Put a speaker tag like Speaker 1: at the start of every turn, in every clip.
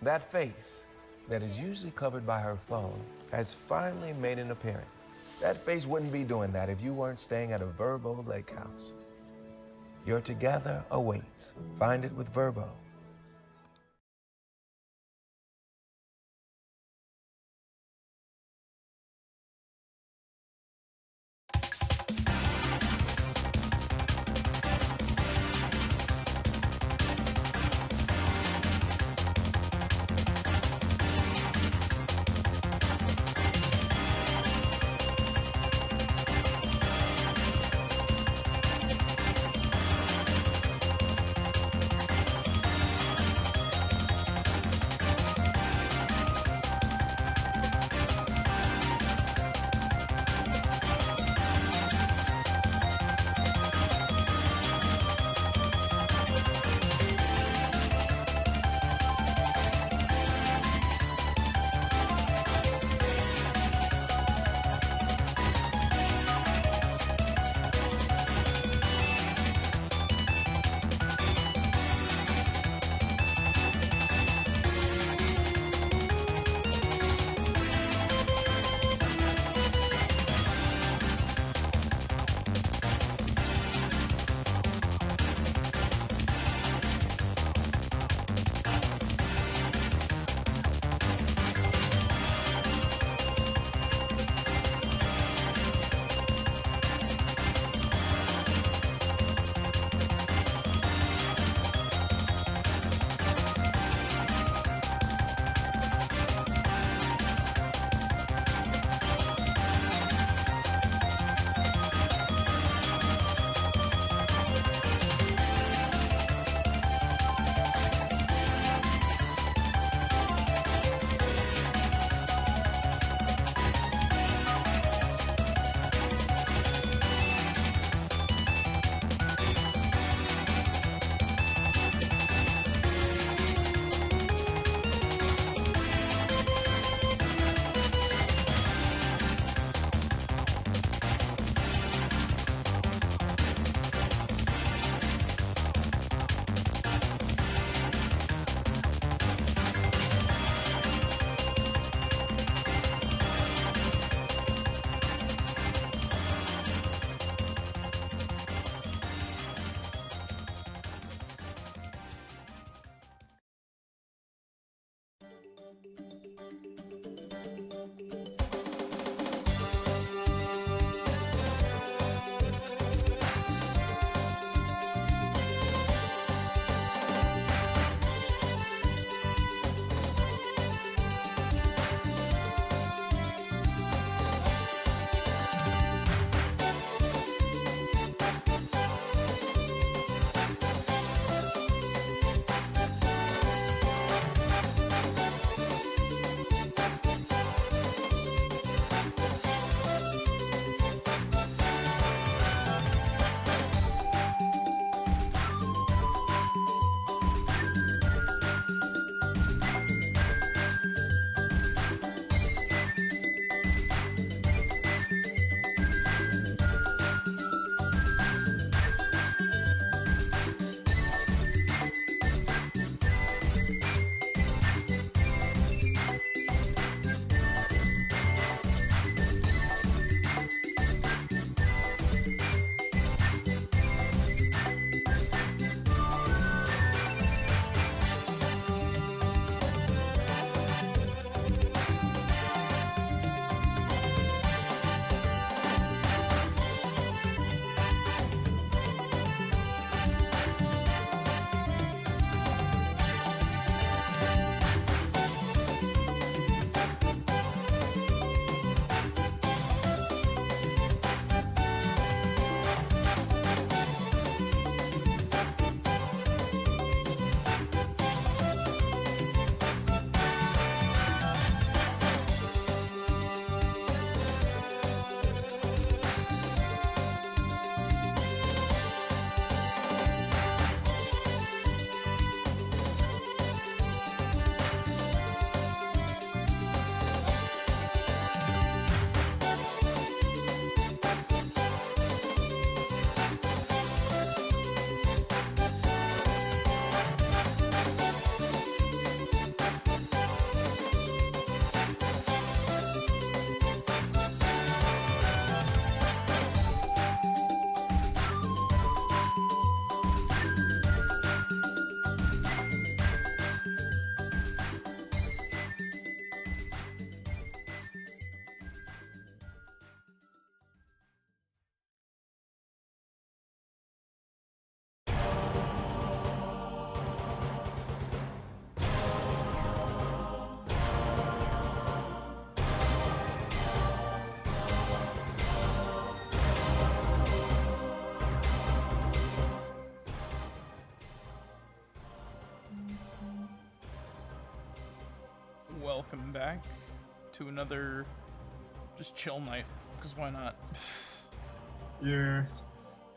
Speaker 1: That face that is usually covered by her phone has finally made an appearance. That face wouldn't be doing that if you weren't staying at a Verbo Lake House. Your together awaits. Find it with Verbo.
Speaker 2: welcome back to another just chill night, because why not?
Speaker 3: Yeah.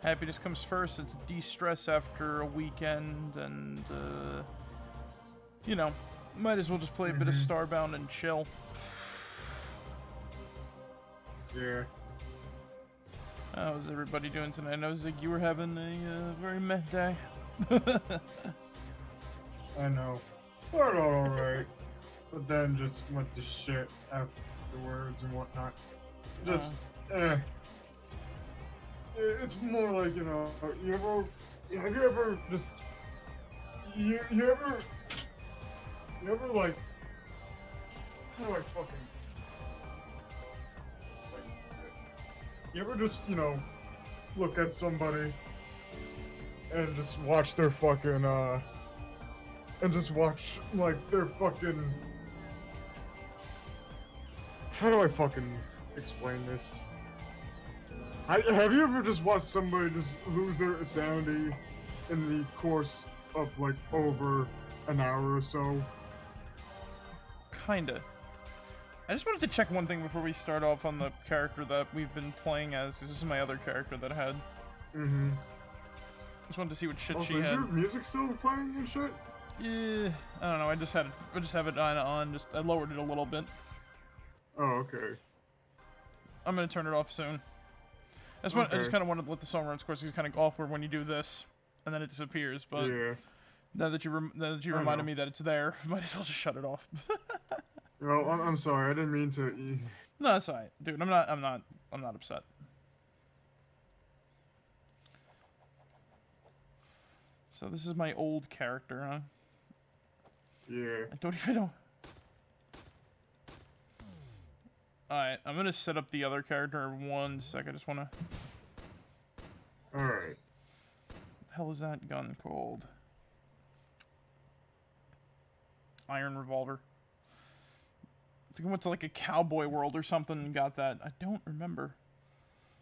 Speaker 2: Happiness comes first. It's de-stress after a weekend, and you know, might as well just play a bit of Starbound and chill.
Speaker 3: Yeah.
Speaker 2: How's everybody doing tonight? I know, Zig, you were having a very meh day.
Speaker 3: I know. Started out alright, but then just went to shit afterwards and whatnot. Just, It's more like, you know, have you ever just, you ever like, how do I fucking, like, you ever just, you know, look at somebody and just watch their fucking, and just watch, like, their fucking, how do I fucking explain this? Have you ever just watched somebody just lose their sanity in the course of, like, over an hour or so?
Speaker 2: Kinda. I just wanted to check one thing before we start off on the character that we've been playing as, because this is my other character that I had.
Speaker 3: Mm-hmm.
Speaker 2: Just wanted to see what shit
Speaker 3: Also,
Speaker 2: she
Speaker 3: is
Speaker 2: had.
Speaker 3: your music still playing and shit?
Speaker 2: Yeah, I don't know. I just have it on. Just I lowered it a little bit.
Speaker 3: Oh, okay.
Speaker 2: I'm gonna turn it off soon. I just kind of wanted to let the song run its course. It's kind of awkward when you do this, and then it disappears. But
Speaker 3: Yeah.
Speaker 2: now that you reminded me that it's there, might as well just shut it off.
Speaker 3: Well, I'm sorry. I didn't mean to.
Speaker 2: No, that's alright, dude. I'm not upset. So this is my old character, huh?
Speaker 3: Yeah.
Speaker 2: I don't even know. Alright, I'm gonna set up the other character in 1 sec. I just wanna.
Speaker 3: Alright.
Speaker 2: What the hell is that gun called? Iron revolver. I think I went to like a cowboy world or something and got that. I don't remember.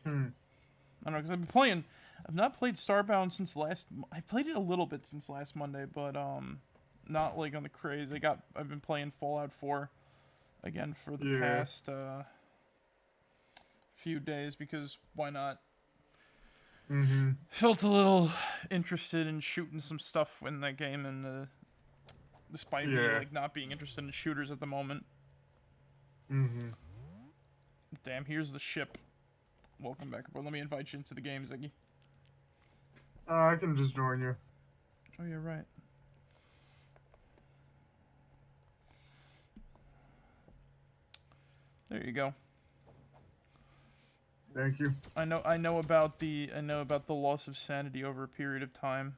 Speaker 2: I don't know, because I've not played Starbound since I played it a little bit since last Monday, but not like on the craze. I've been playing Fallout 4 again for the past few days, because why not? Felt a little interested in shooting some stuff in that game, and despite me like not being interested in shooters at the moment. Damn, here's the ship. Welcome back aboard. Let me invite you into the game, Ziggy.
Speaker 3: I can just join you.
Speaker 2: Oh, you're right. There you go.
Speaker 3: Thank you.
Speaker 2: I know about the loss of sanity over a period of time.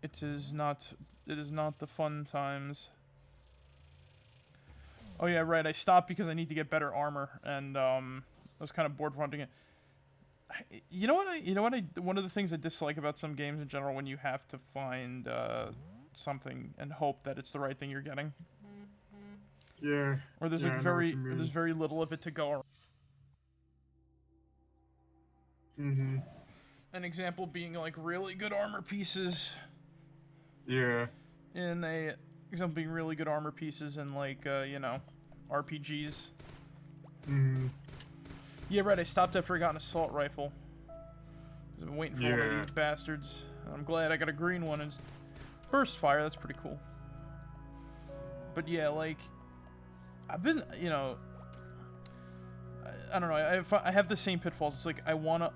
Speaker 2: It is not the fun times. Oh yeah, right. I stopped because I need to get better armor, and I was kind of bored hunting it. You know what? One of the things I dislike about some games in general, when you have to find something and hope that it's the right thing you're getting.
Speaker 3: Yeah.
Speaker 2: Or there's there's very little of it to go around. An example being like really good armor pieces.
Speaker 3: Yeah.
Speaker 2: Example being really good armor pieces in like you know, RPGs. Yeah, right. I stopped after I got an assault rifle. 'Cause I've been waiting for one of these bastards. I'm glad I got a green one and burst fire. That's pretty cool. But yeah, like I've been, you know, I don't know. I have the same pitfalls. It's like I wanna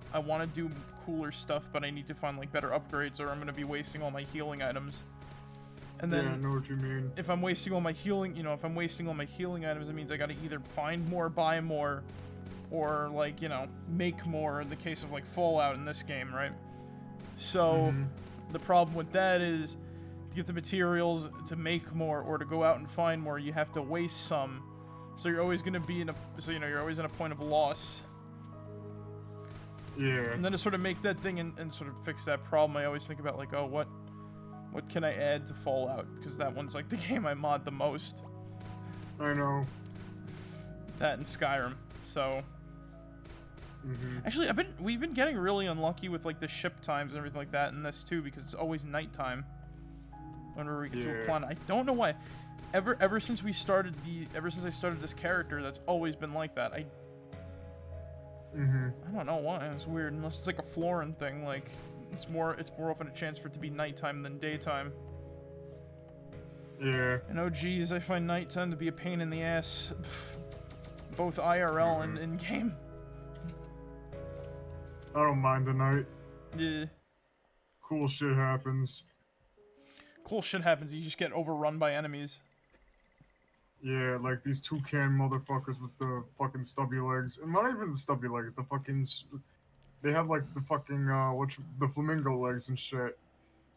Speaker 2: do cooler stuff, but I need to find like better upgrades, or I'm gonna be wasting all my healing items. And then
Speaker 3: I know what you mean.
Speaker 2: If I'm wasting all my healing, items, it means I gotta either find more, buy more, or like, you know, make more in the case of like Fallout in this game, right? So the problem with that is to get the materials to make more or to go out and find more, you have to waste some. So you're always gonna be you're always in a point of loss.
Speaker 3: Yeah.
Speaker 2: And then to sort of make that thing and sort of fix that problem, I always think about like, oh, what can I add to Fallout? Because that one's like the game I mod the most.
Speaker 3: I know.
Speaker 2: That and Skyrim. So actually, we've been getting really unlucky with like the ship times and everything like that in this too, because it's always nighttime. whenever we get to a
Speaker 3: Yeah.
Speaker 2: planet. I don't know why. Ever since I started this character, that's always been like that. I don't know why. It's weird. Unless it's like a Florin thing. Like it's more often a chance for it to be nighttime than daytime.
Speaker 3: Yeah.
Speaker 2: And oh geez, I find nighttime to be a pain in the ass, both IRL and in game.
Speaker 3: I don't mind the night.
Speaker 2: Yeah.
Speaker 3: Cool shit happens.
Speaker 2: Cool shit happens. You just get overrun by enemies.
Speaker 3: Yeah, like these toucan motherfuckers with the fucking stubby legs. And not even the stubby legs, the fucking... They have like the fucking, the flamingo legs and shit.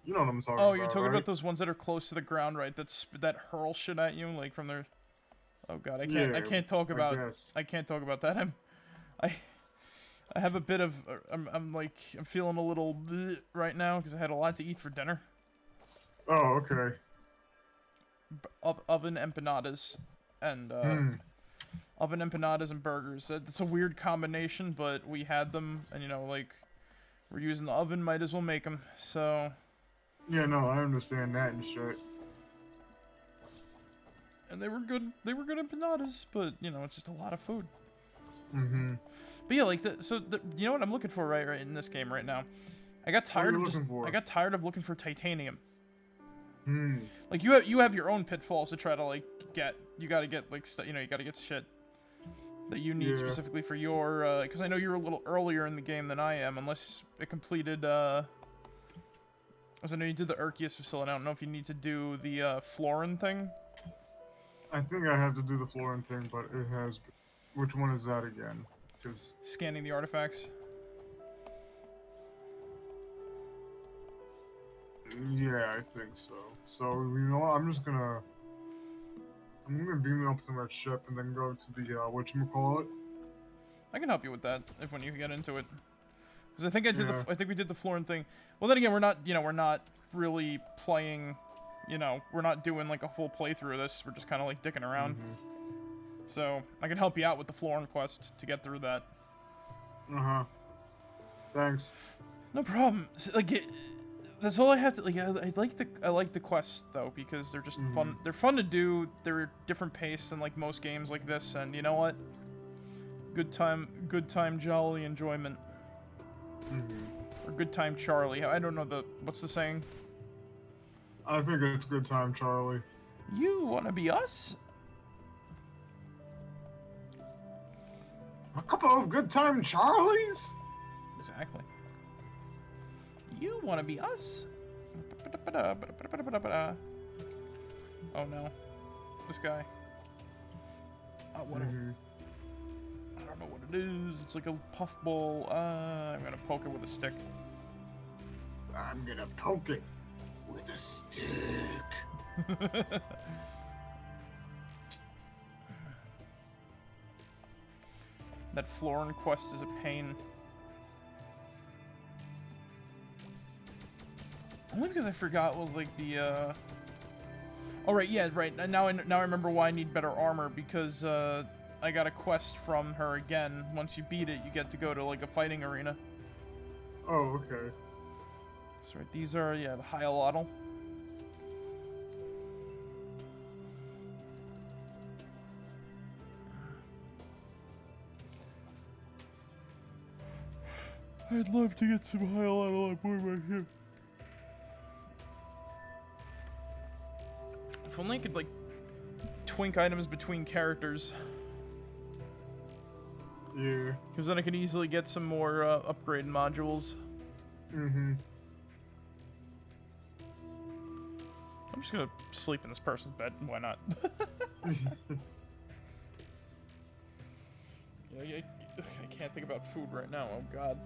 Speaker 3: You know what I'm talking about,
Speaker 2: You're talking
Speaker 3: right?
Speaker 2: about those ones that are close to the ground, right? That hurl shit at you, like from their... Oh god, I can't talk about that. I have a bit of... I'm feeling a little bleh right now because I had a lot to eat for dinner.
Speaker 3: Oh, okay.
Speaker 2: Oven empanadas and oven empanadas and burgers. It's a weird combination, but we had them, and you know, like we're using the oven, might as well make them. So.
Speaker 3: Yeah, no, I understand that and shit.
Speaker 2: And they were good. They were good empanadas, but you know, it's just a lot of food.
Speaker 3: Mm-hmm.
Speaker 2: But yeah, like you know what I'm looking for right in this game right now. I got tired of looking for titanium. Like you have your own pitfalls to try to like get. You gotta get like you gotta get shit that you need specifically for your. Because I know you're a little earlier in the game than I am, unless it completed. As I know you did the Urkius facility. I don't know if you need to do the Florin thing.
Speaker 3: I think I have to do the Florin thing, but it has. Which one is that again? Because
Speaker 2: scanning the artifacts.
Speaker 3: Yeah, I think so. So, you know what, I'm gonna beam up to my ship and then go to the, whatchamacallit?
Speaker 2: I can help you with that, when you get into it. Because I think I think we did the Florin thing. Well, then again, we're not really playing, we're not doing, like, a full playthrough of this. We're just kind of, like, dicking around. So, I can help you out with the Florin quest to get through that.
Speaker 3: Uh-huh. Thanks.
Speaker 2: No problem. Like, that's all I have to like. I like the quests though because they're just fun. They're fun to do. They're a different pace than like most games like this. And you know what? Good time, jolly enjoyment. Or good time, Charlie. I don't know what's the saying.
Speaker 3: I think it's good time, Charlie.
Speaker 2: You wanna be us?
Speaker 3: A couple of good time Charlies.
Speaker 2: Exactly. You wanna be us? Oh no. This guy. Oh, what I don't know what it is. It's like a puffball. I'm gonna poke it with a stick.
Speaker 3: I'm gonna poke it with a stick.
Speaker 2: That Florin quest is a pain. Only because I forgot what like the Oh right, yeah, right. Now I remember why I need better armor because I got a quest from her again. Once you beat it, you get to go to like a fighting arena.
Speaker 3: Oh, okay.
Speaker 2: That's right. These are the Hyalotl. I'd love to get some Hyalotl on board my ship. If only I could, like, twink items between characters.
Speaker 3: Yeah.
Speaker 2: Because then I could easily get some more upgrade modules. I'm just gonna sleep in this person's bed. Why not? I can't think about food right now. Oh god.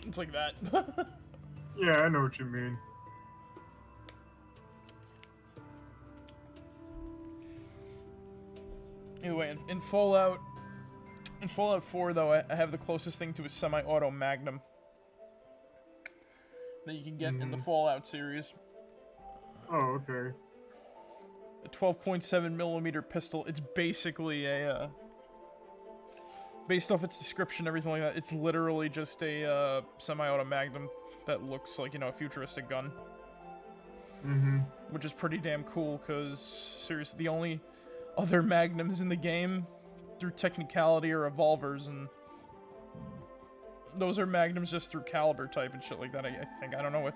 Speaker 2: It's like that.
Speaker 3: Yeah, I know what you mean.
Speaker 2: Anyway, in Fallout 4 though, I have the closest thing to a semi-auto Magnum that you can get in the Fallout series.
Speaker 3: Oh, okay.
Speaker 2: A 12.7mm pistol. It's basically a based off its description, everything like that. It's literally just a semi-auto Magnum that looks like, you know, a futuristic gun.
Speaker 3: Mm-hmm.
Speaker 2: Which is pretty damn cool, because, seriously, the only other magnums in the game, through technicality, are revolvers, and those are magnums just through caliber type and shit like that, I think. I don't know what...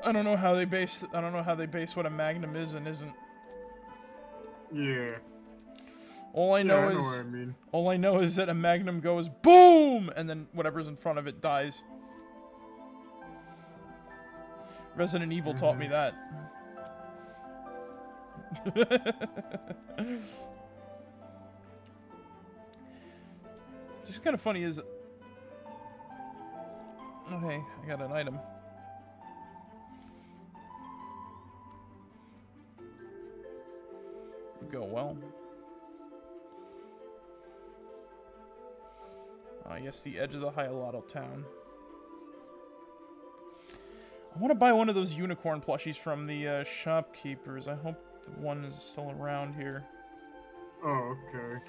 Speaker 2: I don't know how they base what a magnum is and isn't.
Speaker 3: Yeah.
Speaker 2: All I know
Speaker 3: I know
Speaker 2: is...
Speaker 3: what I mean.
Speaker 2: All I know is that a magnum goes BOOM! And then whatever's in front of it dies. Resident Evil taught me that. Just kind of funny is... Okay, I got an item. Go well. Yes, the edge of the Hyalotl town. I want to buy one of those unicorn plushies from the shopkeepers. I hope the one is still around here.
Speaker 3: Oh, okay.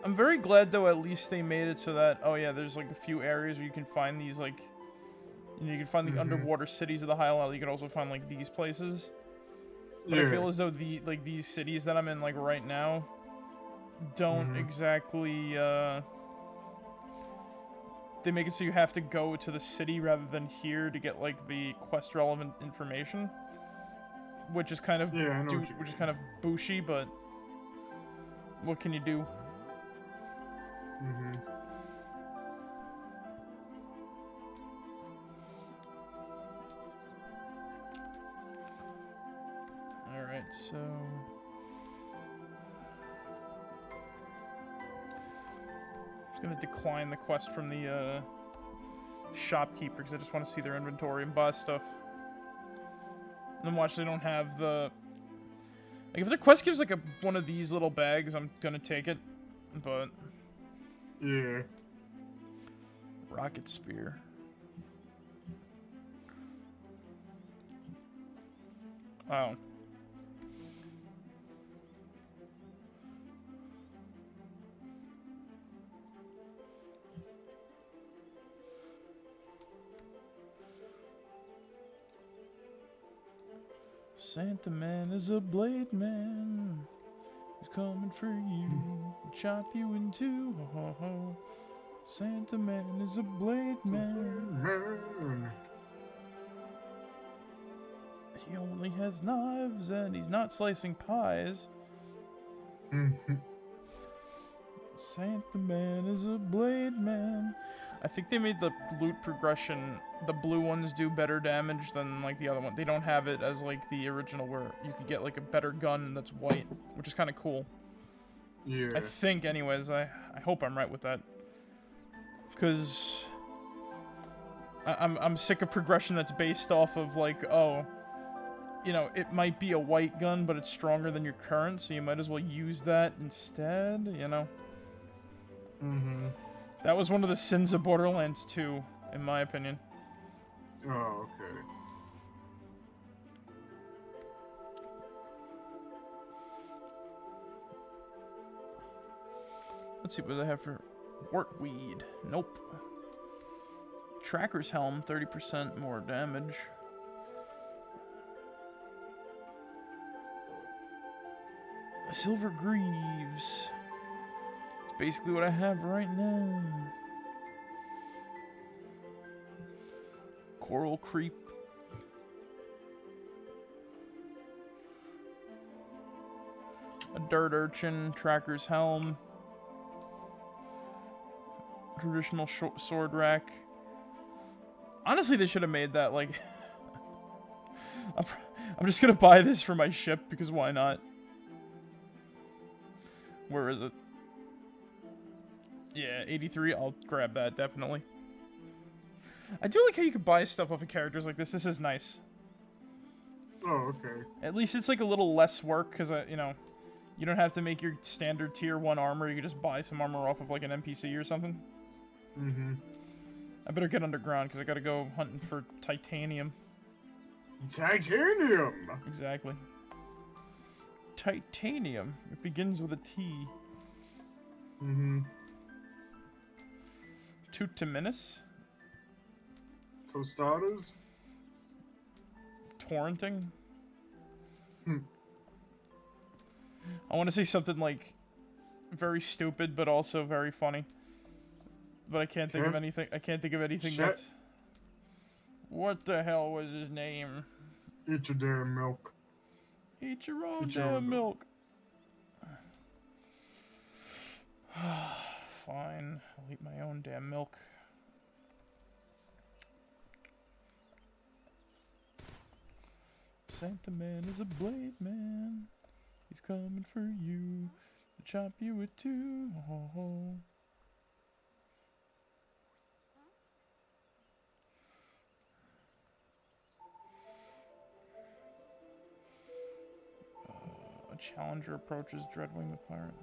Speaker 2: I'm very glad, though, at least they made it so that... Oh, yeah, there's, like, a few areas where you can find these, like... You know, you can find the underwater cities of the Hyalotl. You can also find, like, these places. But I feel as though these cities that I'm in, like, right now... don't exactly, They make it so you have to go to the city rather than here to get, like, the quest-relevant information. Which is kind of...
Speaker 3: Yeah, I know
Speaker 2: which is kind of bushy, but... What can you do? Alright, so... I'm gonna decline the quest from the, shopkeeper, because I just want to see their inventory and buy stuff. And then watch, they don't have the... Like, if their quest gives, like, one of these little bags, I'm gonna take it. But...
Speaker 3: Yeah.
Speaker 2: Rocket spear. Oh. Santa Man is a blade man. He's coming for you. Chop you in two. Ho, ho, ho. Santa Man is a blade man. He only has knives and he's not slicing pies. Santa Man is a blade man. I think they made the loot progression, the blue ones do better damage than, like, the other one. They don't have it as, like, the original where you could get, like, a better gun that's white, which is kind of cool.
Speaker 3: Yeah.
Speaker 2: I think, anyways. I hope I'm right with that. Because I'm sick of progression that's based off of, like, oh, you know, it might be a white gun, but it's stronger than your current, so you might as well use that instead, you know? That was one of the sins of Borderlands 2, in my opinion.
Speaker 3: Oh, okay.
Speaker 2: Let's see what they have for Wortweed. Nope. Tracker's Helm, 30% more damage. Silver Greaves. Basically what I have right now. Coral Creep. A Dirt Urchin, Tracker's Helm. Traditional sword rack. Honestly, they should have made that, like... I'm just gonna buy this for my ship, because why not? Where is it? Yeah, 83, I'll grab that, definitely. I do like how you can buy stuff off of characters like this. This is nice.
Speaker 3: Oh, okay.
Speaker 2: At least it's like a little less work, because, you know, you don't have to make your standard tier 1 armor. You can just buy some armor off of, like, an NPC or something. I better get underground, because I gotta go hunting for titanium.
Speaker 3: Titanium!
Speaker 2: Exactly. Titanium. It begins with a T. Tutiminis.
Speaker 3: Tostadas?
Speaker 2: Torrenting?
Speaker 3: Hmm.
Speaker 2: I want to say something like very stupid, but also very funny. But I can't think of anything. I can't think of anything that's. What the hell was his name?
Speaker 3: Eat your damn milk.
Speaker 2: Eat your own damn milk. Fine, I'll eat my own damn milk. Santa Man is a blade man. He's coming for you to chop you with two. Oh. A challenger approaches Dreadwing the pirate.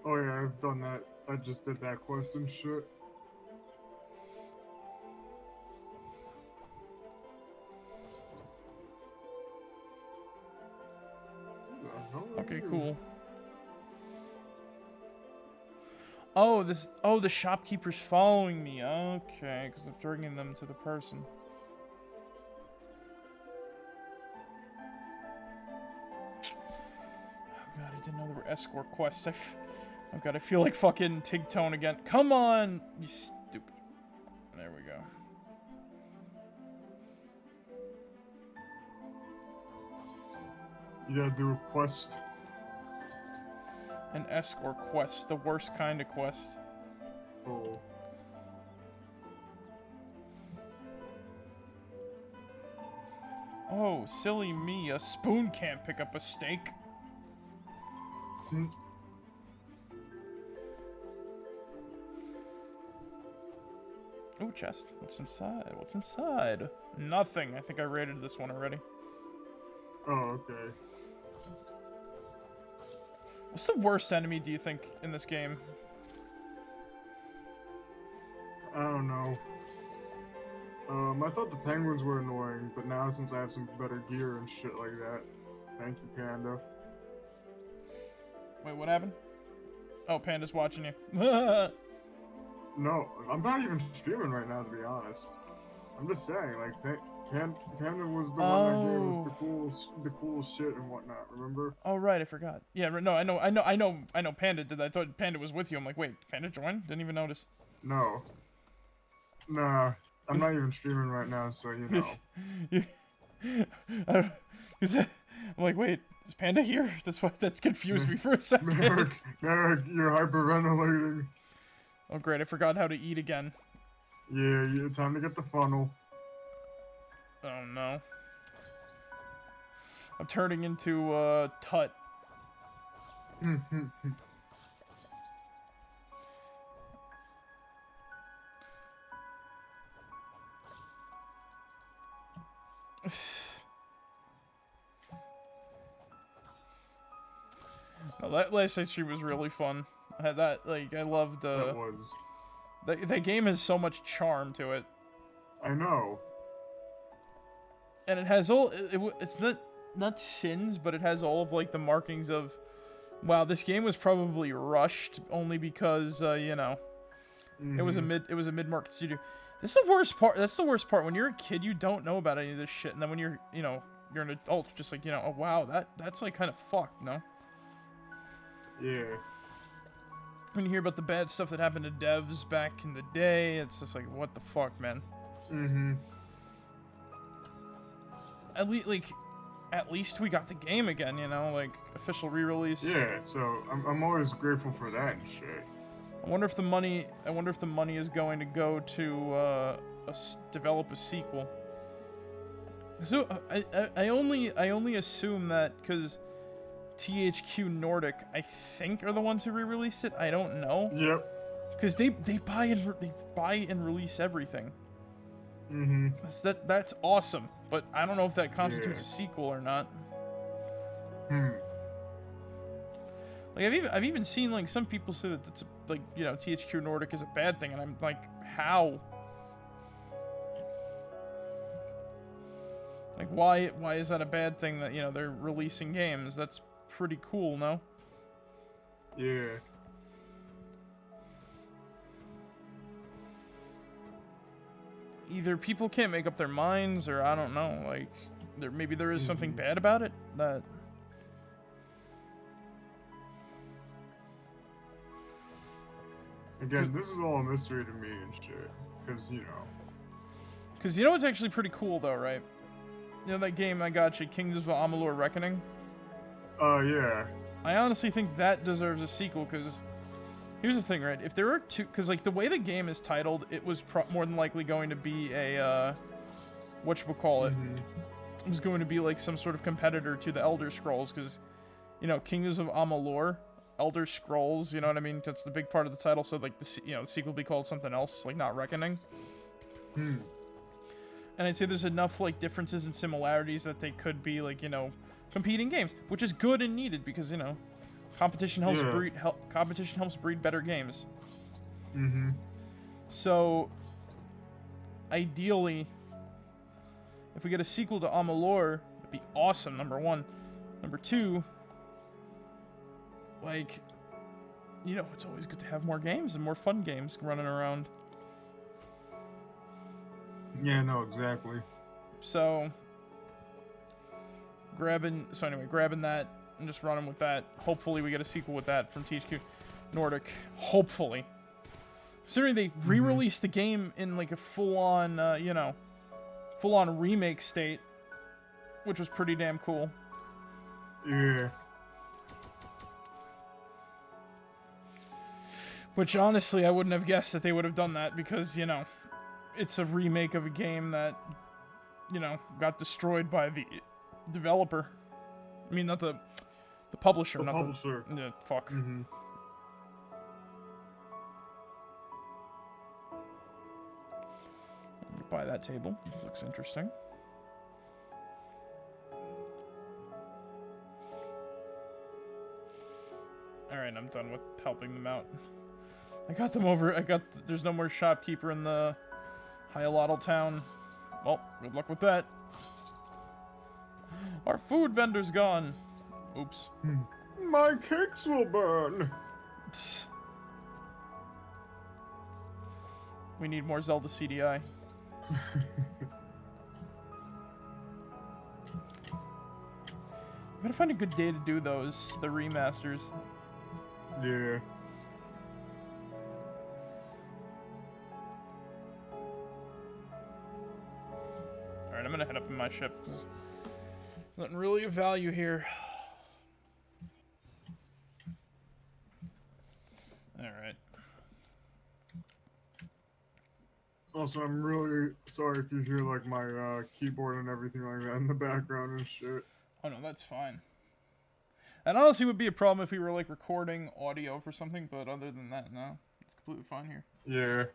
Speaker 3: Oh yeah, I've done that. I just did that quest and shit.
Speaker 2: Okay, cool. Oh, this. Oh, the shopkeeper's following me. Okay, because I'm bringing them to the person. Oh god, I didn't know there were escort quests. Oh god, I feel like fucking Tigtone again. Come on, you stupid. There we go.
Speaker 3: You gotta do a quest.
Speaker 2: An escort quest, the worst kind of quest.
Speaker 3: Oh.
Speaker 2: Oh, silly me, a spoon can't pick up a steak.
Speaker 3: Hmm.
Speaker 2: Oh, chest. What's inside? What's inside? Nothing. I think I rated this one already.
Speaker 3: Oh, okay.
Speaker 2: What's the worst enemy, do you think, in this game?
Speaker 3: I don't know. I thought the penguins were annoying, but now since I have some better gear and shit like that, thank you, Panda.
Speaker 2: Wait, what happened? Oh, Panda's watching you.
Speaker 3: No, I'm not even streaming right now, to be honest. I'm just saying, like, Panda was the one that gave us the cool shit and whatnot. Remember?
Speaker 2: Oh right, I forgot. Yeah, no, I know. Panda did that. I thought Panda was with you. I'm like, wait, Panda joined? Didn't even notice.
Speaker 3: No. Nah, I'm not even streaming right now, so you know.
Speaker 2: I'm like, wait, is Panda here? That's confused me for a second.
Speaker 3: Marek, you're hyperventilating.
Speaker 2: Oh great, I forgot how to eat again.
Speaker 3: Yeah, time to get the funnel.
Speaker 2: Oh no. I'm turning into Tut. No, that last night stream was really fun. I had that, like, I loved,
Speaker 3: That was.
Speaker 2: That game has so much charm to it.
Speaker 3: I know.
Speaker 2: And it has all, it's not sins, but it has all of, like, the markings of, wow, this game was probably rushed only because, you know, it was a mid-market studio. This is the worst part. That's the worst part. When you're a kid, you don't know about any of this shit, and then when you're, you know, you're an adult, just like, you know, oh wow, that's like kind of fucked, no?
Speaker 3: Yeah.
Speaker 2: When you hear about the bad stuff that happened to devs back in the day, it's just like, what the fuck, man? At least we got the game again, you know, like official re-release.
Speaker 3: Yeah, so I'm always grateful for that and shit.
Speaker 2: I wonder if the money is going to go to develop a sequel. So I only assume that because THQ Nordic, I think, are the ones who re-released it. I don't know.
Speaker 3: Yep.
Speaker 2: Because they buy and release everything. That's awesome, but I don't know if that constitutes a sequel or not. Like I've even seen like some people say that it's like, you know, THQ Nordic is a bad thing, and I'm like, how? Like why is that a bad thing that, you know, they're releasing games? That's pretty cool, no?
Speaker 3: Yeah.
Speaker 2: either people can't make up their minds, or I don't know, like, maybe there is something bad about it that...
Speaker 3: Again, this is all a mystery to me and shit. Because, you know.
Speaker 2: Because you know what's actually pretty cool, though, right? You know that game I got you, Kings of Amalur Reckoning?
Speaker 3: Yeah.
Speaker 2: I honestly think that deserves a sequel, because... Here's the thing, right? If there are two... Because, like, the way the game is titled, it was more than likely going to be a, whatchamacallit. It was going to be, like, some sort of competitor to the Elder Scrolls, because, you know, Kings of Amalur, Elder Scrolls, you know what I mean? That's the big part of the title, so, like, the sequel would be called something else, like, not Reckoning. And I'd say there's enough, like, differences and similarities that they could be, like, you know, competing games, which is good and needed, because, you know, competition helps breed better games. So, ideally, if we get a sequel to Amalur, it'd be awesome, number one. Number two, like, you know, it's always good to have more games and more fun games running around.
Speaker 3: Yeah, no, exactly.
Speaker 2: So, grabbing that and just running with that. Hopefully we get a sequel with that from THQ Nordic. Hopefully. Considering they re-released the game in like a full-on, you know, full-on remake state, which was pretty damn cool.
Speaker 3: Yeah.
Speaker 2: Which, honestly, I wouldn't have guessed that they would have done that, because, you know, it's a remake of a game that, you know, got destroyed by the developer. I mean, not the publisher.
Speaker 3: The publisher.
Speaker 2: Yeah, fuck. Buy that table. This looks interesting. Alright, I'm done with helping them out. I got them over. There's no more shopkeeper in the Hyalotl town. Well, good luck with that. Our food vendor's gone. Oops.
Speaker 3: My cakes will burn.
Speaker 2: We need more Zelda CDI. Gotta find a good day to do those, the remasters.
Speaker 3: Yeah.
Speaker 2: Alright, I'm gonna head up in my ship. There's nothing really of value here. Alright.
Speaker 3: Also, I'm really sorry if you hear, like, my, keyboard and everything like that in the background and shit.
Speaker 2: Oh no, that's fine. And honestly, it would be a problem if we were, like, recording audio for something, but other than that, no. It's completely fine here.
Speaker 3: Yeah.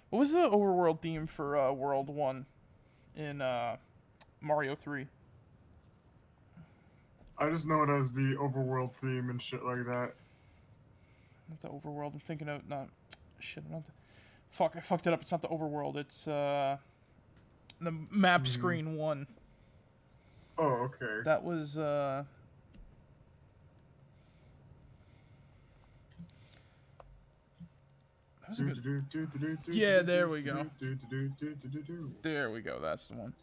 Speaker 2: What was the overworld theme for World 1 in Mario 3?
Speaker 3: I just know it as the overworld theme and shit like that.
Speaker 2: Not the overworld, I'm thinking of, not, shit, not the, fuck, I fucked it up, it's not the overworld, it's the map screen 1.
Speaker 3: Oh, okay.
Speaker 2: That was, that was a good... Yeah, there we go. There we go, that's the one.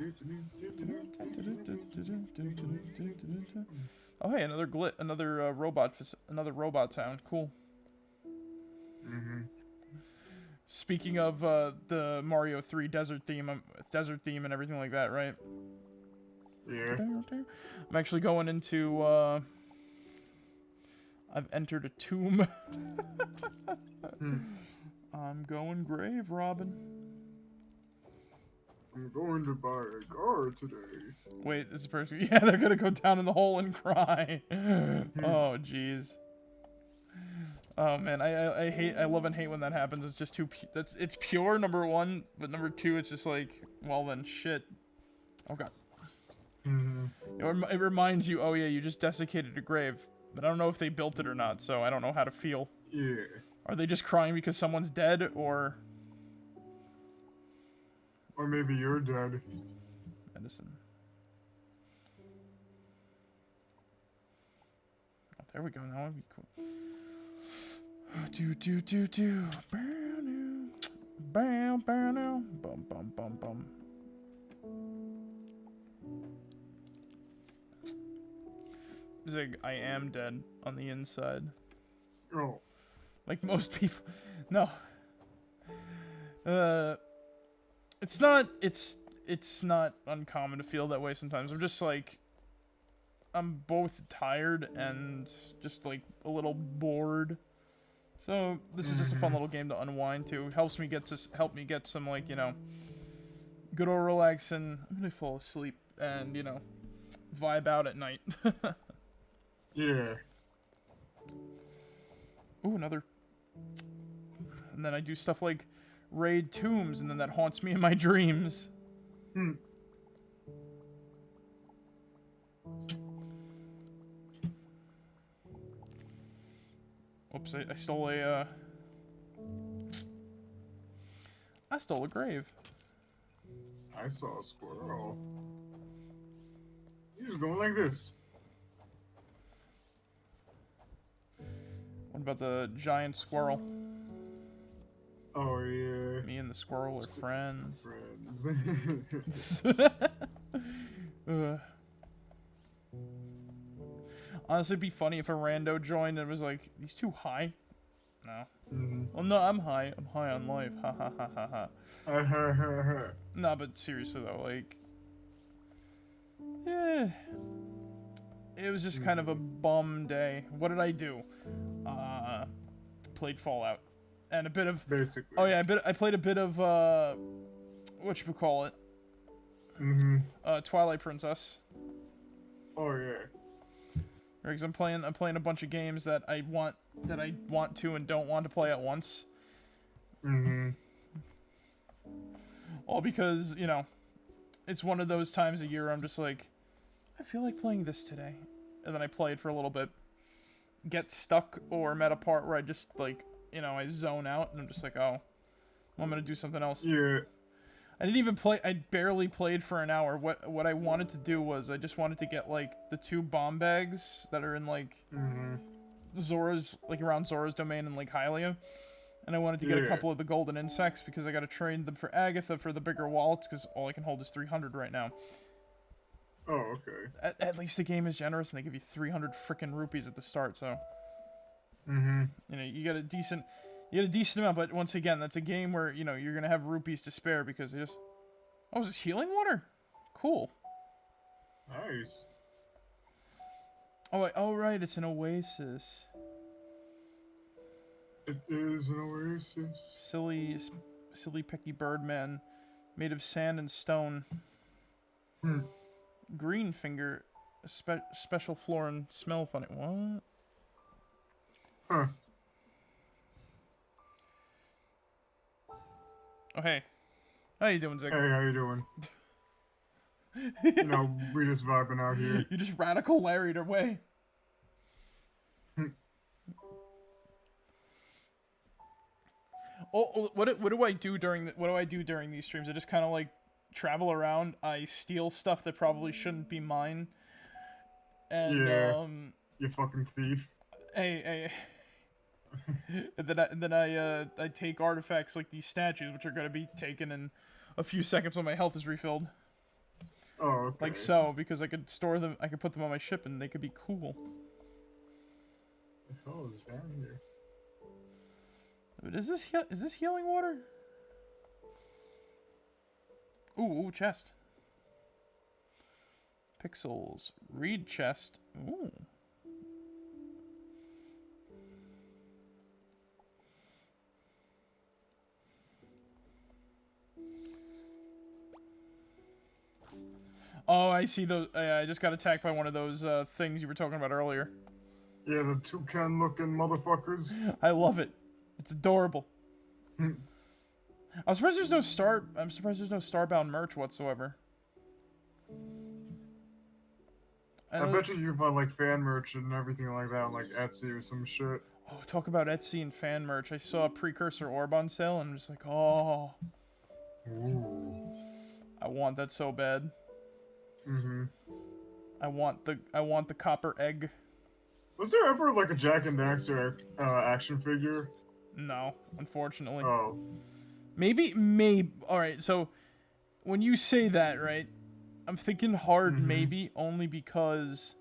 Speaker 2: Oh hey, another robot town. Cool. Speaking of the Mario 3 desert theme and everything like that, right?
Speaker 3: Yeah.
Speaker 2: I'm actually going into I've entered a tomb. I'm going grave robbing.
Speaker 3: I'm going to buy a car today.
Speaker 2: Wait, this person... Yeah, they're gonna go down in the hole and cry. Oh, jeez. Oh, man, I love and hate when that happens. It's just too... It's pure, number one, but number two, it's just like, well then, shit. Oh, God. It reminds you, oh yeah, you just desiccated a grave. But I don't know if they built it or not, so I don't know how to feel.
Speaker 3: Yeah.
Speaker 2: Are they just crying because someone's dead, or...
Speaker 3: Or maybe you're dead.
Speaker 2: Medicine. Oh, there we go. Now it'd be cool. Do. Bam, bam, now. Bum, bum, bum, bum. Zig, I am dead on the inside.
Speaker 3: Oh.
Speaker 2: Like most people. No. It's not uncommon to feel that way sometimes. I'm just like, I'm both tired and just like a little bored. So this is just a fun little game to unwind to. Help me get some, like, you know, good old relaxing. I'm gonna fall asleep and, you know, vibe out at night.
Speaker 3: Yeah.
Speaker 2: Ooh, another. And then I do stuff like raid tombs, and then that haunts me in my dreams. Oops, I stole a, I stole a grave.
Speaker 3: I saw a squirrel. He was going like this.
Speaker 2: What about the giant squirrel?
Speaker 3: Oh, yeah.
Speaker 2: Me and the squirrel are friends.
Speaker 3: Friends.
Speaker 2: Honestly, it'd be funny if a rando joined and was like, "He's too high." No.
Speaker 3: Mm-hmm.
Speaker 2: Well, no, I'm high. I'm high on life. Ha ha ha ha ha. No, but seriously though, like, it was just kind of a bum day. What did I do? Played Fallout, and a bit of.
Speaker 3: Basically.
Speaker 2: Oh yeah, I played a bit of whatchamacallit? Twilight Princess.
Speaker 3: Oh yeah.
Speaker 2: Because I'm playing a bunch of games that I want to and don't want to play at once. All because, you know, it's one of those times a year I'm just like, I feel like playing this today. And then I play it for a little bit, get stuck, or I'm at a part where I just, like, you know, I zone out and I'm just like, oh, I'm gonna do something else.
Speaker 3: Yeah.
Speaker 2: I didn't even play. I barely played for an hour. What I wanted to do was I just wanted to get, like, the 2 bomb bags that are in, like, Zora's, like, around Zora's domain in Lake Hylia. And I wanted to get a couple of the golden insects because I got to trade them for Agatha for the bigger wallets because all I can hold is 300 right now.
Speaker 3: Oh, okay.
Speaker 2: At least the game is generous and they give you 300 frickin' rupees at the start, so. You know, you get a decent amount, but once again, that's a game where, you know, you're gonna have rupees to spare because they just... Oh, is this healing water? Cool.
Speaker 3: Nice.
Speaker 2: Oh, wait, oh right, it's an oasis.
Speaker 3: It is an oasis.
Speaker 2: Silly picky birdman, made of sand and stone. Green finger, special flora and smell funny. What?
Speaker 3: Huh.
Speaker 2: Oh, hey. How you doing, Zig?
Speaker 3: Hey, how you doing? You know, we just vibing out here.
Speaker 2: You just radical Larry'd away. What do I do during these streams? I just kind of like travel around. I steal stuff that probably shouldn't be mine. And
Speaker 3: you fucking thief.
Speaker 2: Hey. and then I take artifacts like these statues, which are gonna be taken in a few seconds when my health is refilled.
Speaker 3: Oh, okay.
Speaker 2: Like so, because I could store them, I could put them on my ship, and they could be cool.
Speaker 3: What the hell is down here?
Speaker 2: Is this healing water? Ooh, chest. Pixels. Read chest. Ooh. Oh, I see those. I just got attacked by one of those things you were talking about earlier.
Speaker 3: Yeah, the toucan-looking motherfuckers.
Speaker 2: I love it. It's adorable. I'm surprised there's no Starbound merch whatsoever.
Speaker 3: I bet you can find like fan merch and everything like that on like Etsy or some shit.
Speaker 2: Oh, talk about Etsy and fan merch. I saw a precursor orb on sale, and I'm just like, oh,
Speaker 3: Ooh.
Speaker 2: I want that so bad.
Speaker 3: Mm-hmm.
Speaker 2: I want the copper egg.
Speaker 3: Was there ever like a Jack and Daxter action figure?
Speaker 2: No, unfortunately.
Speaker 3: Oh.
Speaker 2: Maybe. All right. So when you say that, right, I'm thinking hard.
Speaker 3: Mm-hmm.
Speaker 2: Maybe only because,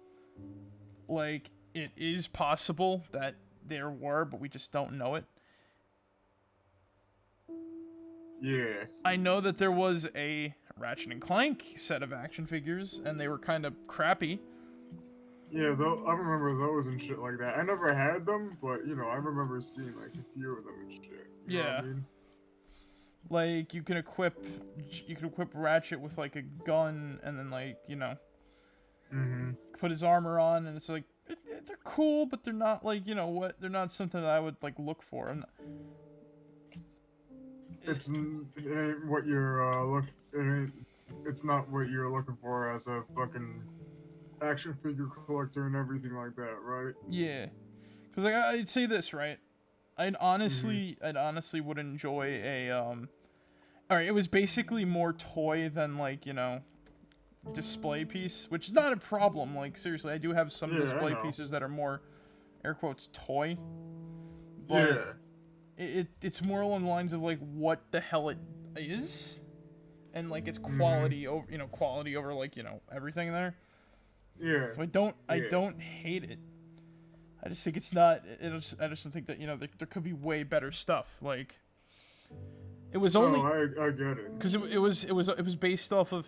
Speaker 2: like, it is possible that there were, but we just don't know it.
Speaker 3: Yeah.
Speaker 2: I know that there was a Ratchet and Clank set of action figures, and they were kind of crappy.
Speaker 3: Yeah, though I remember those and shit like that. I never had them, but you know, I remember seeing like a few of them and shit. You know what I mean?
Speaker 2: Like you can equip Ratchet with like a gun, and then like put his armor on, and it's like they're cool, but they're not like they're not something that I would like look for.
Speaker 3: It ain't what you're it's not what you're looking for as a fucking action figure collector and everything like that, right?
Speaker 2: Yeah, because like I'd say this, right? I'd honestly would enjoy a all right, it was basically more toy than like display piece, which is not a problem. Like seriously, I do have some display pieces that are more air quotes toy, but it's more along the lines of like what the hell it is, and like its quality over quality over like everything there.
Speaker 3: Yeah.
Speaker 2: So I don't hate it. I just think it's not. I just don't think that there could be way better stuff. Like it was only.
Speaker 3: Oh, I get it.
Speaker 2: Because it was based off of.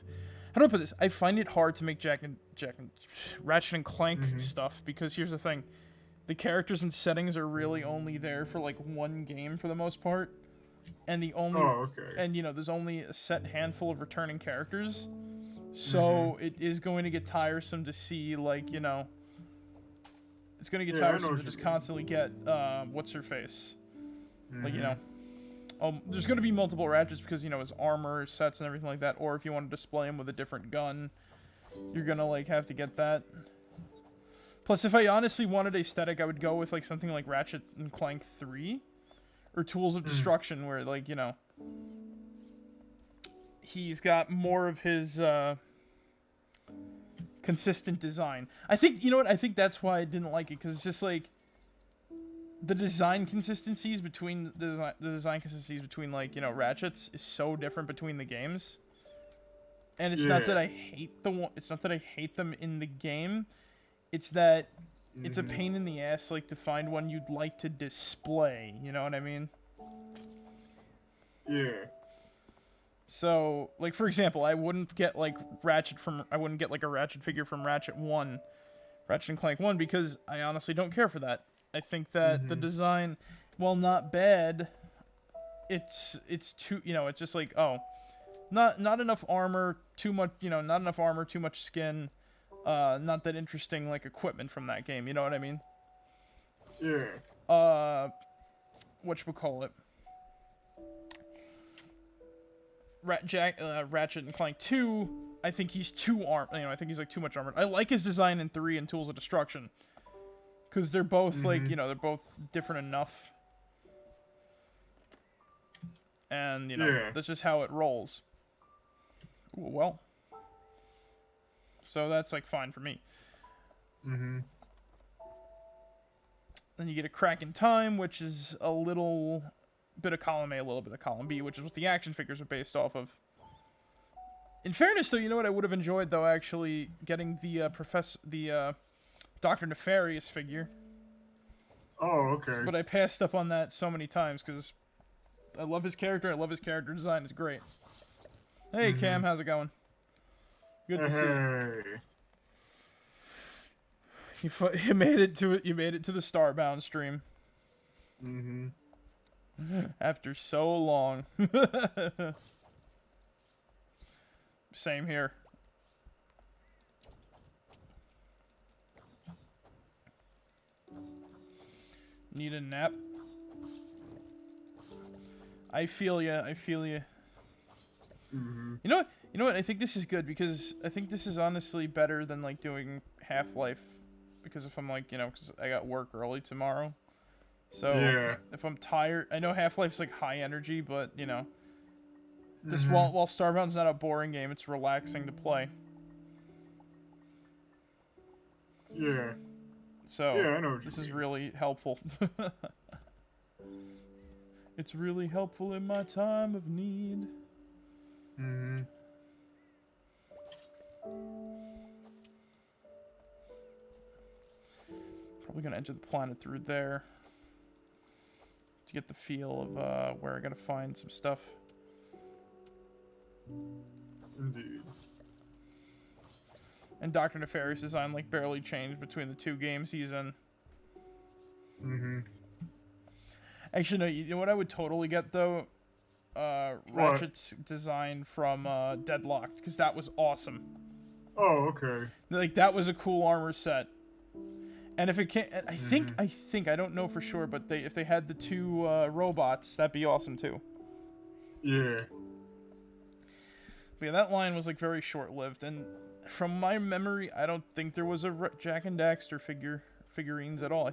Speaker 2: How do I put this? I find it hard to make Ratchet and Clank stuff because here's the thing. The characters and settings are really only there for like one game for the most part, and there's only a set handful of returning characters, so it is going to get tiresome to see like it's going to get tiresome to just constantly get what's her face, like there's going to be multiple Ratchets because his armor sets and everything like that, or if you want to display him with a different gun, you're gonna like have to get that. Plus, if I honestly wanted aesthetic, I would go with like something like Ratchet and Clank 3 or Tools of Destruction, where like he's got more of his consistent design. I think I think that's why I didn't like it, because it's just like the design consistencies between like Ratchets is so different between the games, and it's not that I hate it's not that I hate them in the game. It's that it's a pain in the ass, like, to find one you'd like to display. You know what I mean?
Speaker 3: Yeah.
Speaker 2: So, like, for example, I wouldn't get like a Ratchet figure from Ratchet and Clank 1, because I honestly don't care for that. I think that the design, while not bad, it's too, it's just like, not enough armor, too much, not enough armor, too much skin. Not that interesting, like, equipment from that game, you know what I mean?
Speaker 3: Yeah.
Speaker 2: Whatchamacallit? Ratchet and Clank 2, I think he's too I think he's, like, too much armored. I like his design in 3 and Tools of Destruction, because they're both, like, they're both different enough. And, that's just how it rolls. Ooh, well. So that's, like, fine for me. Then you get a Crack in Time, which is a little bit of column A, a little bit of column B, which is what the action figures are based off of. In fairness, though, you know what I would have enjoyed, though, actually getting the Dr. Nefarious figure.
Speaker 3: Oh, okay.
Speaker 2: But I passed up on that so many times because I love his character. I love his character design. It's great. Hey, Cam, how's it going? Good to see you. You made it to it. You made it to the Starbound stream. After so long. Same here. Need a nap? I feel ya. I feel ya. You know what? You know what? I think this is good, because I think this is honestly better than, like, doing Half-Life, because if I'm, like, because I got work early tomorrow, So
Speaker 3: Yeah.
Speaker 2: if I'm tired, I know Half-Life's like high energy, but you know, this
Speaker 3: Mhm.
Speaker 2: while Starbound's not a boring game, it's relaxing to play.
Speaker 3: Yeah.
Speaker 2: So
Speaker 3: Yeah, I know what you
Speaker 2: this is
Speaker 3: mean.
Speaker 2: really helpful. It's really helpful in my time of need.
Speaker 3: Mhm.
Speaker 2: Probably gonna enter the planet through there to get the feel of where I gotta find some stuff.
Speaker 3: Indeed.
Speaker 2: And Dr. Nefarious' design like barely changed between the two games he's in.
Speaker 3: Mhm.
Speaker 2: Actually, no. You know what I would totally get though?
Speaker 3: What?
Speaker 2: Ratchet's design from Deadlocked, because that was awesome.
Speaker 3: Oh, okay.
Speaker 2: Like that was a cool armor set. And if it can't, I think
Speaker 3: Mhm.
Speaker 2: I don't know for sure, but if they had the two robots, that'd be awesome too.
Speaker 3: Yeah.
Speaker 2: But yeah, that line was like very short-lived, and from my memory, I don't think there was a Jack and Daxter figurines at all.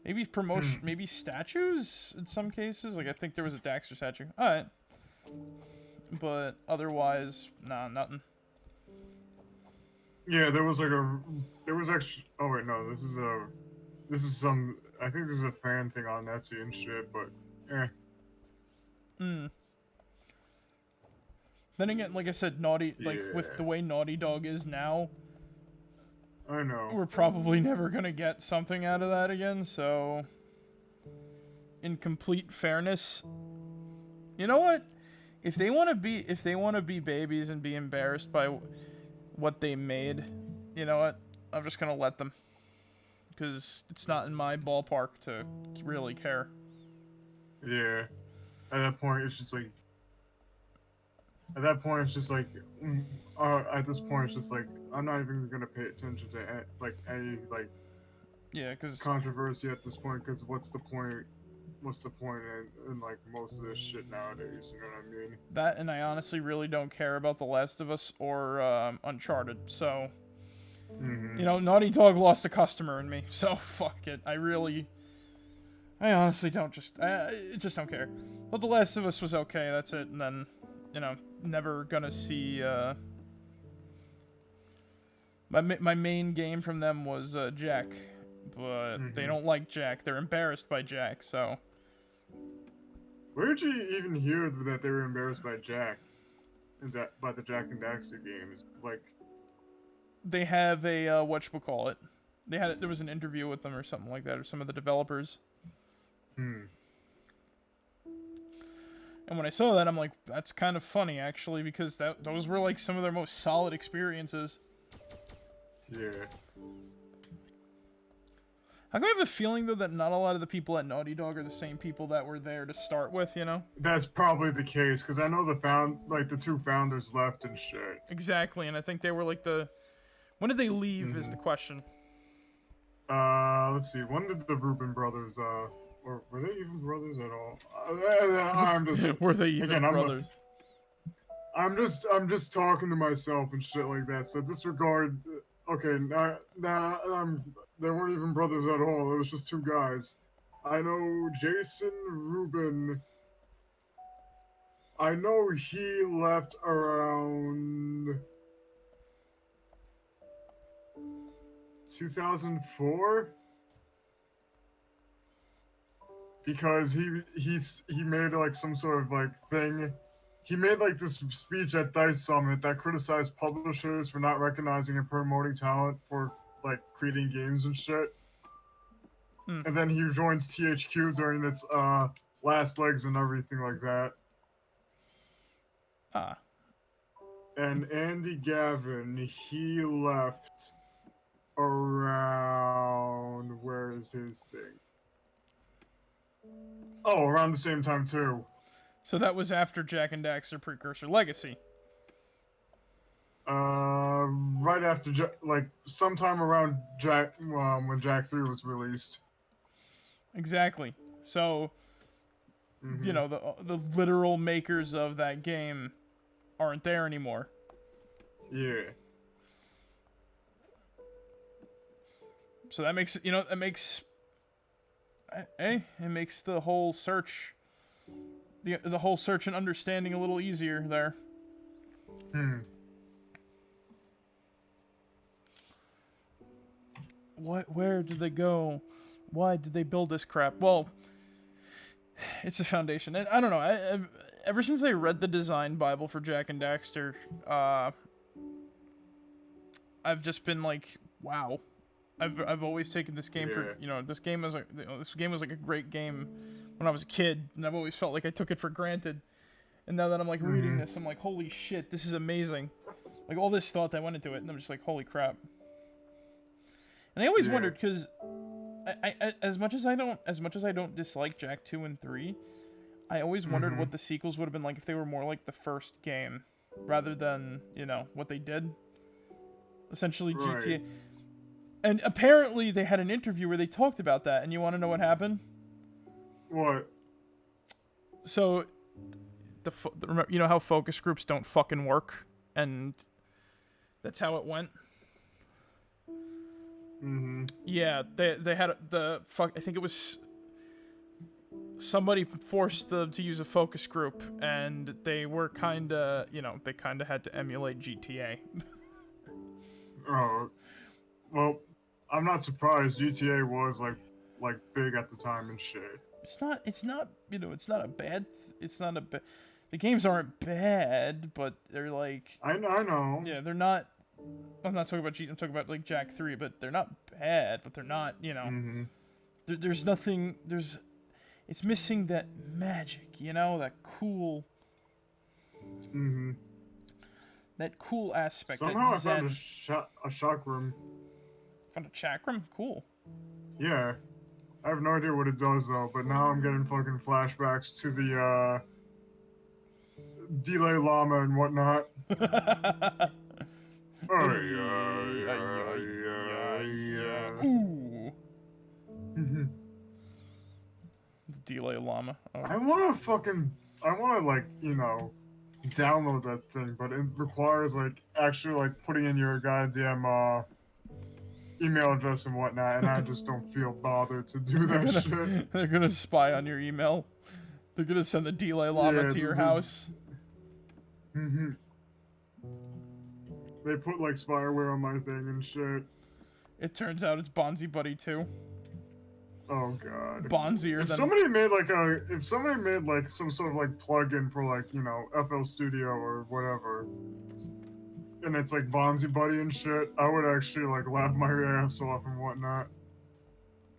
Speaker 2: Maybe promotion, maybe statues in some cases. Like I think there was a Daxter statue. All right, but otherwise, nah, nothing.
Speaker 3: Yeah, there was like a. There was actually. Oh wait, no. This is a. This is some. I think this is a fan thing on Etsy and shit, but. Eh.
Speaker 2: Hmm. Then again, like I said, like with
Speaker 3: Yeah.
Speaker 2: the way Naughty Dog is now,
Speaker 3: I know.
Speaker 2: we're probably never gonna get something out of that again. So, in complete fairness, you know what? If they want to be babies and be embarrassed by what they made, you know what? I'm just gonna let them, because it's not in my ballpark to really care.
Speaker 3: Yeah. At that point, it's just like. At that point, it's just like. At this point, it's just like I'm not even gonna pay attention to like any like
Speaker 2: Yeah, because
Speaker 3: controversy at this point. Because what's the point? What's the point in like most of this shit nowadays? You know what I mean?
Speaker 2: that, and I honestly really don't care about The Last of Us or Uncharted. So, you
Speaker 3: Mhm.
Speaker 2: know, Naughty Dog lost a customer in me. So fuck it. I honestly just don't care. But The Last of Us was okay. That's it. And then, you know, never gonna see. My main game from them was Jack, but they
Speaker 3: Mhm.
Speaker 2: don't like Jack. They're embarrassed by Jack. So
Speaker 3: Where did you even hear that they were embarrassed by Jack? And that by the Jack and Daxter games? Like.
Speaker 2: they have a whatchamacallit. There was an interview with them or something like that, or some of the developers.
Speaker 3: Hmm.
Speaker 2: And when I saw that, I'm like, that's kind of funny actually, because those were like some of their most solid experiences.
Speaker 3: Yeah.
Speaker 2: I have a feeling though that not a lot of the people at Naughty Dog are the same people that were there to start with, you know?
Speaker 3: That's probably the case, because I know the two founders left and shit.
Speaker 2: Exactly, and I think they were like the. When did they leave? Is the
Speaker 3: Mhm.
Speaker 2: question.
Speaker 3: Let's see. When did the Rubin brothers, or were they even brothers at all? I'm just,
Speaker 2: Were they even
Speaker 3: again,
Speaker 2: brothers?
Speaker 3: I'm just talking to myself and shit like that. So disregard. Okay, they weren't even brothers at all. It was just two guys. I know Jason Rubin. I know he left around 2004 because he made like some sort of like thing. He made like this speech at Dice Summit that criticized publishers for not recognizing and promoting talent for like creating games and shit.
Speaker 2: Hmm.
Speaker 3: And then he joins THQ during its last legs and everything like that.
Speaker 2: Ah.
Speaker 3: And Andy Gavin, he left around, where is his thing? Oh, around the same time too.
Speaker 2: So that was after Jack and Daxter Precursor Legacy.
Speaker 3: Right after like sometime around Jack when Jack 3 was released.
Speaker 2: Exactly. So, you
Speaker 3: Mm-hmm.
Speaker 2: know, the literal makers of that game aren't there anymore.
Speaker 3: Yeah.
Speaker 2: So that makes Hey, it makes the whole search, the whole search and understanding a little easier there.
Speaker 3: Hmm.
Speaker 2: Where did they go? Why did they build this crap? Well, it's a foundation, and I don't know. Ever since I read the design Bible for Jak and Daxter, I've just been like, wow. I've always taken this game for, you know, this game was like, you know, this game was like a great game when I was a kid, and I've always felt like I took it for granted. And now that I'm like reading this, I'm like, holy shit, this is amazing. Like all this thought that went into it, and I'm just like, holy crap. And I always wondered, because as much as I don't dislike Jak 2 and 3, I always wondered what the sequels would have been like if they were more like the first game, rather than, you know, what they did. Essentially GTA. And apparently they had an interview where they talked about that, and you want to know what happened?
Speaker 3: What?
Speaker 2: So, you know how focus groups don't fucking work, and that's how it went. Yeah, they had I think it was somebody forced them to use a focus group, and they were kinda, you know, they kinda had to emulate GTA.
Speaker 3: Oh, well, I'm not surprised. GTA was like big at the time and shit.
Speaker 2: It's not, you know, it's not a bad, the games aren't bad, but they're like,
Speaker 3: I know.
Speaker 2: yeah, they're not, I'm not talking about I'm talking about like Jak 3, but they're not bad, but they're not, you know, there's nothing, it's missing that magic, you know, that cool, that cool aspect.
Speaker 3: Somehow
Speaker 2: that
Speaker 3: I
Speaker 2: zen.
Speaker 3: found a shock room.
Speaker 2: Found a chakram? Cool.
Speaker 3: Yeah. I have no idea what it does though, but now I'm getting fucking flashbacks to the delay llama and whatnot.
Speaker 2: Ooh. The delay llama. Oh.
Speaker 3: I wanna like, you know, download that thing, but it requires like actually like putting in your goddamn email address and whatnot, and I just don't feel bothered to do that shit.
Speaker 2: They're gonna spy on your email. They're gonna send the delay llama to your house.
Speaker 3: They put like spyware on my thing and shit.
Speaker 2: It turns out it's Bonzi Buddy too.
Speaker 3: Oh god.
Speaker 2: Bonzier
Speaker 3: If
Speaker 2: than...
Speaker 3: somebody made like some sort of like plug-in for like, you know, FL Studio or whatever, and it's like Bonzi Buddy and shit, I would actually like laugh my ass off and whatnot.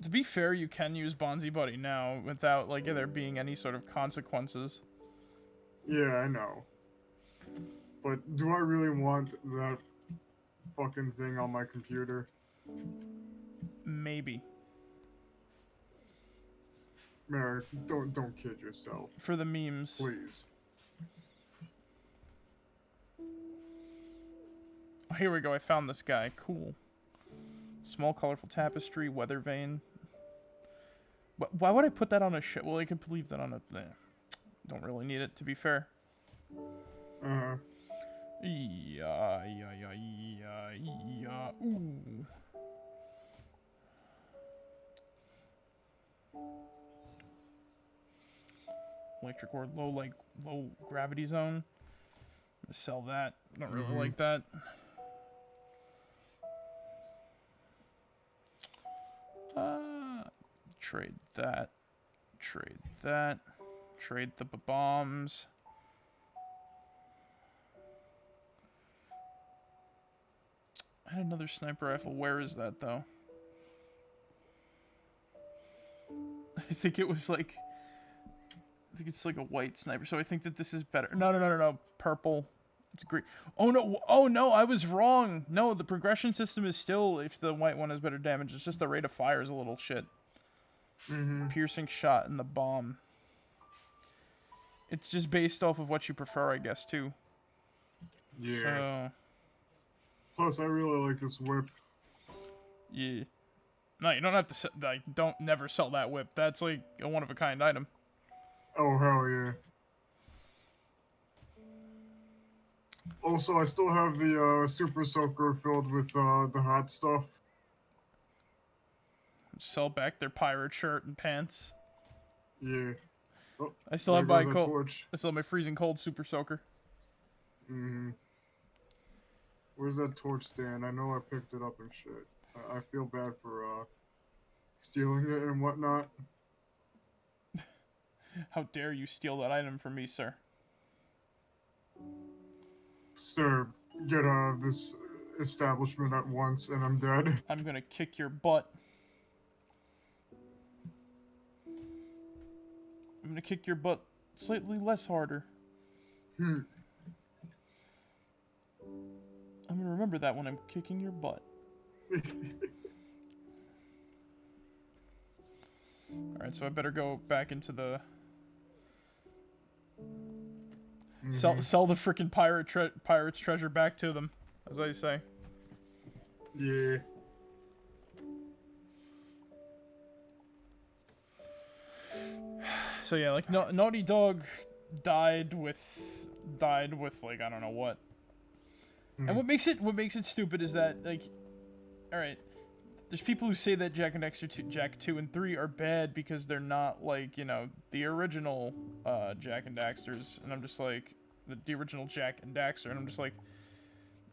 Speaker 2: To be fair, you can use Bonzi Buddy now without like there being any sort of consequences.
Speaker 3: Yeah, I know. But do I really want that fucking thing on my computer?
Speaker 2: Maybe.
Speaker 3: Marek, don't kid yourself.
Speaker 2: For the memes.
Speaker 3: Please.
Speaker 2: Oh, here we go, I found this guy. Cool. Small colorful tapestry, weather vane. Why would I put that on a ship? Well, I could leave that on a... Don't really need it, to be fair.
Speaker 3: Uh-huh.
Speaker 2: Yeah, ooh. Electric or low gravity zone. I'm gonna sell that. Don't really like that. Trade that. Trade that. Trade the bombs. I had another sniper rifle. Where is that though? I think it was like... I think it's like a white sniper, so I think that this is better. No. Purple. It's green. Oh no, I was wrong. No, the progression system is still if the white one has better damage. It's just the rate of fire is a little shit. Piercing shot and the bomb. It's just based off of what you prefer, I guess, too.
Speaker 3: Yeah.
Speaker 2: So...
Speaker 3: Plus, I really like this whip.
Speaker 2: Yeah. No, you don't have to... Like, don't never sell that whip. That's like a one-of-a-kind item.
Speaker 3: Oh, hell yeah. Also, I still have the Super Soaker filled with the hot stuff.
Speaker 2: Sell back their pirate shirt and pants.
Speaker 3: Yeah. Oh,
Speaker 2: I still
Speaker 3: there
Speaker 2: have my
Speaker 3: goes that torch.
Speaker 2: I still have my freezing cold super soaker.
Speaker 3: Mm-hmm. Where's that torch stand? I know I picked it up and shit. I feel bad for stealing it and whatnot.
Speaker 2: How dare you steal that item from me, sir?
Speaker 3: Sir, get out of this establishment at once and I'm dead.
Speaker 2: I'm gonna kick your butt. I'm gonna kick your butt slightly less harder.
Speaker 3: Hmm.
Speaker 2: I'm gonna remember that when I'm kicking your butt. Alright, so I better go back into the... Sell the frickin' pirate's treasure back to them, as I say.
Speaker 3: Yeah.
Speaker 2: So yeah, like Naughty Dog died with like I don't know what. And what makes it stupid is that like, all right, there's people who say that Jak and Daxter 2, Jak 2 and 3 are bad because they're not like, you know, the original Jak and Daxters, and I'm just like the original Jak and Daxter, and I'm just like,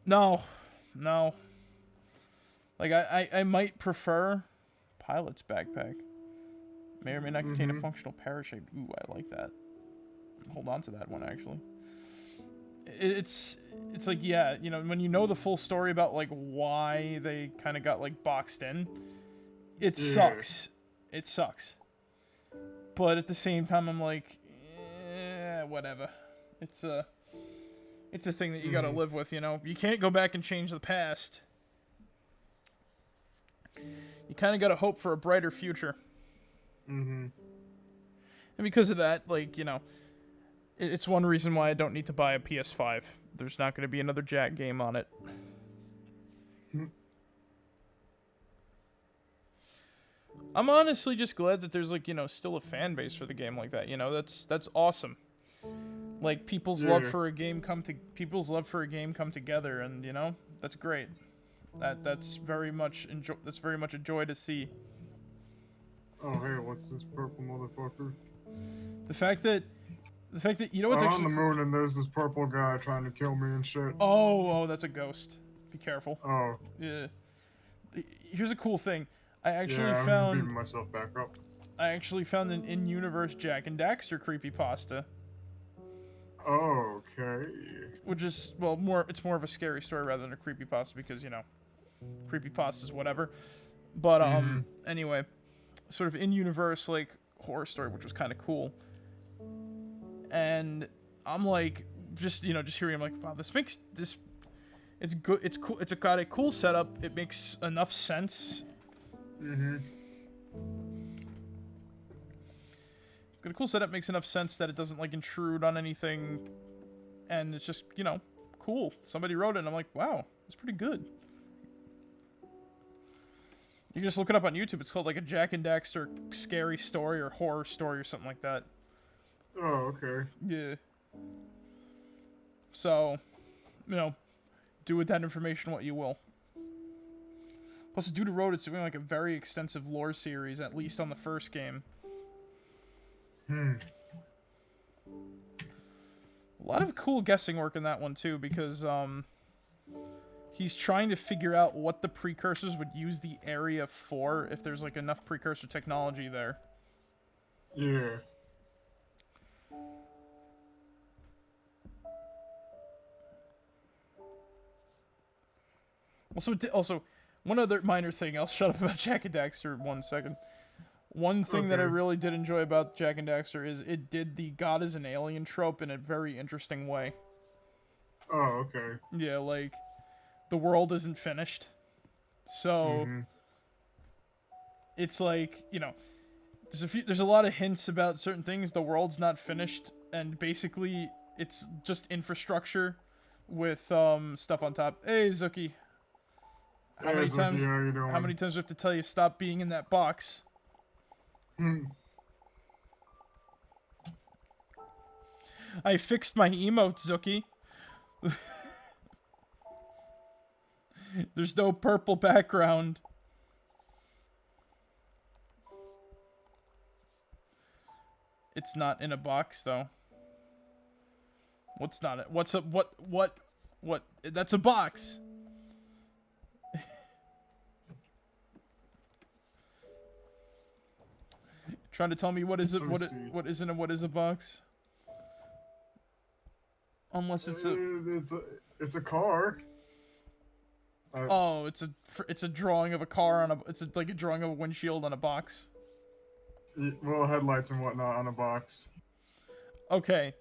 Speaker 2: no. Like I might prefer Pilot's backpack. May or may not contain a functional parachute. Ooh, I like that. Hold on to that one, actually. It's like, yeah, you know, when you know the full story about, like, why they kind of got, like, boxed in, it sucks. It sucks. But at the same time, I'm like, whatever. It's a thing that you gotta live with, you know? You can't go back and change the past. You kind of gotta hope for a brighter future. And because of that, like, you know, it's one reason why I don't need to buy a PS5. There's not going to be another Jak game on it. I'm honestly just glad that there's, like, you know, still a fan base for the game like that. You know, that's awesome. Like, people's love for a game come together, and, you know, that's great. That's very much a joy to see.
Speaker 3: Oh, hey, what's this purple motherfucker?
Speaker 2: The fact that you know what's
Speaker 3: I'm
Speaker 2: actually
Speaker 3: on the moon and there's this purple guy trying to kill me and shit.
Speaker 2: Oh, that's a ghost. Be careful.
Speaker 3: Oh.
Speaker 2: Yeah. Here's a cool thing. I'm
Speaker 3: beating myself back up.
Speaker 2: I actually found an in-universe Jak and Daxter creepypasta.
Speaker 3: Oh, okay.
Speaker 2: Which is, well, it's more of a scary story rather than a creepypasta because, you know, creepypastas, whatever. But, anyway, sort of in-universe, like, horror story, which was kind of cool. And I'm like, just hearing, I'm like, wow, it's good, it's cool, it's got a cool setup, it makes enough sense. It's got a cool setup, makes enough sense that it doesn't, like, intrude on anything, and it's just, you know, cool. Somebody wrote it, and I'm like, wow, it's pretty good. You can just look it up on YouTube, it's called, like, a Jak and Daxter scary story or horror story or something like that.
Speaker 3: Oh, okay.
Speaker 2: Yeah. So, you know, do with that information what you will. Plus, the dude who wrote it's doing, like, a very extensive lore series, at least on the first game. A lot of cool guessing work in that one, too, because, he's trying to figure out what the precursors would use the area for, if there's, like, enough precursor technology there.
Speaker 3: Yeah.
Speaker 2: Also, one other minor thing. I'll shut up about Jak and Daxter 1 second. One thing that I really did enjoy about Jak and Daxter is it did the God is an alien trope in a very interesting way.
Speaker 3: Oh, okay.
Speaker 2: Yeah, like, the world isn't finished. So, it's like, you know, there's a lot of hints about certain things. The world's not finished, and basically, it's just infrastructure with, stuff on top. Hey, Zuki. How many times do we have to tell you stop being in that box? I fixed my emote, Zuki. There's no purple background. It's not in a box though. What's not it? What's a what? That's a box. Trying to tell me what is it? What isn't a what is a box? Unless it's
Speaker 3: it's a car.
Speaker 2: Oh, it's a drawing of a car on a. Like a drawing of a windshield on a box.
Speaker 3: Well, headlights and whatnot on a box.
Speaker 2: Okay,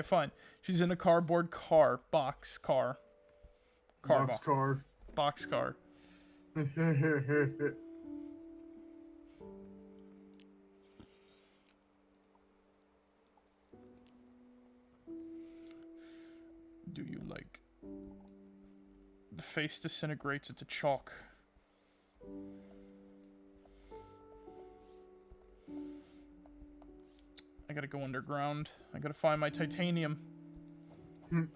Speaker 2: fine. She's in a cardboard box car.
Speaker 3: Box car.
Speaker 2: Box car. Do you like? The face disintegrates into chalk. I gotta go underground. I gotta find my titanium. But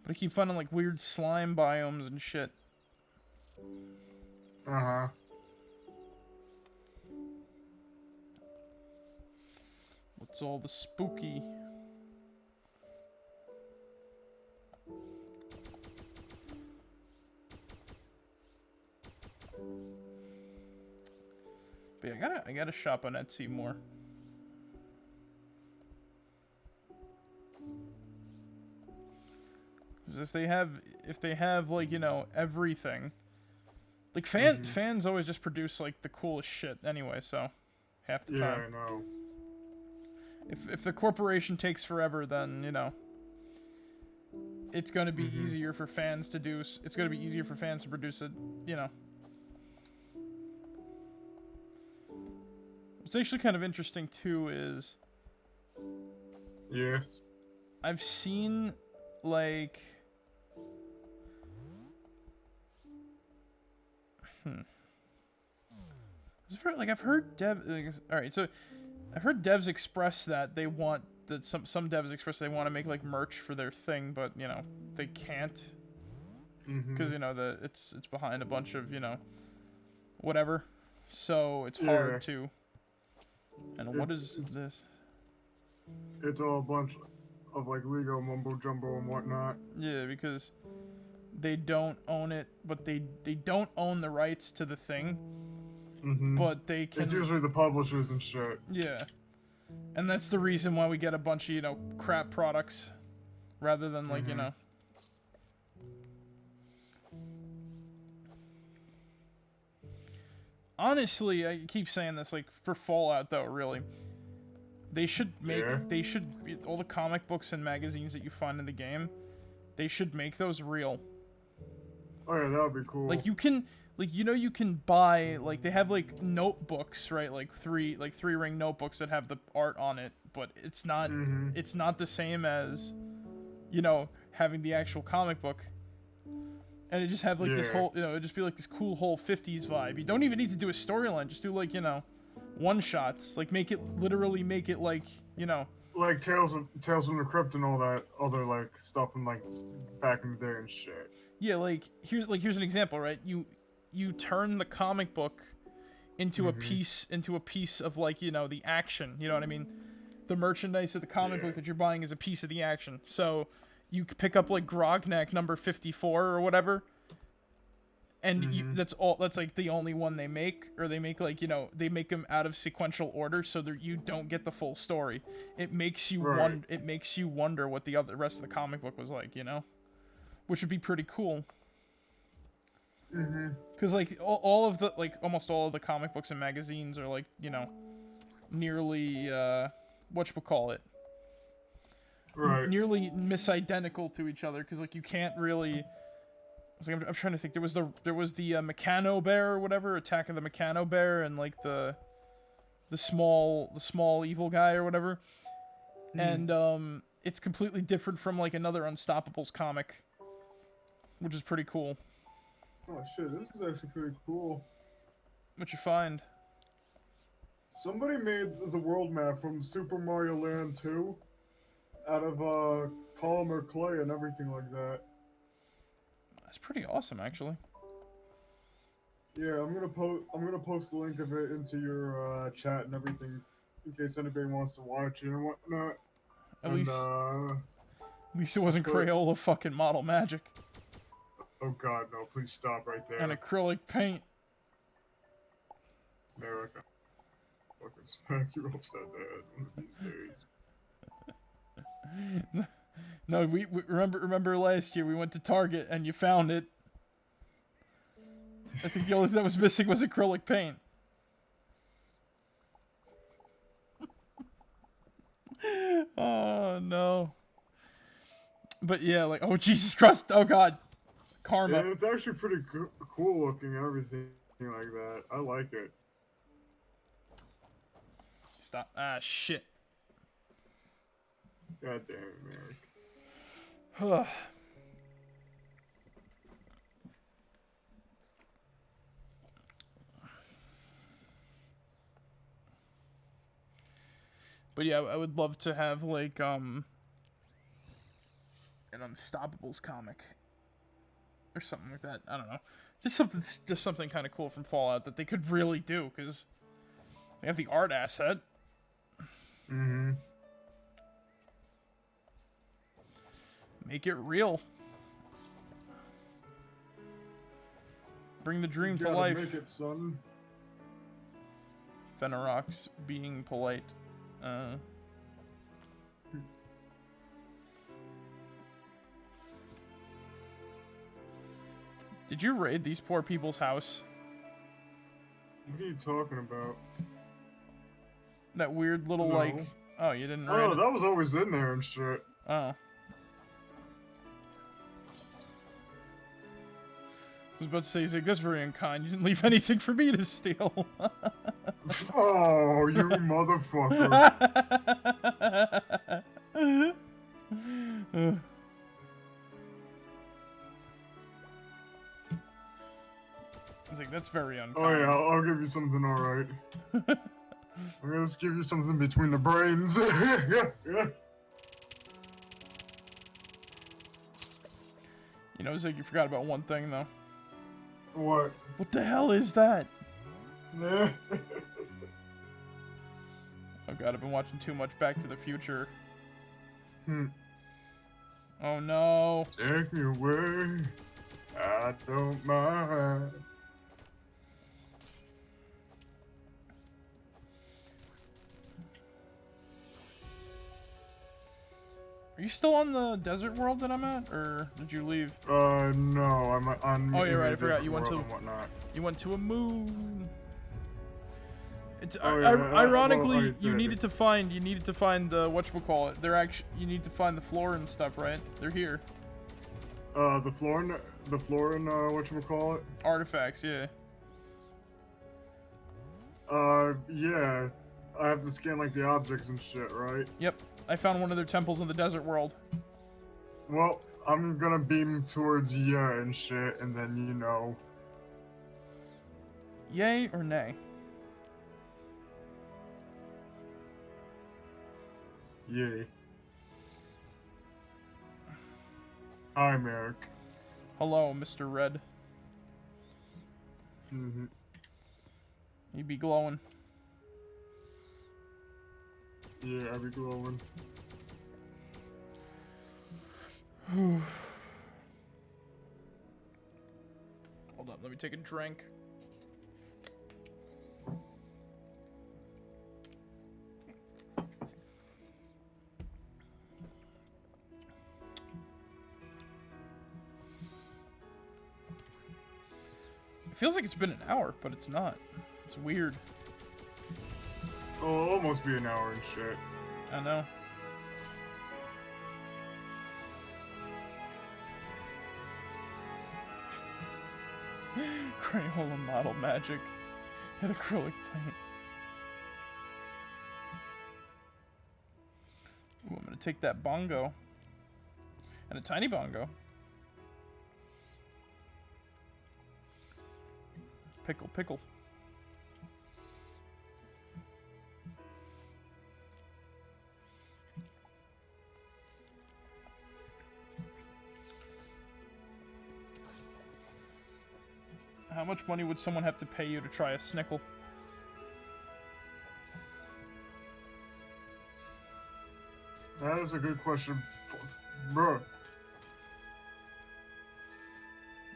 Speaker 2: I keep finding like weird slime biomes and shit.
Speaker 3: Uh-huh.
Speaker 2: What's all the spooky? But yeah, I gotta shop on Etsy more. Because if they have like, you know, everything, like fans always just produce like the coolest shit anyway, so half the time.
Speaker 3: Yeah, I know.
Speaker 2: If the corporation takes forever, then, you know, it's going to be easier for fans to do. It's going to be easier for fans to produce it, you know. What's actually kind of interesting too is,
Speaker 3: yeah,
Speaker 2: I've seen like I've heard alright, so I've heard devs express that they want that some devs express they want to make like merch for their thing, but you know they can't because you know it's behind a bunch of, you know, whatever, so it's hard to. And what is this?
Speaker 3: It's all a bunch of like legal mumbo jumbo and whatnot.
Speaker 2: Yeah, because they don't own it, but they don't own the rights to the thing. But they can.
Speaker 3: It's usually the publishers and shit.
Speaker 2: Yeah, and that's the reason why we get a bunch of, you know, crap products, rather than like, you know. Honestly, I keep saying this, like, for Fallout though, really. They should make all the comic books and magazines that you find in the game, they should make those real.
Speaker 3: Oh yeah, that would be cool.
Speaker 2: Like you can, like, you know, you can buy, like, they have like notebooks, right? Like three ring notebooks that have the art on it, but it's not the same as, you know, having the actual comic book. And it just have like this whole, you know, it'd just be like this cool whole 50s vibe. You don't even need to do a storyline, just do like, you know, one shots. Like literally make it like, you know,
Speaker 3: like Tales from the Crypt and all that other like stuff from like back in the day and shit.
Speaker 2: Yeah, like here's an example, right? You turn the comic book into a piece of, like, you know, the action, you know what I mean? The merchandise of the comic book that you're buying is a piece of the action. So you pick up like Grognak number 54 or whatever, and that's like the only one they make, or they make, like, you know, they make them out of sequential order so that you don't get the full story. It makes you wonder what the rest of the comic book was like, you know, which would be pretty cool. Because like all of the, like, almost all of the comic books and magazines are, like, you know, nearly whatchamacallit, nearly misidentical to each other, because like you can't really. I'm trying to think. There was the Meccano Bear or whatever, Attack of the Meccano Bear, and like the small evil guy or whatever, and it's completely different from like another Unstoppables comic, which is pretty cool.
Speaker 3: Oh shit, this is actually pretty cool.
Speaker 2: What you find?
Speaker 3: Somebody made the world map from Super Mario Land 2 out of polymer clay and everything like that.
Speaker 2: That's pretty awesome, actually.
Speaker 3: Yeah, I'm gonna post the link of it into your chat and everything, in case anybody wants to watch it and whatnot.
Speaker 2: At
Speaker 3: And
Speaker 2: least it wasn't
Speaker 3: put
Speaker 2: Crayola fucking model magic
Speaker 3: oh god no, please stop right
Speaker 2: and
Speaker 3: there,
Speaker 2: acrylic paint.
Speaker 3: America. Fucking smack you upside the head one of these days.
Speaker 2: No, we remember last year we went to Target and you found it. I think the only thing that was missing was acrylic paint. Oh no. But yeah, like, oh Jesus Christ, oh god, karma.
Speaker 3: Yeah, it's actually pretty cool looking and everything like that. I like it.
Speaker 2: Stop. Ah, shit.
Speaker 3: God damn it, Merrick.
Speaker 2: But yeah, I would love to have like an Unstoppables comic or something like that. I don't know. Just something kind of cool from Fallout that they could really do, because they have the art asset.
Speaker 3: Mm-hmm.
Speaker 2: Make it real. Bring the dream to
Speaker 3: Gotta
Speaker 2: life.
Speaker 3: make it, son.
Speaker 2: Fenarok's being polite. Did you raid these poor people's house?
Speaker 3: What are you talking about?
Speaker 2: That weird little,
Speaker 3: No.
Speaker 2: like... Oh, you didn't raid
Speaker 3: Oh,
Speaker 2: it?
Speaker 3: that was always in there and shit.
Speaker 2: Oh. I was about to say, he's like, that's very unkind. You didn't leave anything for me to steal.
Speaker 3: Oh, you motherfucker.
Speaker 2: I was like, that's very unkind.
Speaker 3: Oh yeah, I'll give you something alright. I'm gonna just give you something between the brains. Yeah.
Speaker 2: You know, it's like you forgot about one thing, though.
Speaker 3: What?
Speaker 2: What the hell is that?
Speaker 3: Yeah.
Speaker 2: Oh god, I've been watching too much Back to the Future. Oh no.
Speaker 3: Take me away. I don't mind.
Speaker 2: Are you still on the desert world that I'm at, or did you leave?
Speaker 3: No, I'm on.
Speaker 2: Oh, you're right. I forgot you went to.
Speaker 3: and whatnot.
Speaker 2: You went to a moon. It's
Speaker 3: Oh, yeah,
Speaker 2: ironically
Speaker 3: well, I
Speaker 2: you
Speaker 3: did.
Speaker 2: needed to find the whatchamacallit. They're actually you need to find the flora and stuff, right? They're here.
Speaker 3: The floor and whatchamacallit?
Speaker 2: Artifacts, yeah.
Speaker 3: Yeah. I have to scan like the objects and shit, right?
Speaker 2: Yep. I found one of their temples in the desert world.
Speaker 3: Well, I'm gonna beam towards ya and shit, and then you know.
Speaker 2: Yay or nay?
Speaker 3: Yay. Hi, Merrick.
Speaker 2: Hello, Mr. Red.
Speaker 3: Mm-hmm.
Speaker 2: You be glowing.
Speaker 3: Yeah, I be glowing.
Speaker 2: Hold up, let me take a drink. It feels like it's been an hour, but it's not. It's weird.
Speaker 3: Oh, it'll almost be an hour and shit.
Speaker 2: I know. Crayola model magic and acrylic paint. Ooh, I'm gonna take that bongo. And a tiny bongo. Pickle, pickle. How much money would someone have to pay you to try a snickle?
Speaker 3: That is a good question, bro.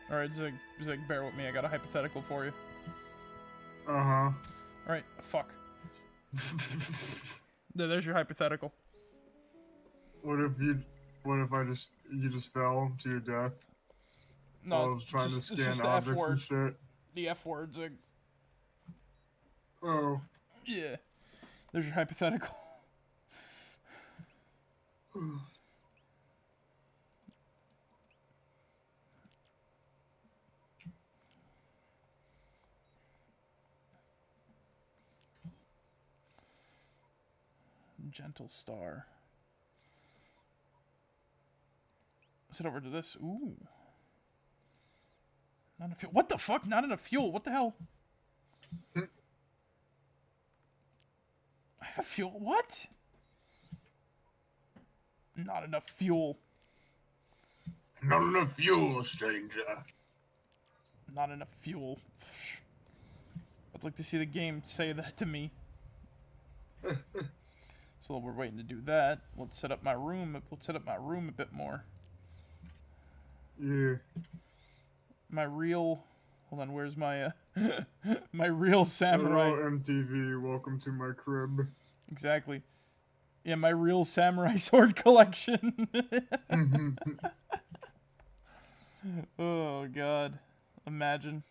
Speaker 2: Alright, Zig, bear with me. I got a hypothetical for you.
Speaker 3: Uh-huh.
Speaker 2: Alright, fuck. There's your hypothetical.
Speaker 3: What if you just fell to your death?
Speaker 2: No,
Speaker 3: while I was trying to
Speaker 2: it's
Speaker 3: scan
Speaker 2: just the F
Speaker 3: objects
Speaker 2: word.
Speaker 3: and shit.
Speaker 2: The F word, Zig.
Speaker 3: Oh.
Speaker 2: Yeah. There's your hypothetical. Gentle star. Let's head over to this. Ooh. Not enough fuel. What the fuck? Not enough fuel. What the hell? I have fuel. What? Not enough fuel.
Speaker 3: Not enough fuel, stranger.
Speaker 2: Not enough fuel. I'd like to see the game say that to me. So while we're waiting to do that, let's set up my room. Let's set up my room a bit more.
Speaker 3: Yeah.
Speaker 2: My real... Hold on, where's my, my real samurai?
Speaker 3: Hello, MTV. Welcome to my crib.
Speaker 2: Exactly. Yeah, my real samurai sword collection. Oh, God. Imagine.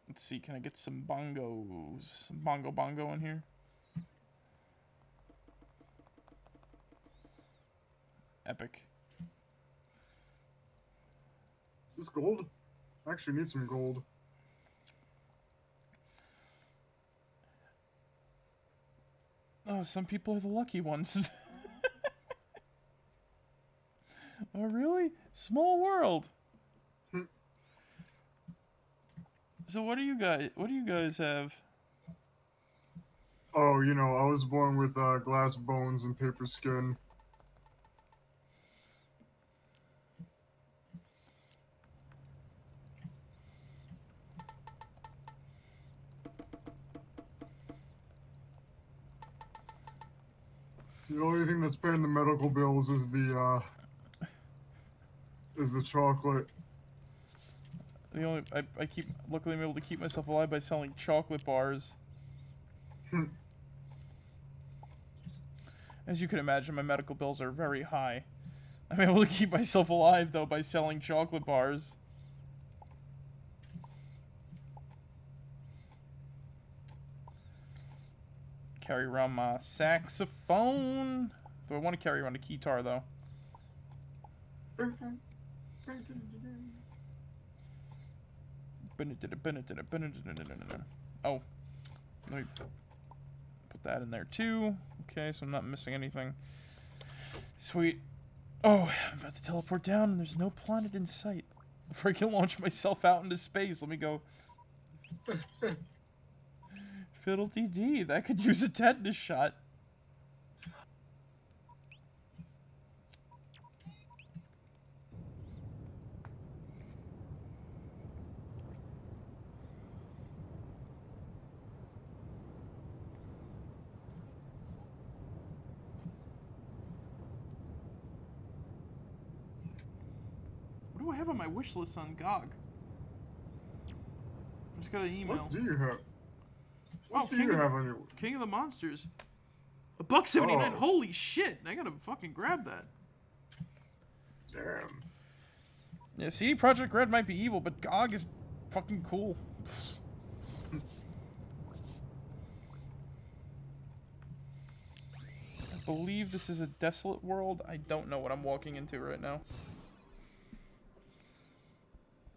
Speaker 2: Let's see, can I get some bongos? Some bongo in here? Epic.
Speaker 3: Is this gold? I actually need some gold.
Speaker 2: Oh, some people are the lucky ones. Oh, really? Small world. So what do you guys have?
Speaker 3: Oh, you know, I was born with glass bones and paper skin. The only thing that's paying the medical bills is the chocolate.
Speaker 2: The only luckily I'm able to keep myself alive by selling chocolate bars. As you can imagine, my medical bills are very high. I'm able to keep myself alive though by selling chocolate bars. Carry around my saxophone. Do I want to carry around a guitar though? Oh, let me put that in there too. Okay, so I'm not missing anything. Sweet. Oh, I'm about to teleport down and there's no planet in sight. Before I can launch myself out into space, let me go. Fiddle-dee-dee, that could use a tetanus shot. What do I have on my wish list on GOG? I just got an email.
Speaker 3: What do you have? What do you have on your...
Speaker 2: King of the Monsters. $1.79.
Speaker 3: Oh.
Speaker 2: Holy shit! I gotta fucking grab that.
Speaker 3: Damn.
Speaker 2: Yeah, CD Projekt Red might be evil, but GOG is fucking cool. I believe this is a desolate world. I don't know what I'm walking into right now.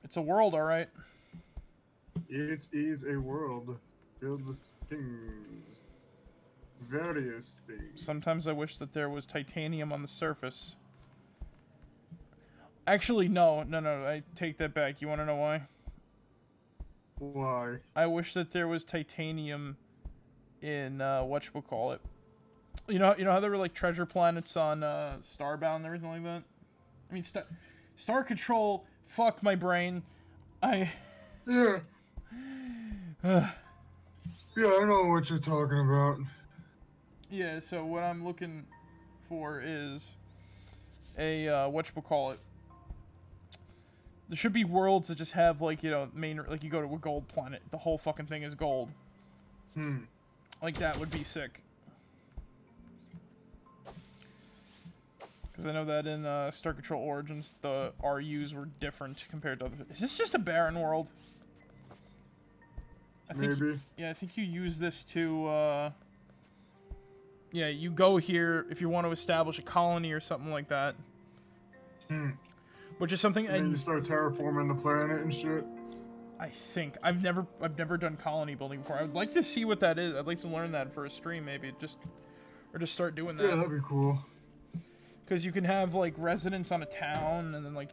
Speaker 2: It's a world, alright.
Speaker 3: It is a world filled with things. Various things.
Speaker 2: Sometimes I wish that there was titanium on the surface. Actually, no, I take that back. You want to know why?
Speaker 3: Why?
Speaker 2: I wish that there was titanium in, whatchamacallit. You know how there were like treasure planets on Starbound and everything like that. I mean, Star Control. Fuck my brain.
Speaker 3: Yeah. Yeah, I know what you're talking about.
Speaker 2: Yeah. So what I'm looking for is a whatchamacallit. There should be worlds that just have like like you go to a gold planet. The whole fucking thing is gold. Like that would be sick. Because I know that in Star Control Origins, the RUs were different compared to other... Is this just a barren world?
Speaker 3: Maybe.
Speaker 2: Yeah, I think you use this to, yeah, you go here if you want to establish a colony or something like that. Which is something...
Speaker 3: And then you start terraforming the planet and shit?
Speaker 2: I think. I've never done colony building before. I would like to see what that is. I'd like to learn that for a stream, maybe. Or just start doing that.
Speaker 3: Yeah, that'd be cool.
Speaker 2: Because you can have, like, residents on a town, and then, like,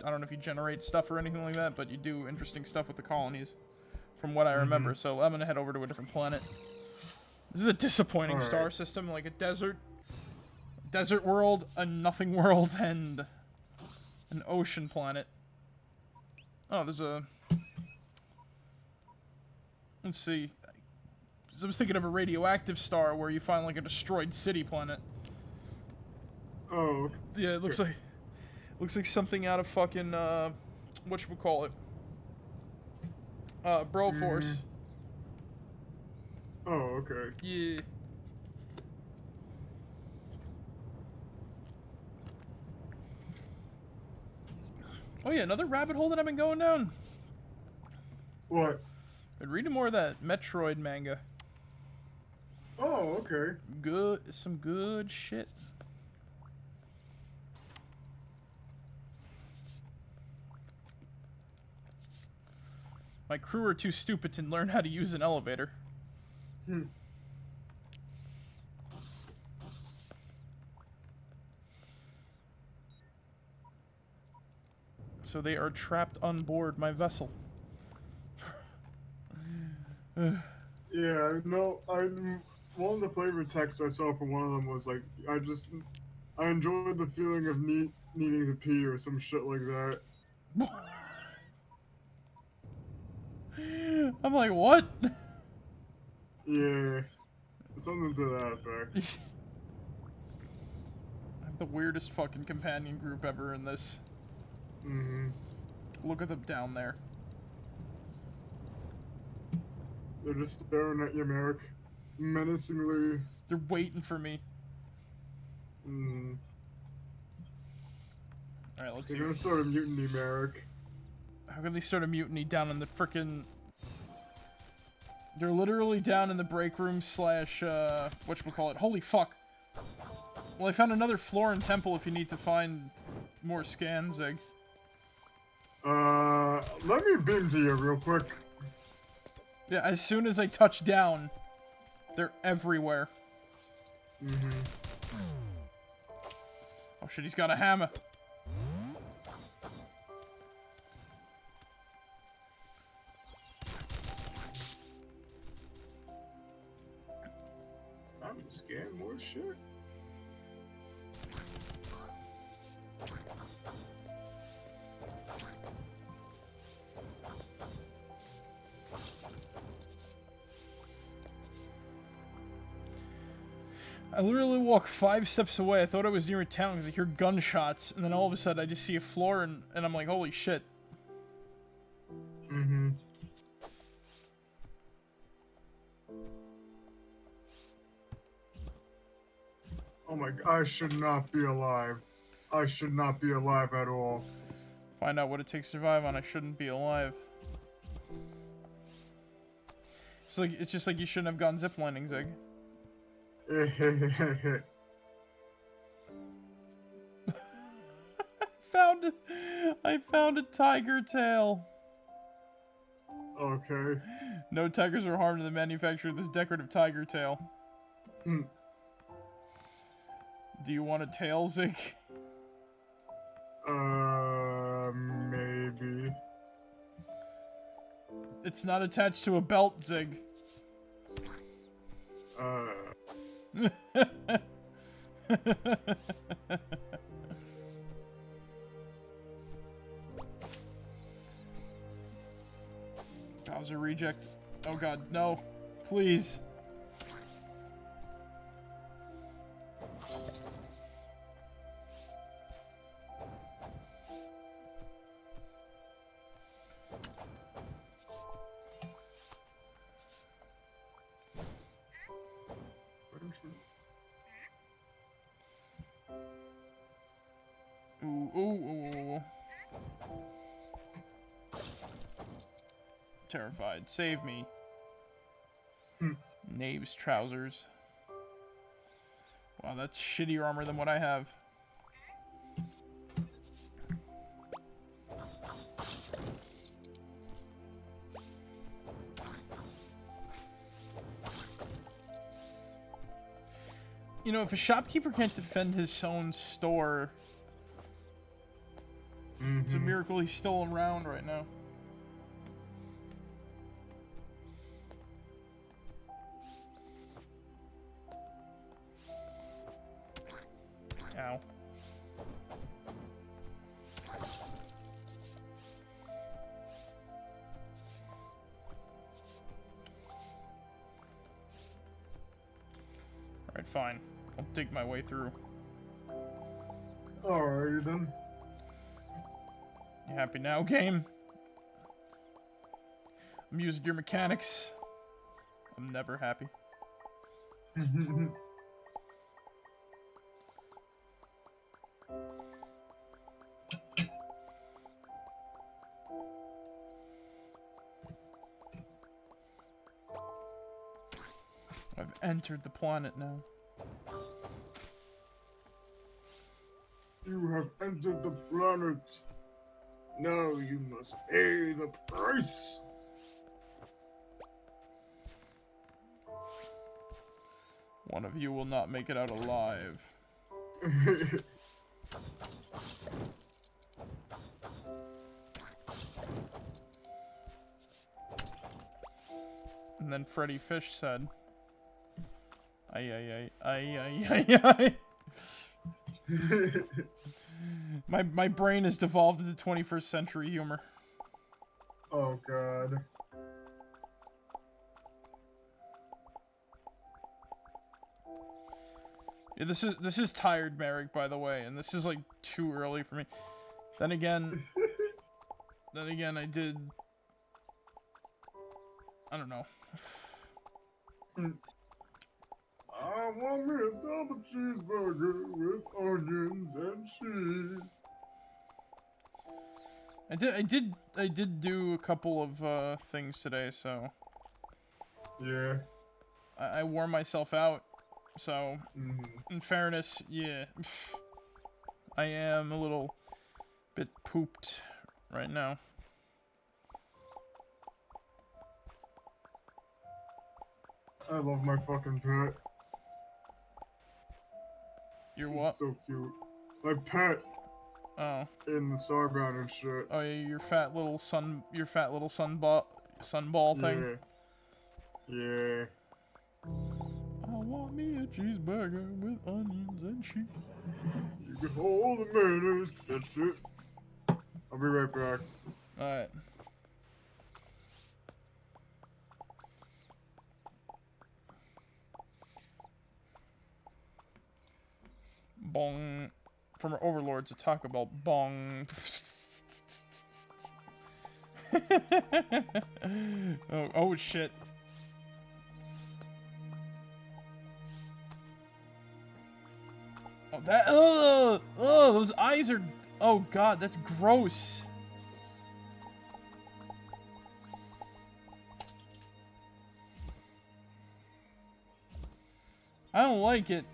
Speaker 2: I don't know if you generate stuff or anything like that, but you do interesting stuff with the colonies, from what I remember. So I'm going to head over to a different planet. This is a disappointing star system, like a desert world, a nothing world, and an ocean planet. Oh, there's a... Let's see. I was thinking of a radioactive star where you find, like, a destroyed city planet.
Speaker 3: Oh.
Speaker 2: Yeah, it looks like something out of fucking whatchamacallit. Broforce.
Speaker 3: Oh, okay.
Speaker 2: Yeah. Oh yeah, another rabbit hole that I've been going down.
Speaker 3: What?
Speaker 2: Been reading more of that Metroid manga.
Speaker 3: Oh, okay.
Speaker 2: Some good shit. My crew are too stupid to learn how to use an elevator. So they are trapped on board my vessel.
Speaker 3: Yeah, no, one of the flavor texts I saw from one of them was like, I enjoyed the feeling of needing to pee or some shit like that.
Speaker 2: I'm like, what?
Speaker 3: Yeah, something to that effect.
Speaker 2: I have the weirdest fucking companion group ever in this. Look at them down there.
Speaker 3: They're just staring at you, Marek. Menacingly.
Speaker 2: They're waiting for me. Alright, let's see.
Speaker 3: They're gonna start a mutiny, Marek.
Speaker 2: How can they start a mutiny down in the frickin'... They're literally down in the break room slash, whatchamacallit. Holy fuck. Well, I found another Florin temple if you need to find more scans, Zig.
Speaker 3: Let me beam to you real quick.
Speaker 2: Yeah, as soon as I touch down, they're everywhere. Oh shit, he's got a hammer.
Speaker 3: I'm scared more shit.
Speaker 2: I literally walk 5 steps away. I thought I was near a town because I hear gunshots, and then all of a sudden I just see a floor, and I'm like, holy shit.
Speaker 3: Oh my god, I should not be alive. I should not be alive at all.
Speaker 2: Find out what it takes to survive on I shouldn't be alive. It's just like you shouldn't have gone ziplining, Zig. I found a tiger tail.
Speaker 3: Okay.
Speaker 2: No tigers were harmed in the manufacture of this decorative tiger tail. Do you want a tail, Zig?
Speaker 3: Maybe.
Speaker 2: It's not attached to a belt, Zig. Bowser reject. Oh god, no. Please. Ooh, ooh, ooh. Terrified. Save me. Knave's trousers. Wow, that's shittier armor than what I have. You know, if a shopkeeper can't defend his own store, it's a miracle he's still around right now. Ow. Alright, fine. I'll dig my way through.
Speaker 3: Alrighty then.
Speaker 2: You happy now, game? I'm using your mechanics. I'm never happy. I've entered the planet now.
Speaker 3: You have entered the planet. Now you must pay the price.
Speaker 2: One of you will not make it out alive. And then Freddy Fish said, "Ay ay ay ay ay ay ay." My brain has devolved into 21st century humor.
Speaker 3: Oh god.
Speaker 2: Yeah, this is tired, Marek, by the way, and this is like too early for me. Then again, I don't know.
Speaker 3: I want me a double cheeseburger with onions and cheese.
Speaker 2: I did do a couple of things today, so
Speaker 3: Yeah.
Speaker 2: I wore myself out. So, in fairness, yeah, I am a little bit pooped right now.
Speaker 3: I love my fucking pet.
Speaker 2: Your
Speaker 3: She's
Speaker 2: what?
Speaker 3: so cute. My pet
Speaker 2: Oh.
Speaker 3: in the Starbound and shit.
Speaker 2: Oh yeah, your fat little sunball thing.
Speaker 3: Yeah.
Speaker 2: I want me a cheeseburger with onions and cheese.
Speaker 3: You can hold the mayonnaise, 'cause that shit. I'll be right back.
Speaker 2: Alright. Bong. From our overlords to Taco Bell. Bong. oh shit. Oh, that. Oh, those eyes are. Oh god, that's gross. I don't like it.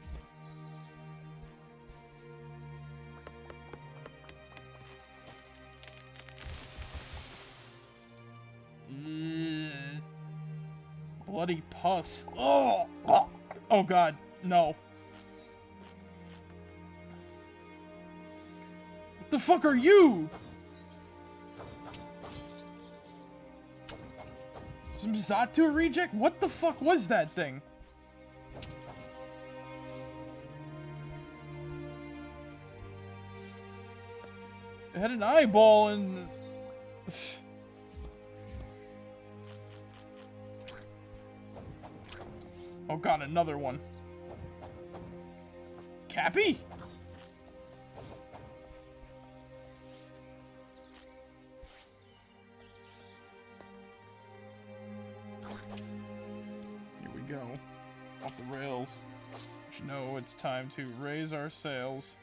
Speaker 2: Bloody pus. Oh, oh god, no. What the fuck are you? Some Zatu reject? What the fuck was that thing? It had an eyeball and... Oh god, another one. Cappy? Here we go. Off the rails. But you know it's time to raise our sails.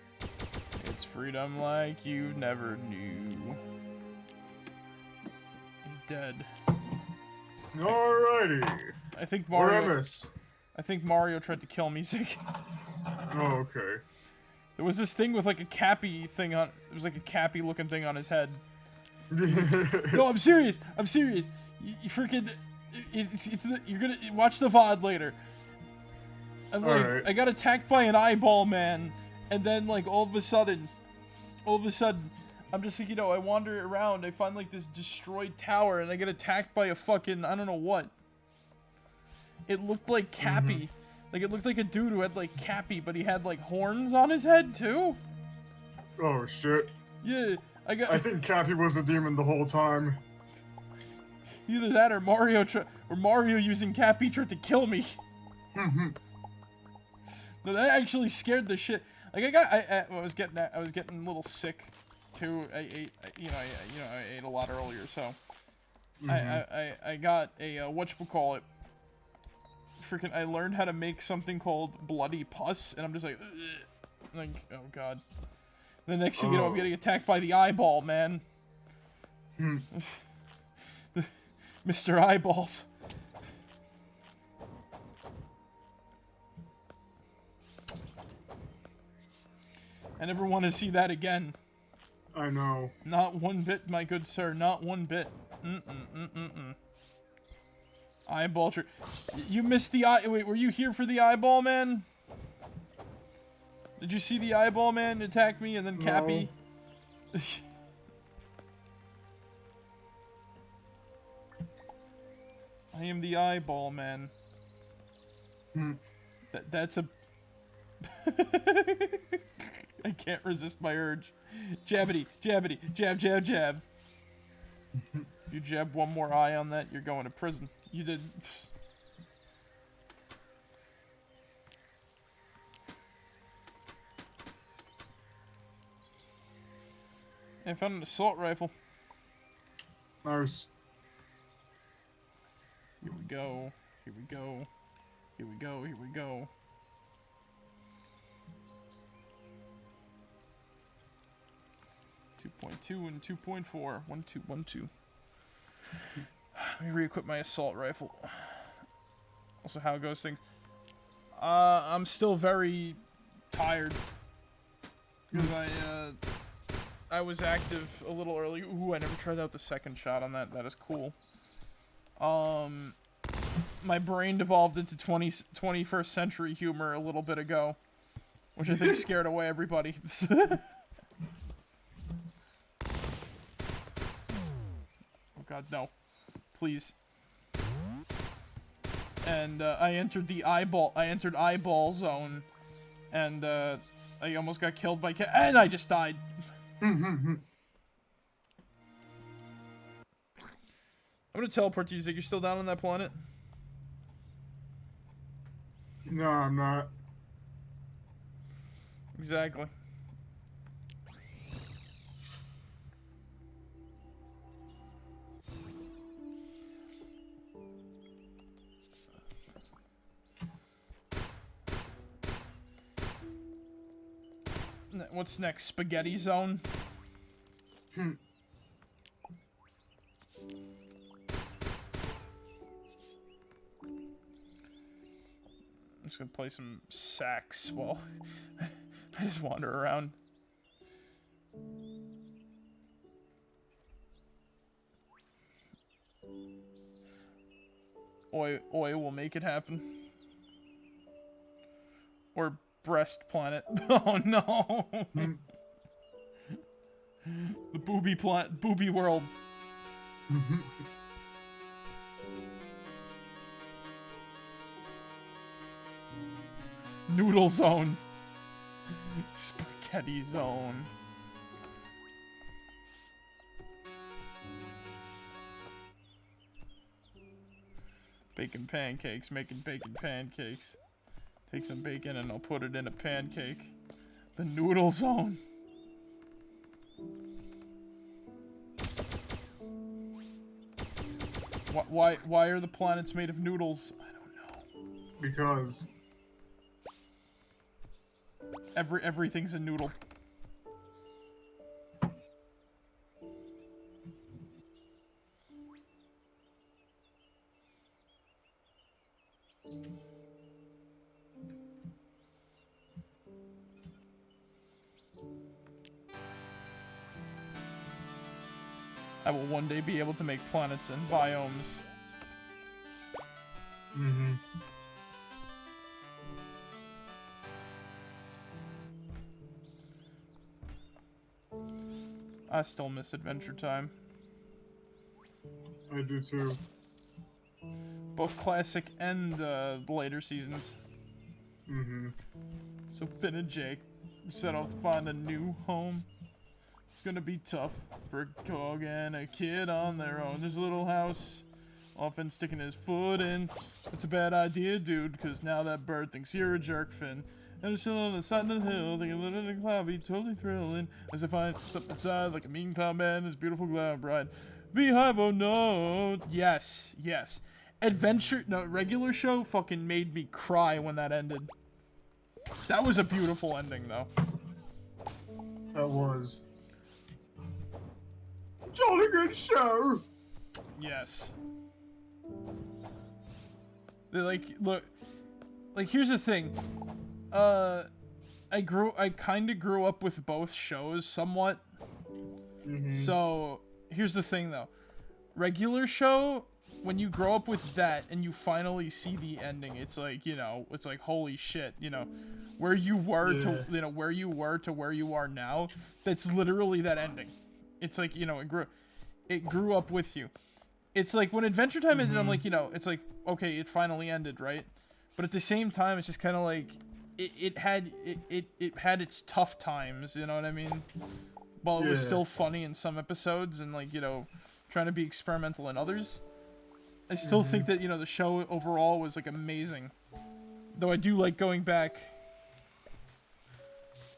Speaker 2: It's freedom like you never knew. He's dead.
Speaker 3: Alrighty.
Speaker 2: I think
Speaker 3: What did I
Speaker 2: Mario...
Speaker 3: miss?
Speaker 2: I think Mario tried to kill me, Zig.
Speaker 3: Oh, okay.
Speaker 2: There was this thing with like a cappy thing on... It was like a cappy looking thing on his head. No, I'm serious. I'm serious. You freaking... you're gonna... Watch the VOD later. I'm like,
Speaker 3: Alright.
Speaker 2: I got attacked by an eyeball man. And then, like, all of a sudden, I'm just like, you know, I wander around. I find, like, this destroyed tower. And I get attacked by a fucking... I don't know what. It looked like Cappy. Like, it looked like a dude who had, like, Cappy, but he had, like, horns on his head, too.
Speaker 3: Oh, shit.
Speaker 2: Yeah,
Speaker 3: I think Cappy was a demon the whole time.
Speaker 2: Either that or Mario using Cappy tried to kill me.
Speaker 3: Mhm.
Speaker 2: No, that actually scared the shit. Like, I was getting a little sick, too. I ate a lot earlier, so... I got a, whatchamacallit. Freaking, I learned how to make something called bloody pus, and I'm just like, ugh. Like, oh god. The next thing you know, I'm getting attacked by the eyeball, man. Mr. Eyeballs. I never want to see that again.
Speaker 3: I know.
Speaker 2: Not one bit, my good sir, not one bit. Eyeball trick. You missed the eye. Wait, were you here for the eyeball man? Did you see the eyeball man attack me and then Cappy? No. I am the eyeball man. That's a... I can't resist my urge. Jabbity, jabbity, jab, jab, jab. You jab one more eye on that, you're going to prison. You did. I found an assault rifle.
Speaker 3: Nice.
Speaker 2: Here we go. Here we go. Here we go. Here we go. .2 and 2.4. 1, 2, 1, 2. Let me re-equip my assault rifle. Also, how goes things? I'm still very tired. Because I was active a little early. Ooh, I never tried out the second shot on that. That is cool. My brain devolved into 21st century humor a little bit ago. Which I think scared away everybody. Oh god, no. Please. And I entered eyeball zone, and I almost got killed by and I just died. I'm gonna teleport to you, Zig. You're still down on that planet?
Speaker 3: No, I'm not.
Speaker 2: Exactly. What's next? Spaghetti zone?
Speaker 3: Hmm.
Speaker 2: I'm just gonna play some sax while I just wander around. Oi will make it happen. Or breast planet. Oh no! The booby world. Noodle zone. Spaghetti zone. Bacon pancakes, making bacon pancakes. Take some bacon and I'll put it in a pancake. The noodle zone. Why are the planets made of noodles? I don't know.
Speaker 3: Because
Speaker 2: everything's a noodle. I will one day be able to make planets and biomes.
Speaker 3: mm-hmm.
Speaker 2: I still miss Adventure Time.
Speaker 3: I do too.
Speaker 2: Both classic and the later seasons.
Speaker 3: Mm-hmm.
Speaker 2: So Finn and Jake set out to find a new home. It's gonna be tough for a dog and a kid on their own. This little house, often sticking his foot in. It's a bad idea, dude, because now that bird thinks you're a jerk, Finn. And it's still on the side of the hill, thinking living in a cloud, be totally thrilling. As I find something inside, like a mean cloud man, this beautiful cloud bride. Beehive, oh no! Yes, yes. Regular show fucking made me cry when that ended. That was a beautiful ending, though.
Speaker 3: That was. Jolly good show!
Speaker 2: Yes. They're like, look, like, here's the thing. I kinda grew up with both shows somewhat.
Speaker 3: Mm-hmm.
Speaker 2: So, here's the thing, though. Regular show, when you grow up with that and you finally see the ending, it's like, you know, it's like, holy shit, you know, where you were to, you know, where you were to where you are now, that's literally that ending. It's like, you know, it grew up with you. It's like when Adventure Time ended, I'm like, you know, it's like, okay, it finally ended, right? But at the same time, it's just kind of like, it had its tough times, you know what I mean? While it was still funny in some episodes and, like, you know, trying to be experimental in others. I still think that, you know, the show overall was, like, amazing. Though I do like going back.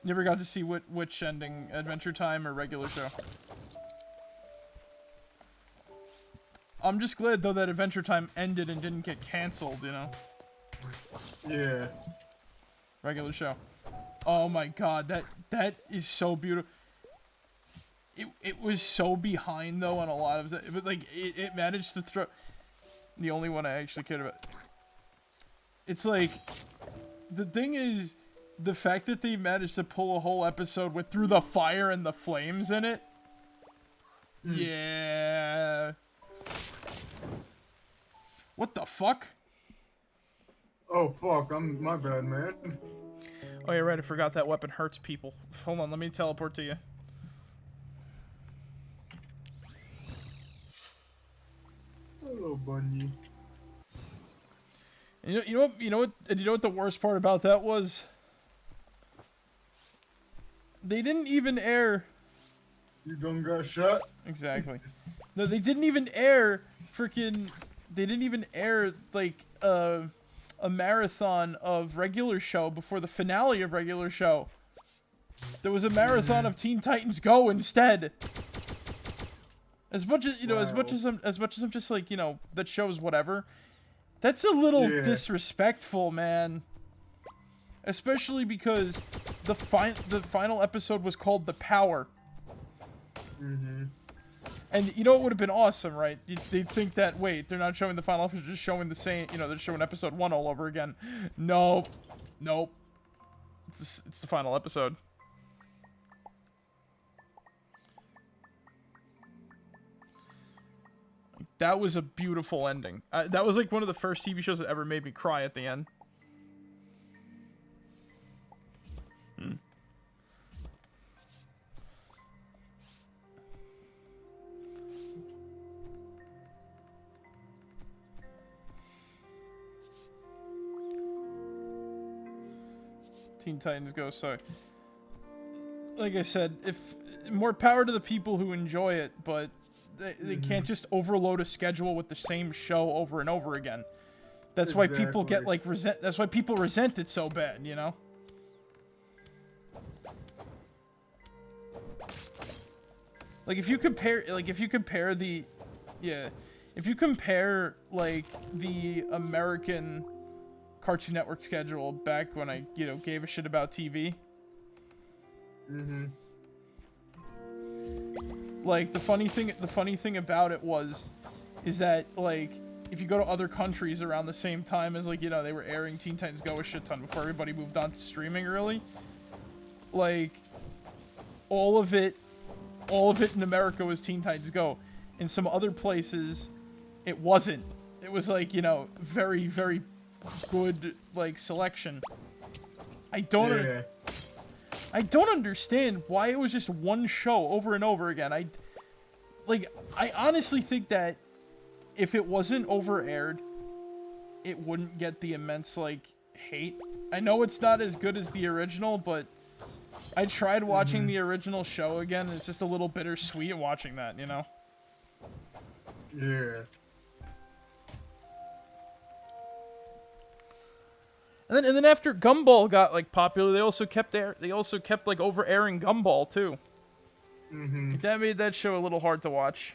Speaker 2: Never got to see which ending, Adventure Time or regular show. I'm just glad, though, that Adventure Time ended and didn't get canceled, you know?
Speaker 3: Yeah.
Speaker 2: Regular show. Oh my god, that is so beautiful. It was so behind, though, on a lot of it, but, like, it managed to throw... The only one I actually cared about. It's like... The thing is, the fact that they managed to pull a whole episode with Through the Fire and the Flames in it... Yeah... What the fuck?
Speaker 3: Oh fuck, my bad, man.
Speaker 2: Oh, you're right, I forgot that weapon hurts people. Hold on, let me teleport to you.
Speaker 3: Hello, bunny.
Speaker 2: You know what the worst part about that was? They didn't even air...
Speaker 3: You done got shot?
Speaker 2: Exactly. No, they didn't even air they didn't even air, like, a marathon of regular show before the finale of regular show. There was a marathon of Teen Titans Go instead. As much as, you know, as much as I'm just like, you know, that show's whatever. That's a little disrespectful, man. Especially because the final episode was called The Power.
Speaker 3: Mm-hmm.
Speaker 2: And you know what would have been awesome, right? They'd think that, wait, they're not showing the final episode, they're just showing the same, you know, they're showing episode 1 all over again. Nope. Nope. It's the final episode. That was a beautiful ending. That was like one of the first TV shows that ever made me cry at the end. Teen Titans Go, so like I said, if more power to the people who enjoy it, but they can't just overload a schedule with the same show over and over again. That's why people get like resent. That's why people resent it so bad, you know. Like if you compare the, if you compare like the American Cartoon Network schedule back when I gave a shit about TV.
Speaker 3: Mm-hmm.
Speaker 2: Like the funny thing about it is that like if you go to other countries around the same time as like they were airing Teen Titans Go a shit ton before everybody moved on to streaming really. Like all of it in America was Teen Titans Go. In some other places, it wasn't. It was like very very good like selection. I don't understand why it was just one show over and over again. I honestly think that if it wasn't over-aired, it wouldn't get the immense, like, hate. I know it's not as good as the original, but I tried watching the original show again, and it's just a little bittersweet watching that, you know?
Speaker 3: Yeah.
Speaker 2: And then after Gumball got, like, popular, they also kept like, over-airing Gumball, too.
Speaker 3: Mm-hmm.
Speaker 2: That made that show a little hard to watch.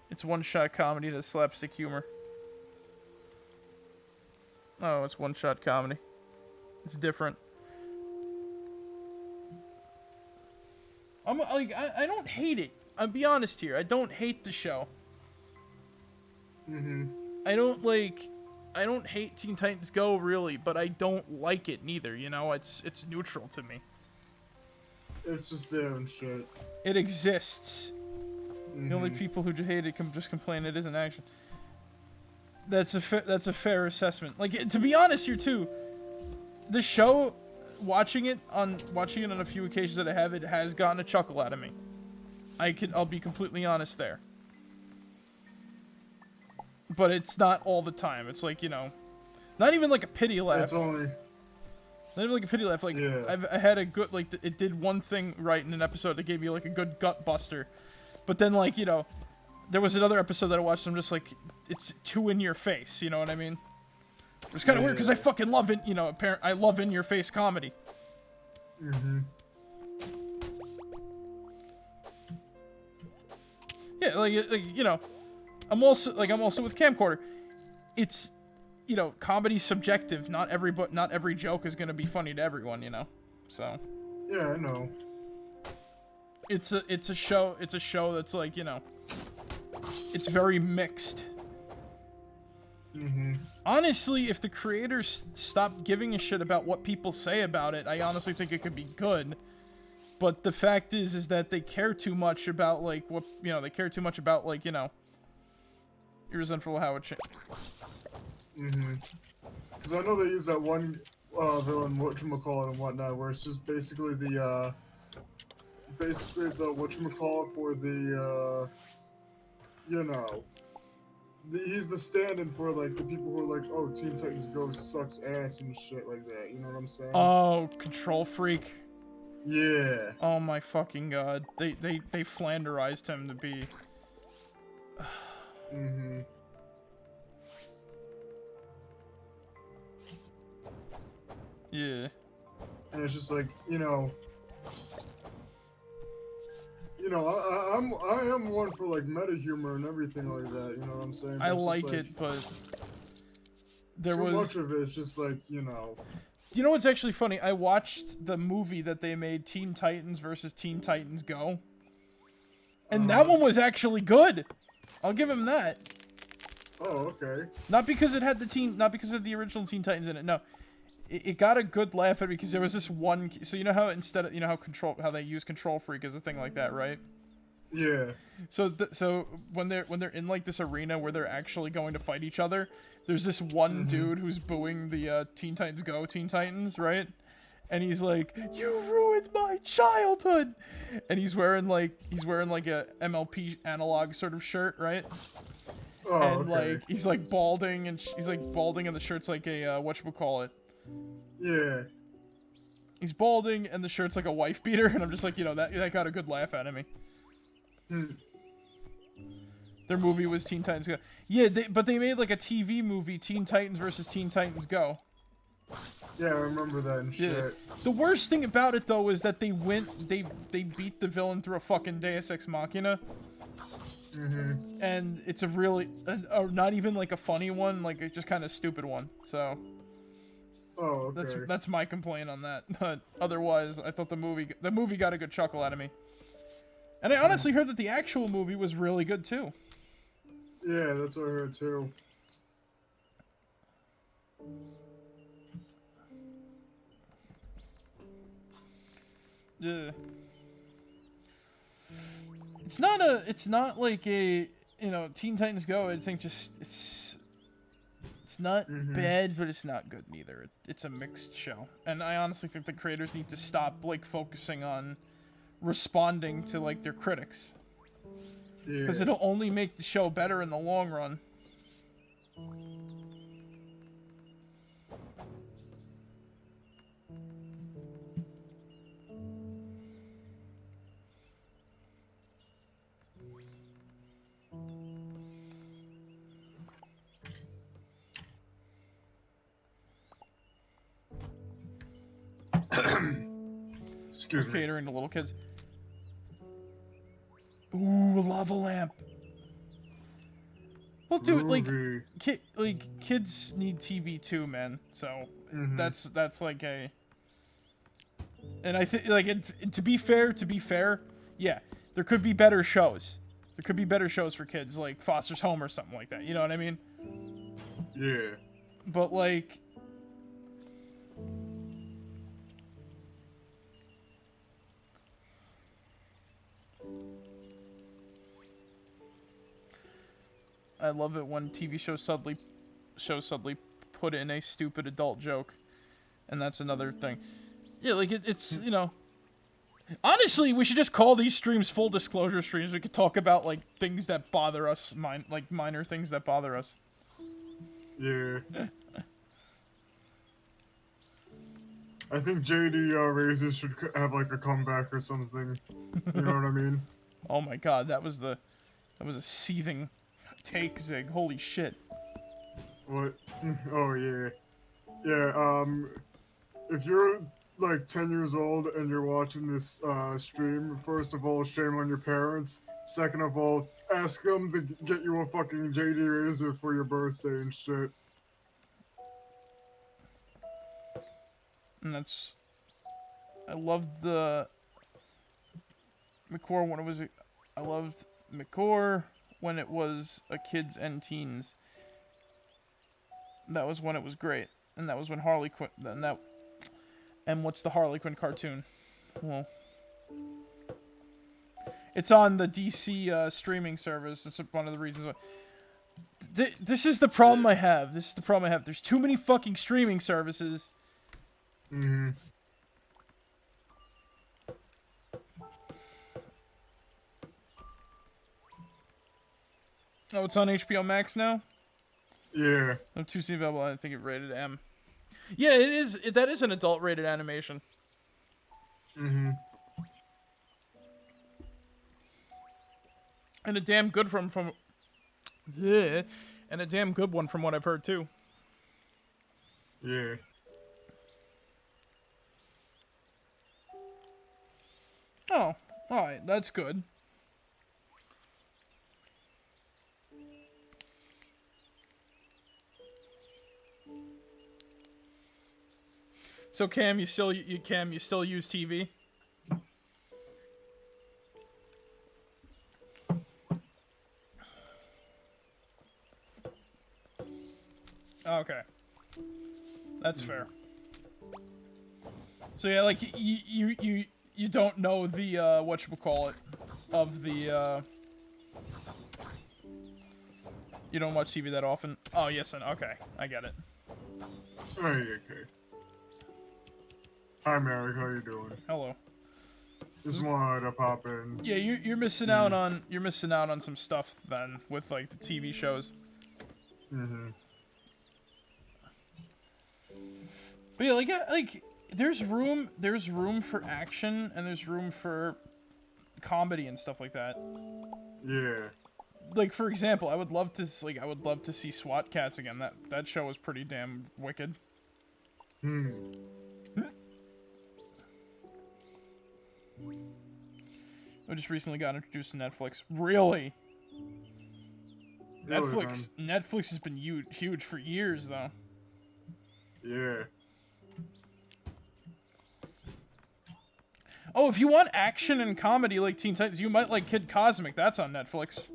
Speaker 2: It's one-shot comedy to slapstick humor. Oh, it's one-shot comedy. It's different. I don't hate it. I'll be honest here. I don't hate the show.
Speaker 3: Mm-hmm.
Speaker 2: I don't hate Teen Titans Go, really, but I don't like it neither, you know? It's neutral to me.
Speaker 3: It's just there and shit.
Speaker 2: It exists.
Speaker 3: Mm-hmm.
Speaker 2: The only people who hate it can just complain it isn't action. That's a fair assessment. Like, to be honest here, too, the show, watching it on a few occasions that I have, it has gotten a chuckle out of me. I'll be completely honest there. But it's not all the time. It's like, not even like a pity laugh.
Speaker 3: It's only...
Speaker 2: Not even like a pity laugh. Like,
Speaker 3: yeah.
Speaker 2: I had a good, like, it did one thing right in an episode that gave me, like, a good gut buster. But then, like, there was another episode that I watched, and I'm just like, it's too in your face, you know what I mean? It's kind of weird, because I fucking love it, I love in your face comedy.
Speaker 3: Mm-hmm.
Speaker 2: Yeah, I'm also with Camcorder. It's, comedy's subjective. Not every joke is gonna be funny to everyone, so.
Speaker 3: Yeah, I know.
Speaker 2: It's a show that's like, it's very mixed.
Speaker 3: Mm-hmm.
Speaker 2: Honestly, if the creators stopped giving a shit about what people say about it, I honestly think it could be good. But the fact is that they care too much about, like, what, they care too much about, like, you're resentful of how it changed.
Speaker 3: Mm-hmm. Because I know they use that one villain, whatchamacallit and whatnot, where it's just basically the whatchamacallit for the, he's the stand-in for, like, the people who are like, oh, Teen Titans Go sucks ass and shit like that, you know what I'm saying?
Speaker 2: Oh, control freak.
Speaker 3: Yeah.
Speaker 2: Oh my fucking god. They flanderized him to be...
Speaker 3: Mm-hmm.
Speaker 2: Yeah.
Speaker 3: And it's just like, I am one for, like, meta humor and everything like that, you know what I'm saying?
Speaker 2: I like it, but there was...
Speaker 3: Too much of it, it's just like,
Speaker 2: You know what's actually funny? I watched the movie that they made, Teen Titans versus Teen Titans Go. And that one was actually good. I'll give him that.
Speaker 3: Oh, okay.
Speaker 2: Not because it had not because of the original Teen Titans in it, no. It got a good laugh at it because there was this one, so you know how instead of, how they use Control Freak as a thing like that, right?
Speaker 3: Yeah.
Speaker 2: So when they're in like this arena where they're actually going to fight each other, there's this one dude who's booing the Teen Titans Go Teen Titans, right? And he's like, "You ruined my childhood," and he's wearing like a MLP analog sort of shirt, right?
Speaker 3: Oh,
Speaker 2: and
Speaker 3: okay.
Speaker 2: like he's like balding, and he's like balding, and the shirt's like a whatchamacallit.
Speaker 3: Yeah.
Speaker 2: He's balding, and the shirt's like a wife beater, and I'm just like, that got a good laugh out of me. their movie was Teen Titans Go. Yeah, but they made like a TV movie, Teen Titans versus Teen Titans Go.
Speaker 3: Yeah, I remember that and shit.
Speaker 2: Yeah. The worst thing about it though is that they beat the villain through a fucking Deus Ex Machina. And it's a really, not even like a funny one, like a just kind of stupid one. So.
Speaker 3: Oh, okay.
Speaker 2: That's my complaint on that. But otherwise, I thought the movie got a good chuckle out of me. And I honestly heard that the actual movie was really good too.
Speaker 3: Yeah, that's what I heard too.
Speaker 2: Yeah. It's not like a, Teen Titans Go. I think it's not bad, but it's not good neither. It's a mixed show. And I honestly think the creators need to stop like focusing on responding to like their critics. Because it'll only make the show better in the long run.
Speaker 3: Excuse me.
Speaker 2: Catering to little kids. Ooh, lava lamp. Well, dude, kids need TV too, man. So that's like a. And I think, like, to be fair, yeah, there could be better shows. There could be better shows for kids, like Foster's Home or something like that. You know what I mean?
Speaker 3: Yeah.
Speaker 2: But like. I love it when TV shows suddenly put in a stupid adult joke, and that's another thing. Yeah, like it's honestly, we should just call these streams full disclosure streams. We could talk about like things that bother us, minor things that bother us.
Speaker 3: Yeah. I think JD Razors should have like a comeback or something. You know what I mean?
Speaker 2: Oh my god, that was a seething take, Zig. Holy shit.
Speaker 3: What? Oh yeah. Yeah, if you're like 10 years old and you're watching this stream, first of all, shame on your parents. Second of all, ask them to get you a fucking JD Razor for your birthday and shit.
Speaker 2: And I loved the McCore when it was I loved McCore when it was a kids and teens. That was when it was great. And that was when Harley Quinn and what's the Harley Quinn cartoon? Well, it's on the DC streaming service. It's one of the reasons why. This is the problem I have. There's too many fucking streaming services. Oh, it's on HBO Max now?
Speaker 3: Yeah.
Speaker 2: No 2C available. I think it rated M. Yeah, it is. That is an adult-rated animation. And a damn good one from. Yeah, and a damn good one from what I've heard too.
Speaker 3: Yeah.
Speaker 2: Oh, all right. That's good. So Cam, you still use TV? Okay, that's fair. So yeah, like you don't know the whatchamacallit of the you don't watch TV that often. Oh yes, and okay, I get it.
Speaker 3: Oh, yeah, okay. Hi, Marek. How you doing?
Speaker 2: Hello.
Speaker 3: Just wanted to pop in.
Speaker 2: Yeah, you're missing out on some stuff then with like the TV shows. But yeah, like there's room for action and there's room for comedy and stuff like that.
Speaker 3: Yeah.
Speaker 2: like for example, I would love to see SWAT Cats again. That show was pretty damn wicked. I just recently got introduced to Netflix. Really? Netflix has been huge for years, though.
Speaker 3: Yeah.
Speaker 2: Oh, if you want action and comedy like Teen Titans, you might like Kid Cosmic. That's on Netflix.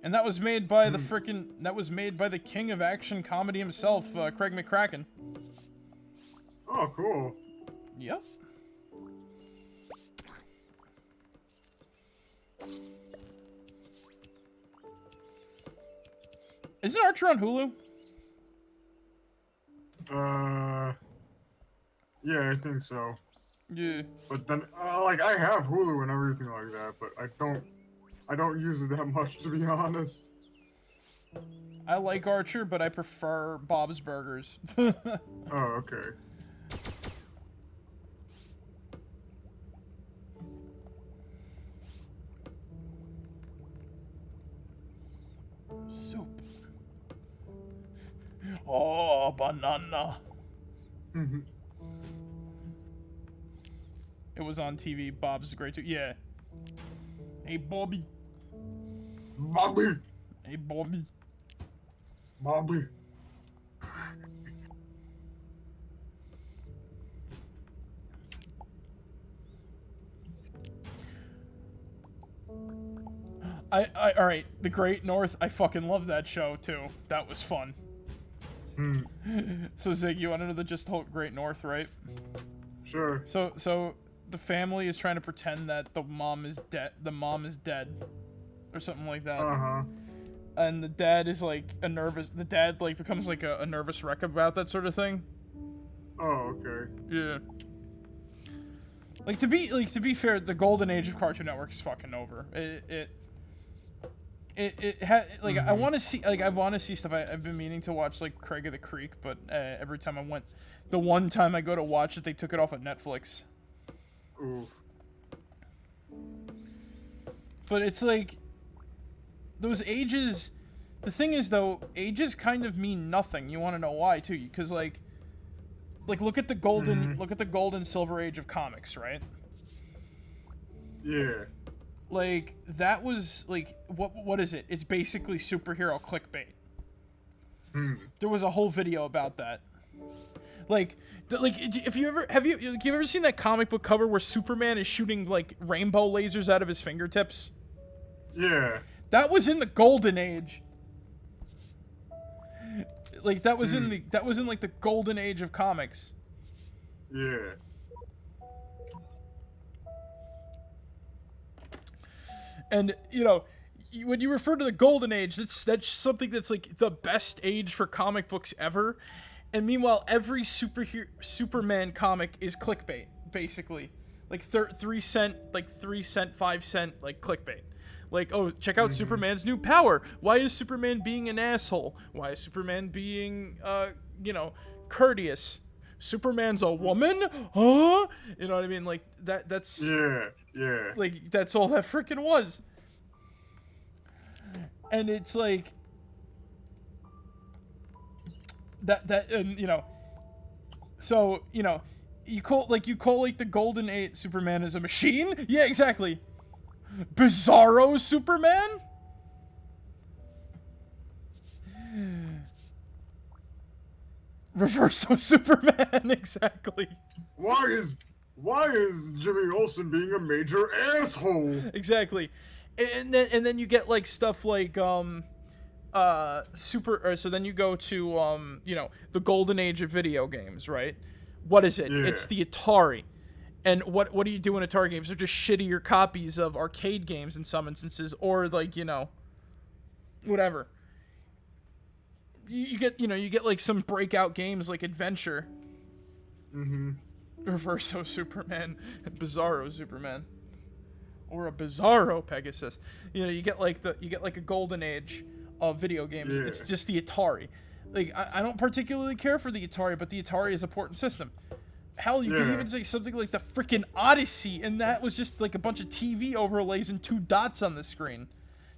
Speaker 2: And that was made by the king of action comedy himself, Craig McCracken.
Speaker 3: Oh, cool.
Speaker 2: Yep. Isn't Archer on Hulu?
Speaker 3: Yeah, I think so.
Speaker 2: Yeah.
Speaker 3: But then, like, I have Hulu and everything like that, but I don't use it that much, to be honest.
Speaker 2: I like Archer, but I prefer Bob's Burgers.
Speaker 3: Oh, okay.
Speaker 2: Soup. Oh, banana. It was on TV. Bob's great too. Yeah. Hey, Bobby.
Speaker 3: Bobby.
Speaker 2: Hey, Bobby.
Speaker 3: Bobby.
Speaker 2: All right, The Great North. I fucking love that show too. That was fun. So Zig, you want to know the just whole Great North, right?
Speaker 3: Sure.
Speaker 2: So the family is trying to pretend that the mom is dead. The mom is dead, or something like that. And the dad is like the dad like becomes like a nervous wreck about that sort of thing.
Speaker 3: Oh, okay.
Speaker 2: Yeah. Like to be fair, the golden age of Cartoon Network is fucking over. It had like I want to see stuff. I've been meaning to watch like Craig of the Creek, but every time I went, the one time I go to watch it, they took it off of Netflix.
Speaker 3: Oof.
Speaker 2: But it's like those ages. The thing is though, ages kind of mean nothing. You want to know why too? Because like look at the golden silver age of comics, right?
Speaker 3: Yeah.
Speaker 2: Like that was like what is it? It's basically superhero clickbait. There was a whole video about that. If you ever seen that comic book cover where Superman is shooting like rainbow lasers out of his fingertips?
Speaker 3: Yeah.
Speaker 2: That was in the golden age. Like that was in like the golden age of comics.
Speaker 3: Yeah.
Speaker 2: And you know, when you refer to the golden age, that's something that's like the best age for comic books ever. And meanwhile, every Superman comic is clickbait, basically. Like 3 cent, 5 cent, like clickbait. Like, oh, check out Superman's new power. Why is Superman being an asshole? Why is Superman being, courteous? Superman's a woman? Huh? You know what I mean? Like, that's...
Speaker 3: Yeah, yeah.
Speaker 2: Like, that's all that freaking was. And it's like... So, you call the Golden Age Superman as a machine? Yeah, exactly. Bizarro Superman? Reverso Superman, exactly.
Speaker 3: Why is Jimmy Olsen being a major asshole?
Speaker 2: Exactly. And then you get like stuff like so then you go to the golden age of video games, right? What is it?
Speaker 3: Yeah.
Speaker 2: It's the Atari. And what do you do in Atari games? They're just shittier copies of arcade games in some instances, or like, whatever. You get like some breakout games like Adventure. Reverso Superman and Bizarro Superman. Or a Bizarro Pegasus. You get like a golden age of video games.
Speaker 3: Yeah.
Speaker 2: It's just the Atari. Like I don't particularly care for the Atari, but the Atari is a port system. Hell, you could even say something like the freaking Odyssey, and that was just like a bunch of TV overlays and 2 dots on the screen.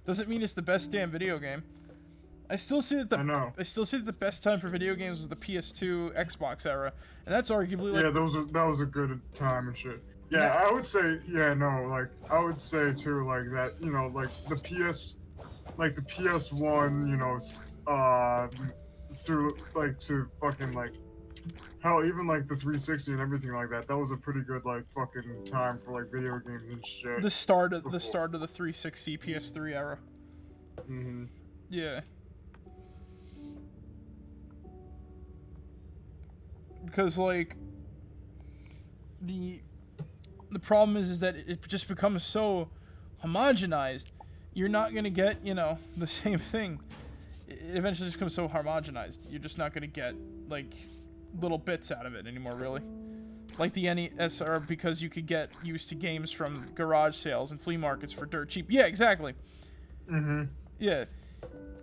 Speaker 2: doesn't mean it's the best damn video game. I still see that the best time for video games was the PS2 Xbox era, and that's arguably like
Speaker 3: that was a good time and shit. Yeah, I would say I would say too like that, you know, like the PS1, you know, through like to fucking like hell, even like the 360 and everything like that. That was a pretty good like fucking time for like video games and shit.
Speaker 2: The start of the 360 PS3 era.
Speaker 3: Mhm.
Speaker 2: Yeah. Because like the problem is that it just becomes so homogenized. You're not gonna get, you know, the same thing. It eventually just becomes so homogenized. You're just not gonna get like little bits out of it anymore, really. Like the NES, because you could get used to games from garage sales and flea markets for dirt cheap. Yeah, exactly.
Speaker 3: Mhm.
Speaker 2: Yeah.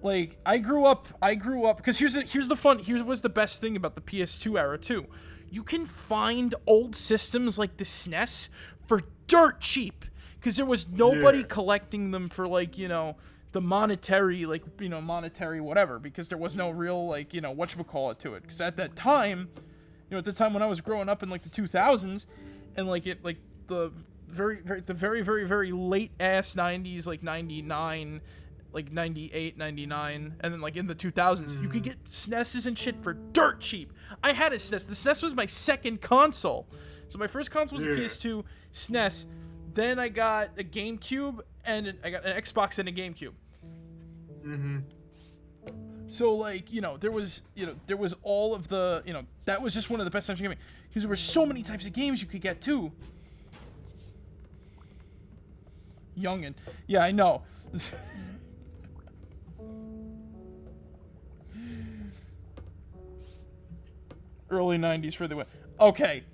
Speaker 2: Like I grew up because here's the best thing about the PS2 era too. You can find old systems like the SNES for dirt cheap because there was nobody collecting them for like, you know, the monetary, like, you know, monetary whatever, because there was no real like, you know, whatchamacallit to it. Because at that time, you know, at the time when I was growing up in like the 2000s and like it like the very late ass 90s, like 99, like 98, 99, and then like in the 2000s, you could get SNESs and shit for dirt cheap. I had a SNES. The SNES was my second console. So my first console was a PS2, SNES. Then I got a GameCube, and I got an Xbox and a GameCube.
Speaker 3: Mhm.
Speaker 2: So like, you know, there was all of the, you know, that was just one of the best times for gaming. Because there were so many types of games you could get too. Youngin'. Yeah, I know. Early 90s for the win. Okay.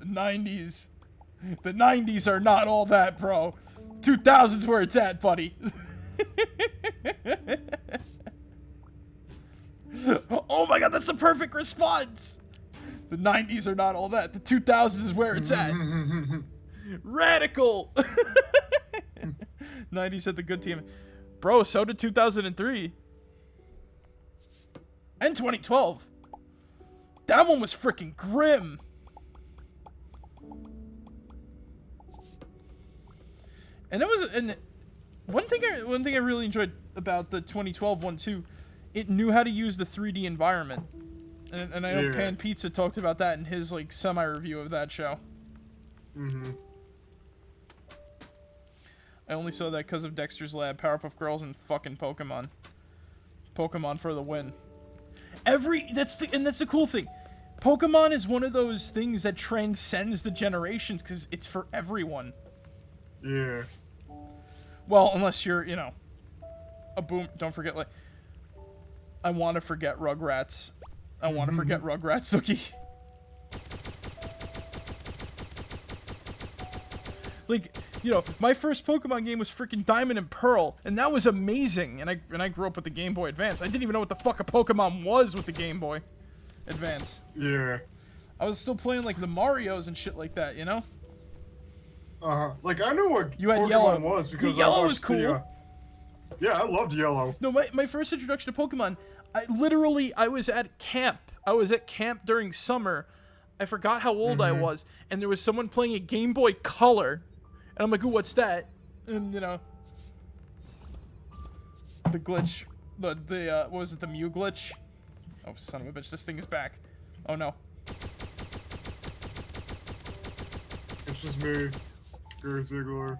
Speaker 2: 90s. The 90s are not all that, bro. 2000s where it's at, buddy. Oh my god, that's the perfect response. The 90s are not all that. The 2000s is where it's at. Radical. 90s had the good team. Bro, so did 2003. And 2012. That one was freaking grim. And it was, and one thing I really enjoyed about the 2012 one too, it knew how to use the 3D environment. And I know Pan Pizza talked about that in his like semi-review of that show.
Speaker 3: Mhm.
Speaker 2: I only saw that because of Dexter's Lab, Powerpuff Girls, and fucking Pokemon. Pokemon for the win. That's the cool thing. Pokemon is one of those things that transcends the generations because it's for everyone.
Speaker 3: Yeah.
Speaker 2: Well, unless you're, you know, a boom. Don't forget, like, I want to forget Rugrats. I want to forget Rugrats, Suki. Like, you know, my first Pokemon game was freaking Diamond and Pearl, and that was amazing. And I grew up with the Game Boy Advance. I didn't even know what the fuck a Pokemon was with the Game Boy Advance.
Speaker 3: Yeah.
Speaker 2: I was still playing like the Marios and shit like that, you know?
Speaker 3: Like I knew what
Speaker 2: you had
Speaker 3: Pokemon
Speaker 2: Yellow.
Speaker 3: was because
Speaker 2: Yellow was cool.
Speaker 3: Yeah, I loved Yellow.
Speaker 2: No, my first introduction to Pokemon, I was at camp. I was at camp during summer. I forgot how old I was, and there was someone playing a Game Boy Color, and I'm like, "Ooh, what's that?" And you know, the glitch, the what was it, the Mew glitch? Oh, son of a bitch, this thing is back. Oh no.
Speaker 3: It's just me, Gary Ziegler.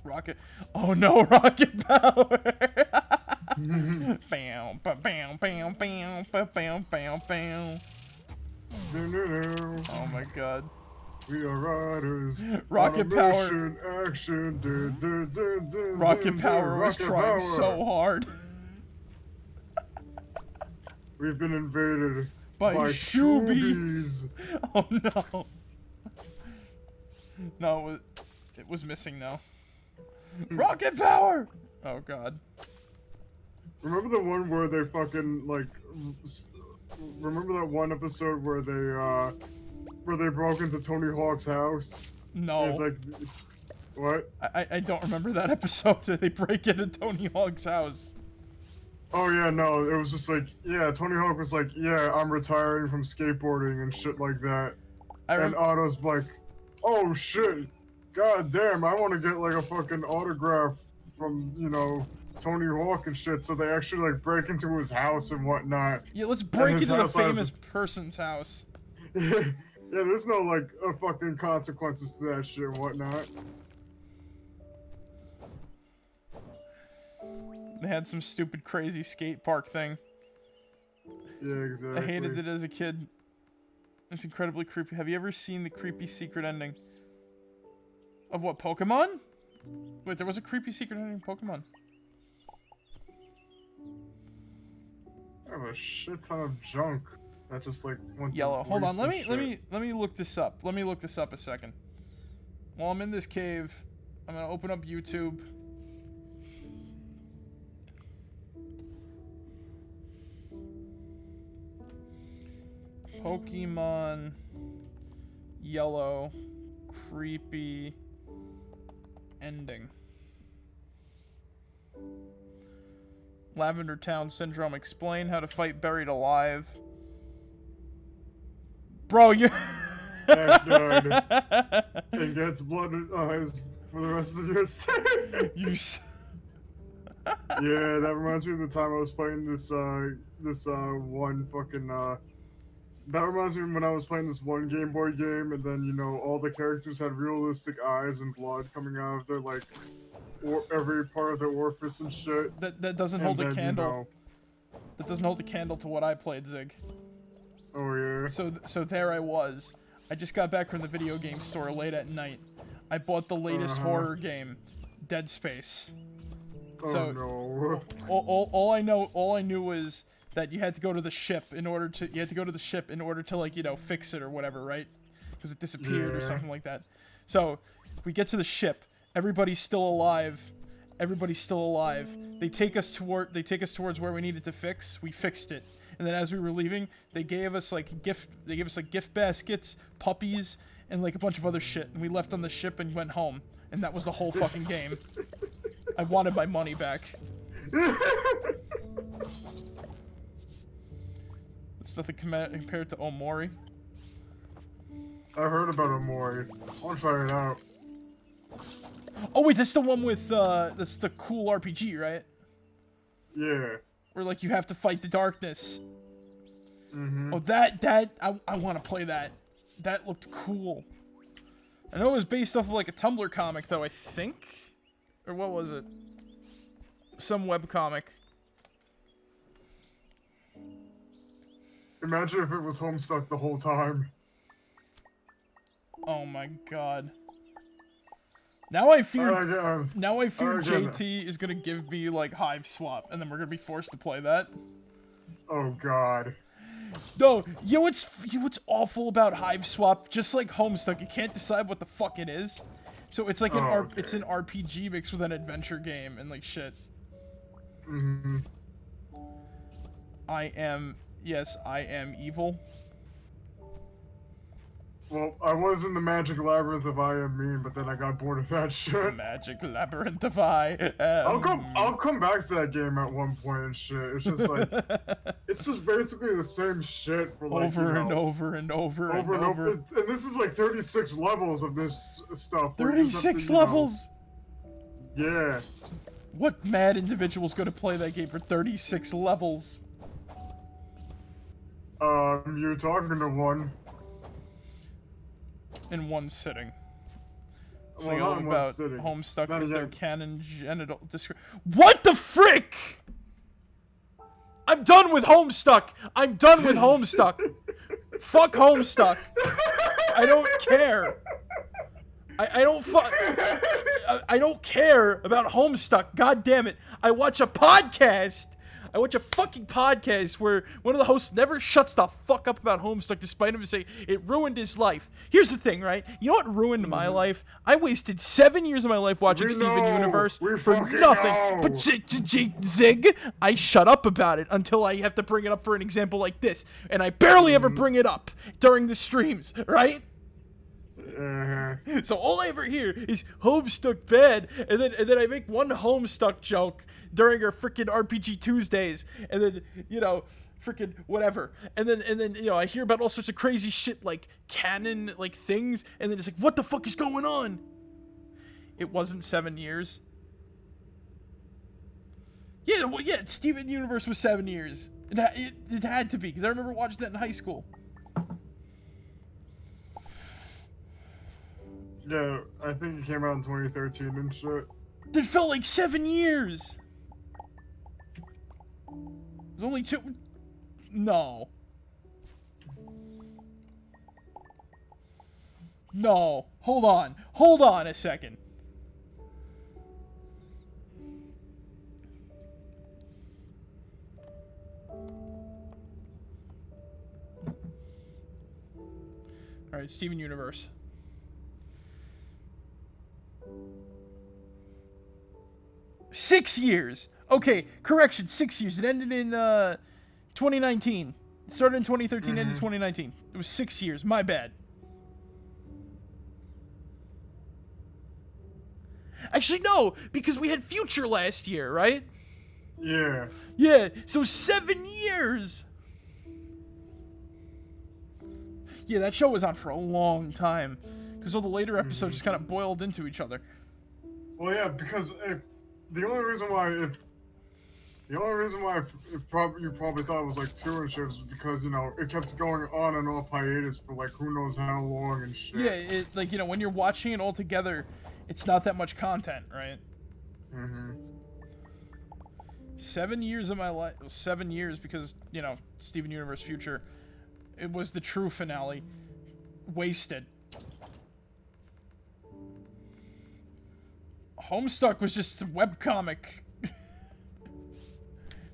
Speaker 2: Rocket. Oh no, Rocket Power. Bam, bam, bam, bam, bam, bam, bam, bam. Oh my god.
Speaker 3: We are riders.
Speaker 2: Rocket Power.
Speaker 3: Action.
Speaker 2: Rocket Power was trying so hard.
Speaker 3: We've been invaded
Speaker 2: by
Speaker 3: Shoobies.
Speaker 2: Oh no. No, it was missing now. Rocket Power! Oh god.
Speaker 3: Remember the one where they fucking like? Remember that one episode where they where they broke into Tony Hawk's house?
Speaker 2: No.
Speaker 3: And it's like, what?
Speaker 2: I don't remember that episode. Did they break into Tony Hawk's house?
Speaker 3: Oh yeah, no, it was just like, yeah, Tony Hawk was like, yeah, I'm retiring from skateboarding and shit like that. And Otto's like, oh shit, god damn, I want to get like a fucking autograph from, you know, Tony Hawk and shit. So they actually like break into his house and whatnot.
Speaker 2: Yeah, let's break into the famous person's house.
Speaker 3: Yeah, there's no like fucking consequences to that shit and whatnot.
Speaker 2: They had some stupid, crazy skate park thing.
Speaker 3: Yeah, exactly.
Speaker 2: I hated it as a kid. It's incredibly creepy. Have you ever seen the creepy secret ending? Of what, Pokemon? Wait, there was a creepy secret ending in Pokemon.
Speaker 3: I have a shit ton of junk. That just like went to
Speaker 2: Yellow. Hold on, let me
Speaker 3: shit.
Speaker 2: look this up. Let me look this up a second. While I'm in this cave, I'm gonna open up YouTube. Pokemon Yellow creepy ending. Lavender Town Syndrome. Explain how to fight buried alive. Bro, you
Speaker 3: and gets blooded eyes for the rest of your stay. Yeah, that reminds me of the time I was playing this one fucking that reminds me of when I was playing this one Game Boy game, and then, you know, all the characters had realistic eyes and blood coming out of their, like, every part of their orifice and shit.
Speaker 2: That doesn't hold a candle. You know, that doesn't hold a candle to what I played, Zig.
Speaker 3: Oh, yeah?
Speaker 2: So there I was. I just got back from the video game store late at night. I bought the latest horror game, Dead Space.
Speaker 3: Oh,
Speaker 2: so,
Speaker 3: no.
Speaker 2: All I knew was that you had to go to the ship in order to like, you know, fix it or whatever, right? Because it disappeared or something like that. So we get to the ship. Everybody's still alive. They take us towards where we needed to fix. We fixed it, and then as we were leaving, they gave us like gift baskets, puppies, and like a bunch of other shit. And we left on the ship and went home. And that was the whole fucking game. I wanted my money back. It's nothing compared to Omori.
Speaker 3: I heard about Omori. I want to try it out.
Speaker 2: Oh wait, that's the one with that's the cool RPG, right?
Speaker 3: Yeah.
Speaker 2: Where like you have to fight the darkness.
Speaker 3: Mm-hmm.
Speaker 2: Oh, I want to play that. That looked cool. I know it was based off of like a Tumblr comic though, I think, or what was it? Some webcomic.
Speaker 3: Imagine if it was Homestuck the whole time.
Speaker 2: Oh my god. Now I fear JT is gonna give me like Hive Swap, and then we're gonna be forced to play that.
Speaker 3: Oh god.
Speaker 2: No, you know what's awful about Hive Swap? Just like Homestuck, you can't decide what the fuck it is. So it's like it's an RPG mixed with an adventure game and like shit.
Speaker 3: Mm-hmm.
Speaker 2: I am evil.
Speaker 3: Well, I was in the Magic Labyrinth of I Am Mean, but then I got bored of that shit.
Speaker 2: Magic Labyrinth of I Am
Speaker 3: I'll come back to that game at one point and shit. It's just like it's just basically the same shit for like
Speaker 2: over and over.
Speaker 3: And this is like 36 levels of this stuff.
Speaker 2: 36 levels.
Speaker 3: Yeah.
Speaker 2: What mad individual's gonna play that game for 36 levels?
Speaker 3: You're talking to one.
Speaker 2: In one sitting.
Speaker 3: Well, like all about
Speaker 2: Homestuck is their canon genital What the frick? I'm done with Homestuck. Fuck Homestuck. I don't care. I don't care about Homestuck. God damn it. I watch a podcast I watch a fucking podcast where one of the hosts never shuts the fuck up about Homestuck despite him saying it ruined his life. Here's the thing, right? You know what ruined my life? I wasted 7 years of my life watching Steven Universe for nothing. But Zig, I shut up about it until I have to bring it up for an example like this. And I barely ever bring it up during the streams, right? So all I ever hear is Homestuck bad, and then I make one Homestuck joke during our freaking RPG Tuesdays, and then freaking whatever, and then I hear about all sorts of crazy shit like canon like things, and then it's like, what the fuck is going on? It wasn't 7 years. Yeah, well, yeah, Steven Universe was 7 years. It had to be, because I remember watching that in high school.
Speaker 3: Yeah, I think it came out in 2013 and shit.
Speaker 2: It felt like 7 years. It was only 2. No. No. Hold on. Hold on a second. Alright, Steven Universe. Six years. Okay, correction, 6 years. It ended in 2019. It started in 2013, ended in 2019. It was 6 years. My bad. Actually, no, because we had Future last year, right?
Speaker 3: Yeah.
Speaker 2: Yeah, so 7 years. Yeah, that show was on for a long time, because all the later episodes just kind of boiled into each other.
Speaker 3: Well, yeah, because the only reason why you probably thought it was like 2 and shit was because it kept going on and off hiatus for like who knows how long and shit.
Speaker 2: Yeah, it like when you're watching it all together, it's not that much content, right? 7 years of my life. 7 years because Steven Universe Future. It was the true finale. Wasted. Homestuck was just a webcomic.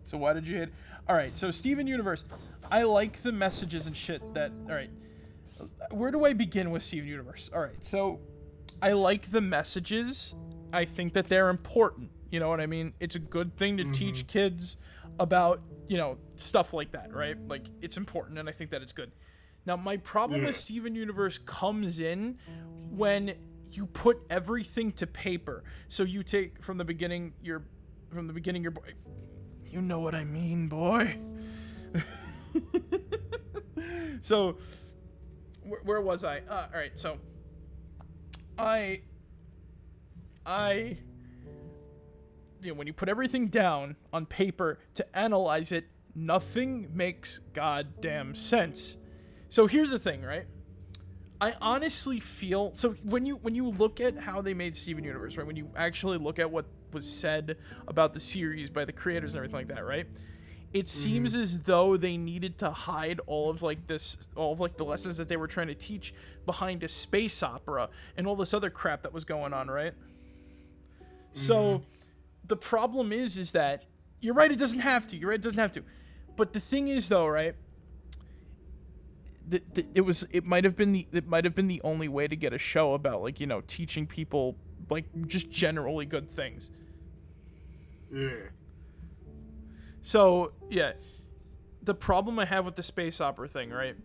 Speaker 2: So why did you hate? Alright, so Steven Universe. I like the messages and shit that... Alright. Where do I begin with Steven Universe? Alright, so... I like the messages. I think that they're important. You know what I mean? It's a good thing to teach kids about, stuff like that, right? Like, it's important, and I think that it's good. Now, my problem with Steven Universe comes in when you put everything to paper. So you take from the beginning your boy. You know what I mean, boy. So, where was I? All right. So, when you put everything down on paper to analyze it, nothing makes goddamn sense. So here's the thing, right? I honestly feel so when you look at how they made Steven Universe, right? When you actually look at what was said about the series by the creators and everything like that, right? It seems as though they needed to hide all of the lessons that they were trying to teach behind a space opera and all this other crap that was going on, right? So the problem is that you're right, it doesn't have to. You're right, it doesn't have to. But the thing is though, right? It might have been the only way to get a show about teaching people just generally good things.
Speaker 3: Yeah.
Speaker 2: So yeah, the problem I have with the space opera thing, right,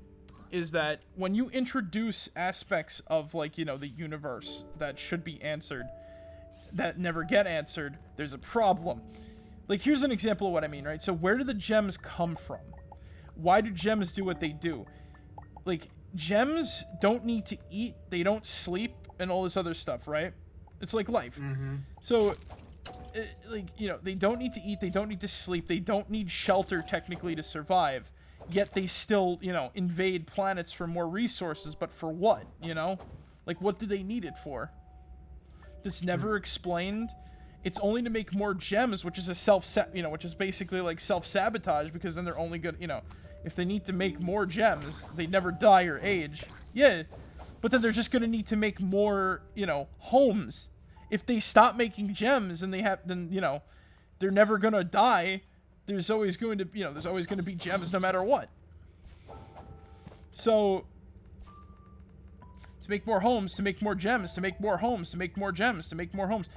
Speaker 2: is that when you introduce aspects of the universe that should be answered, that never get answered, there's a problem. Like, here's an example of what I mean, right? So where do the gems come from? Why do gems do what they do? Like, gems don't need to eat, they don't sleep, and all this other stuff, right? It's like life. So, they don't need to eat, they don't need to sleep, they don't need shelter, technically, to survive. Yet they still, invade planets for more resources, but for what, Like, what do they need it for? That's never explained. It's only to make more gems, which is which is basically like self-sabotage, because then they're only good, if they need to make more gems, they never die or age. Yeah, but then they're just gonna need to make more, homes. If they stop making gems and they're never gonna die, there's always going to, there's always going to be gems no matter what. So, to make more homes, to make more gems, to make more homes, to make more gems, to make more homes.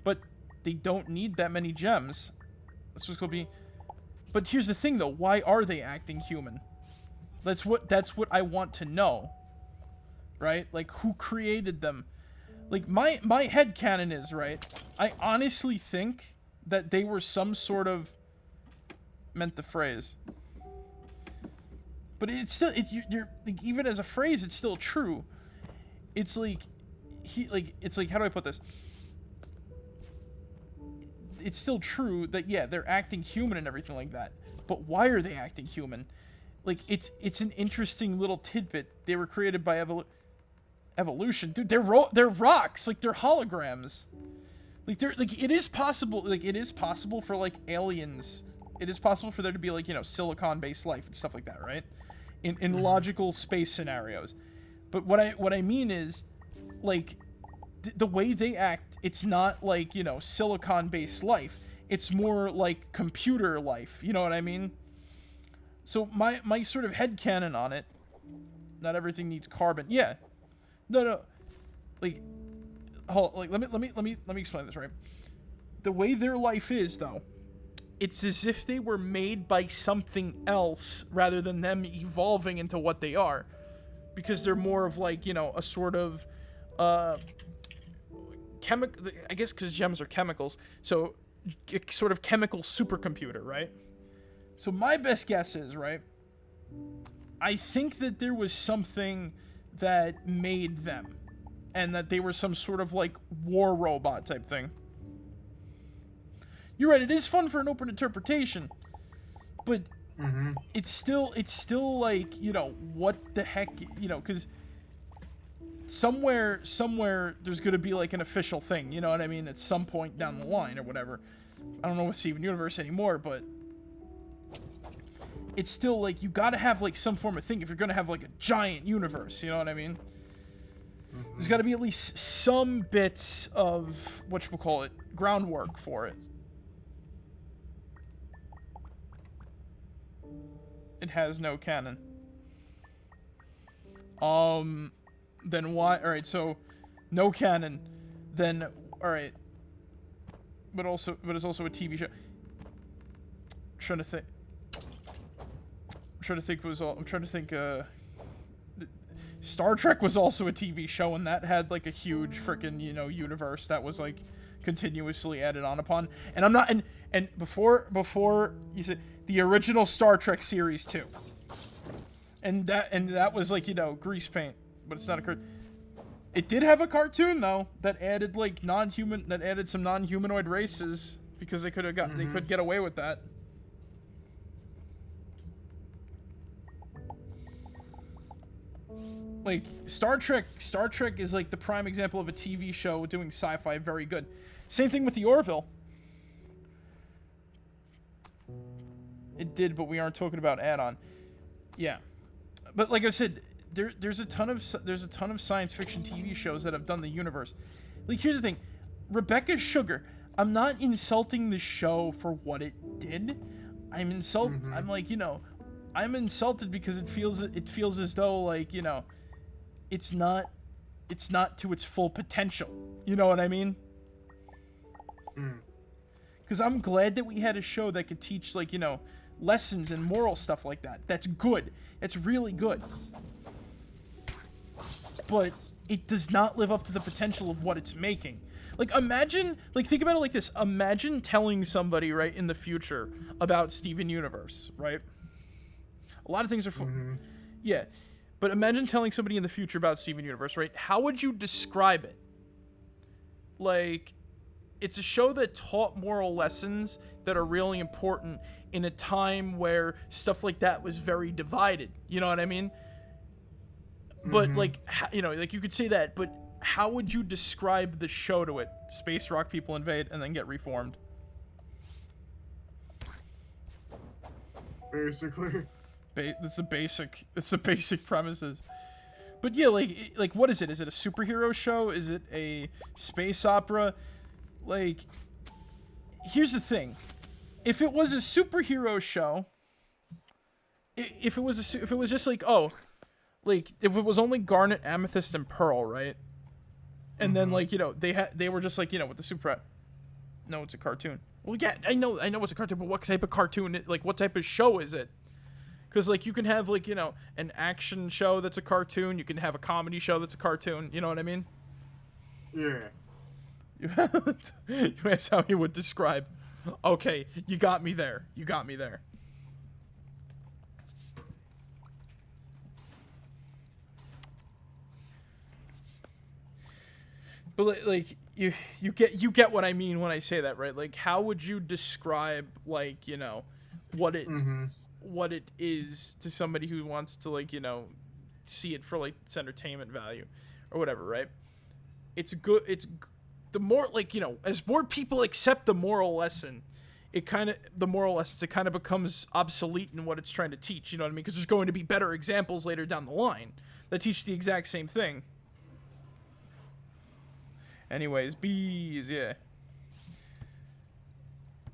Speaker 2: But they don't need that many gems. That's what's going to be. But here's the thing, though. Why are they acting human? That's what I want to know. Right? Like, who created them? Like, my headcanon is, right? I honestly think that they were some sort of... meant the phrase. But it's still... you're like, even as a phrase, it's still true. It's like... it's like, how do I put this? It's still true that, yeah, they're acting human and everything like that. But why are they acting human? Like, it's an interesting little tidbit. They were created by evolution. Dude, they're rocks. Like, they're holograms. Like, it is possible, for, like, aliens. It is possible for there to be, like, silicon-based life and stuff like that, right? In logical space scenarios. But what I mean is, like, the way they act, it's not like, silicon-based life. It's more like computer life. You know what I mean? So my sort of headcanon on it, not everything needs carbon. Yeah. No. Like, let me explain this, right? The way their life is, though, it's as if they were made by something else rather than them evolving into what they are. Because they're more of, like, a sort of I guess because gems are chemicals, so sort of chemical supercomputer, right? So my best guess is, right, I think that there was something that made them, and that they were some sort of, like, war robot type thing. You're right, it is fun for an open interpretation, but it's still like, what the heck, because somewhere there's going to be, like, an official thing, you know what I mean, at some point down the line or whatever. I don't know what's Steven Universe anymore, but it's still, like, you got to have, like, some form of thing if you're going to have, like, a giant universe, you know what I mean? There's got to be at least some bits of, whatchamacallit, groundwork for it. It has no canon. Then why? Alright, so, no canon. Then, alright. But it's also a TV show. I'm trying to think, Star Trek was also a TV show, and that had, like, a huge frickin', universe that was, like, continuously added on upon. And I'm not, and before you said, the original Star Trek series too. And that was, like, grease paint, but it's not a It did have a cartoon, though, that added, like, some non-humanoid races, because they could get away with that. Like, Star Trek is, like, the prime example of a TV show doing sci-fi very good. Same thing with the Orville. It did, but we aren't talking about add-on. Yeah. But like I said, there's a ton of science fiction TV shows that have done the universe. Like, here's the thing. Rebecca's Sugar. I'm not insulting the show for what it did. I'm like, I'm insulted because it feels as though, like, it's not to its full potential. You know what I mean? Because I'm glad that we had a show that could teach, like, lessons and moral stuff like that. That's good. It's really good. But it does not live up to the potential of what it's making. Like, imagine, like, think about it like this. Imagine telling somebody, right, in the future about Steven Universe, right? A lot of things are... Yeah. But imagine telling somebody in the future about Steven Universe, right? How would you describe it? Like, it's a show that taught moral lessons that are really important in a time where stuff like that was very divided. You know what I mean? But, like, like, you could say that, but how would you describe the show to it? Space rock people invade and then get reformed.
Speaker 3: Basically.
Speaker 2: It's the basic premises. But yeah, like what is it? Is it a superhero show? Is it a space opera? Like, here's the thing. if it was a superhero show, if it was if it was just like, oh, like if it was only Garnet, Amethyst, and Pearl, right? And then like, you know, they were just like, you know, with the super. No, it's a cartoon. Well, yeah, I know it's a cartoon, but what type of cartoon? Like, what type of show is it? Because like you can have like, you know, an action show that's a cartoon. You can have a comedy show that's a cartoon. You know what I mean?
Speaker 3: Yeah.
Speaker 2: That's how you would describe. Okay, you got me there. You got me there. But like you get what I mean when I say that, right? Like, how would you describe, like, you know, what it is to somebody who wants to, like, you know, see it for like its entertainment value or whatever, right? It's good. It's the more, like, you know, as more people accept the moral lesson, it kind of becomes obsolete in what it's trying to teach. You know what I mean? Because there's going to be better examples later down the line that teach the exact same thing. Anyways, bees, yeah.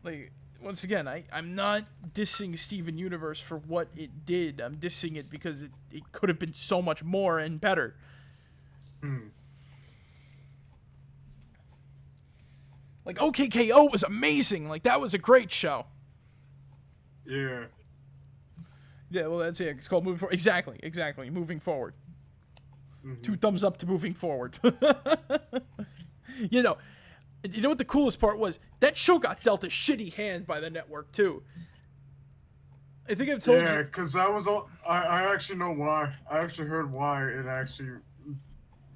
Speaker 2: Like, once again, I'm not dissing Steven Universe for what it did. I'm dissing it because it could have been so much more and better. Like, OKKO was amazing. Like, that was a great show.
Speaker 3: Yeah.
Speaker 2: Yeah, well, that's it. It's called Moving Forward. Exactly. Moving Forward. 2 thumbs up to Moving Forward. You know what the coolest part was? That show got dealt a shitty hand by the network, too. I think I've told you.
Speaker 3: Yeah, because that was all. I actually know why. I actually heard why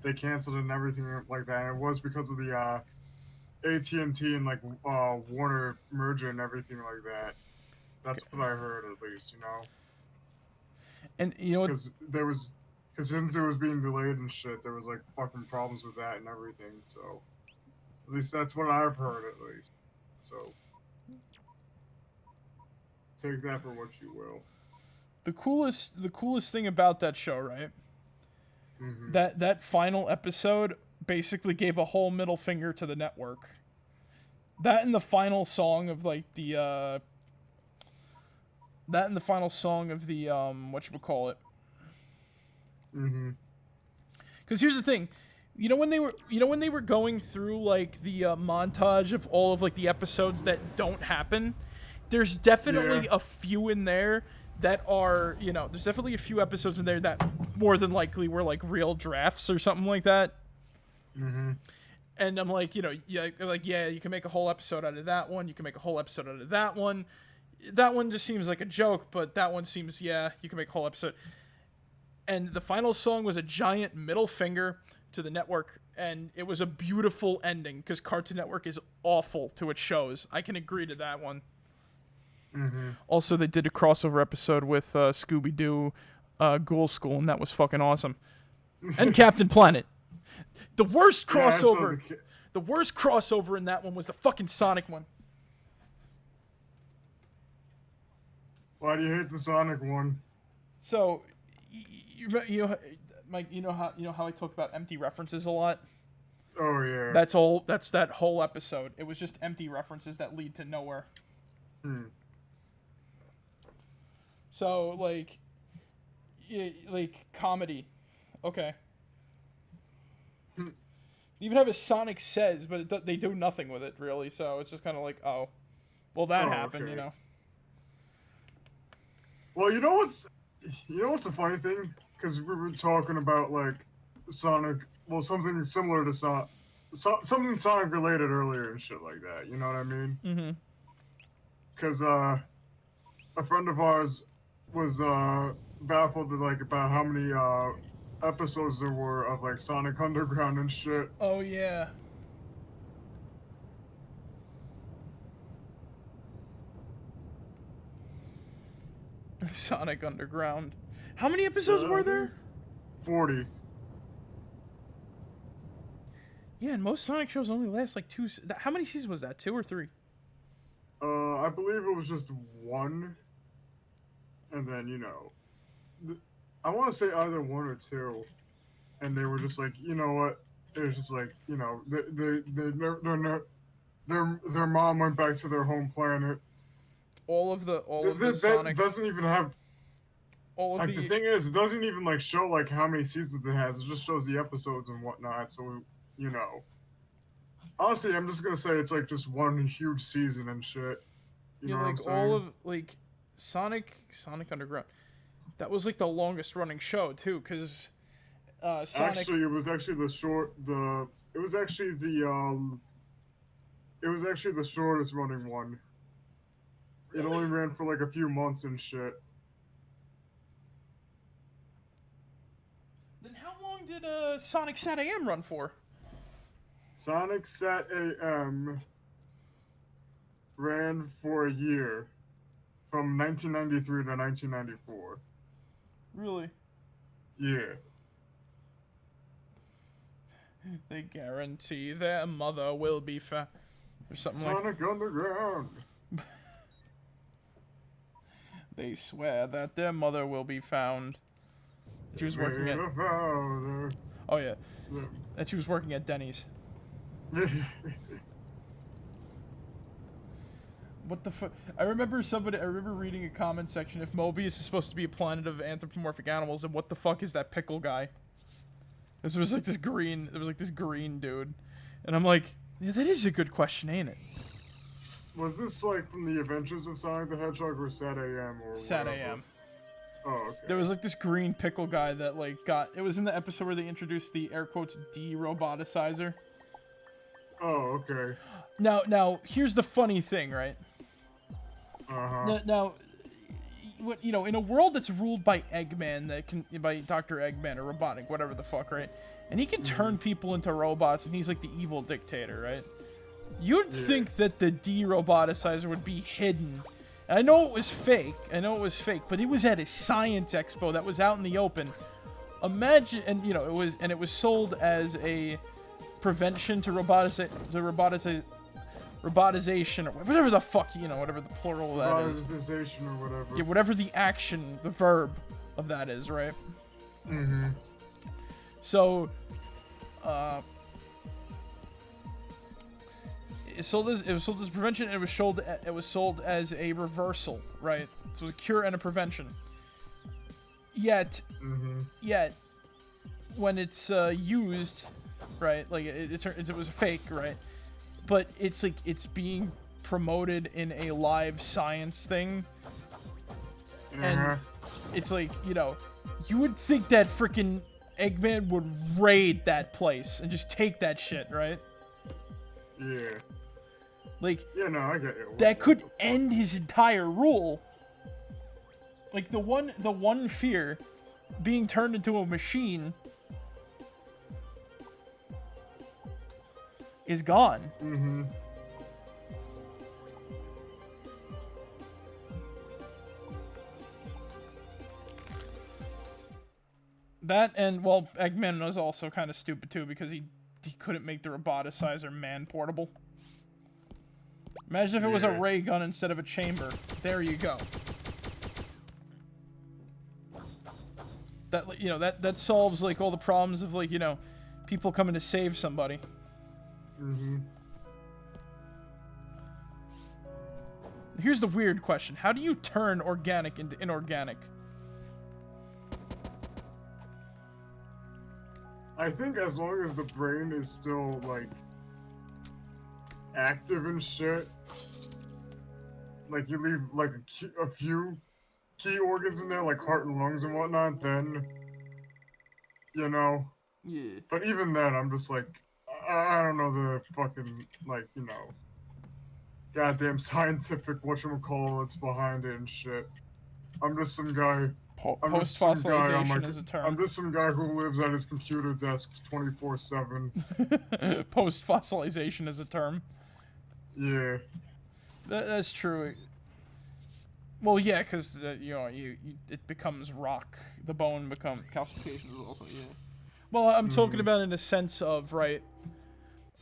Speaker 3: they canceled it and everything like that. And it was because of the AT&T and like Warner merger and everything like that. That's what I heard, at least, you know.
Speaker 2: And you know what?
Speaker 3: Because since it was being delayed and shit, there was like fucking problems with that and everything. So at least that's what I've heard, at least. So take that for what you will.
Speaker 2: The coolest thing about that show, right? That final episode basically gave a whole middle finger to the network. That and the final song of like the whatchamacallit. Because here's the thing, you know when they were going through like the montage of all of like the episodes that don't happen, there's definitely a few in there that are, you know, there's definitely a few episodes in there that more than likely were like real drafts or something like that. And I'm like, you know, you can make a whole episode out of that one. You can make a whole episode out of that one. That one just seems like a joke, but that one seems, you can make a whole episode. And the final song was a giant middle finger to the network, and it was a beautiful ending because Cartoon Network is awful to its shows. I can agree to that one. Also, they did a crossover episode with Scooby-Doo Ghoul School, and that was fucking awesome. And Captain Planet. The worst crossover. The worst crossover in that one was the fucking Sonic one.
Speaker 3: Why do you hate the Sonic one?
Speaker 2: So, Mike, you know how I talk about empty references a lot?
Speaker 3: Oh yeah.
Speaker 2: That's that whole episode. It was just empty references that lead to nowhere. So like comedy, okay. They even have a Sonic Says, but they do nothing with it really. So it's just kind of like, oh, well that happened,
Speaker 3: okay.
Speaker 2: you know.
Speaker 3: Well, you know what's the funny thing? Because we were talking about like Sonic, well, something similar to something Sonic related earlier and shit like that. You know what I mean? Because a friend of ours was baffled with like about how many episodes there were of like Sonic Underground and shit.
Speaker 2: Oh yeah. Sonic Underground. How many episodes were there?
Speaker 3: 40.
Speaker 2: Yeah, and most Sonic shows only last like 2. How many seasons was that? 2 or 3?
Speaker 3: I believe it was just 1. And then, you know, I want to say either 1 or 2. And they were just like, you know what? It was just like, you know, their mom went back to their home planet.
Speaker 2: all of the
Speaker 3: that
Speaker 2: Sonic
Speaker 3: doesn't even have.
Speaker 2: all of
Speaker 3: Like the thing is, it doesn't even like show like how many seasons it has. It just shows the episodes and whatnot. So you know, honestly, I'm just gonna say it's like just one huge season and shit. You know what I'm
Speaker 2: like
Speaker 3: saying?
Speaker 2: all of like Sonic Underground. That was like the longest running show too, because Sonic.
Speaker 3: Actually, it was actually the short. It was actually the shortest running one. It only ran for like a few months and shit.
Speaker 2: Then how long did Sonic Sat AM run for?
Speaker 3: Sonic Sat AM ran for a year, from 1993 to 1994.
Speaker 2: Really?
Speaker 3: Yeah.
Speaker 2: They guarantee their mother will be or something like.
Speaker 3: Sonic Underground.
Speaker 2: They swear that their mother will be found. She was working at. Oh yeah, that she was working at Denny's. What the fuck? I remember reading a comment section. If Mobius is supposed to be a planet of anthropomorphic animals, and what the fuck is that pickle guy? There was like this green dude, and I'm like, yeah, that is a good question, ain't it?
Speaker 3: Was this like from the Adventures of Sonic the Hedgehog or Sat AM or
Speaker 2: Sat
Speaker 3: whatever?
Speaker 2: AM.
Speaker 3: Oh, okay.
Speaker 2: There was like this green pickle guy that like it was in the episode where they introduced the air quotes de-roboticizer.
Speaker 3: Oh, okay.
Speaker 2: Now here's the funny thing, right?
Speaker 3: Uh-huh.
Speaker 2: What in a world that's ruled by Eggman, by Dr. Eggman or Robotnik, whatever the fuck, right? And he can turn people into robots, and he's like the evil dictator, right? You'd think that the de-roboticizer would be hidden. And I know it was fake, but it was at a science expo that was out in the open. Imagine, and it was sold as a prevention to robotization or whatever the fuck, whatever the plural of that is.
Speaker 3: Robotization or whatever.
Speaker 2: Yeah, whatever the action, the verb of that is, right?
Speaker 3: Mm-hmm.
Speaker 2: So, it was sold as prevention, and it was sold as a reversal, right? So it was a cure and a prevention. Yet, when it's used, right? Like it was fake, right? But it's like it's being promoted in a live science thing, and it's like you would think that freaking Eggman would raid that place and just take that shit, right?
Speaker 3: Yeah.
Speaker 2: Like,
Speaker 3: yeah, no, I get it.
Speaker 2: That could end his entire rule. Like the one fear, being turned into a machine, is gone.
Speaker 3: Mm-hmm.
Speaker 2: That and Eggman was also kind of stupid too because he couldn't make the roboticizer man portable. Imagine if it was a ray gun instead of a chamber. There you go. That that solves like all the problems of like people coming to save somebody.
Speaker 3: Mm-hmm.
Speaker 2: Here's the weird question: how do you turn organic into inorganic?
Speaker 3: I think as long as the brain is still like active and shit, like you leave like a few key organs in there, like heart and lungs and whatnot, then
Speaker 2: Yeah.
Speaker 3: But even then, I'm just like, I don't know the fucking goddamn scientific whatchamacallits behind it and shit. I'm just some guy.
Speaker 2: Post-fossilization is a term.
Speaker 3: I'm just some guy who lives at his computer desk 24/7.
Speaker 2: Post-fossilization is a term.
Speaker 3: Yeah.
Speaker 2: That's true. Well, yeah, because it becomes rock. The bone becomes calcification is also Well, I'm talking about in a sense of right.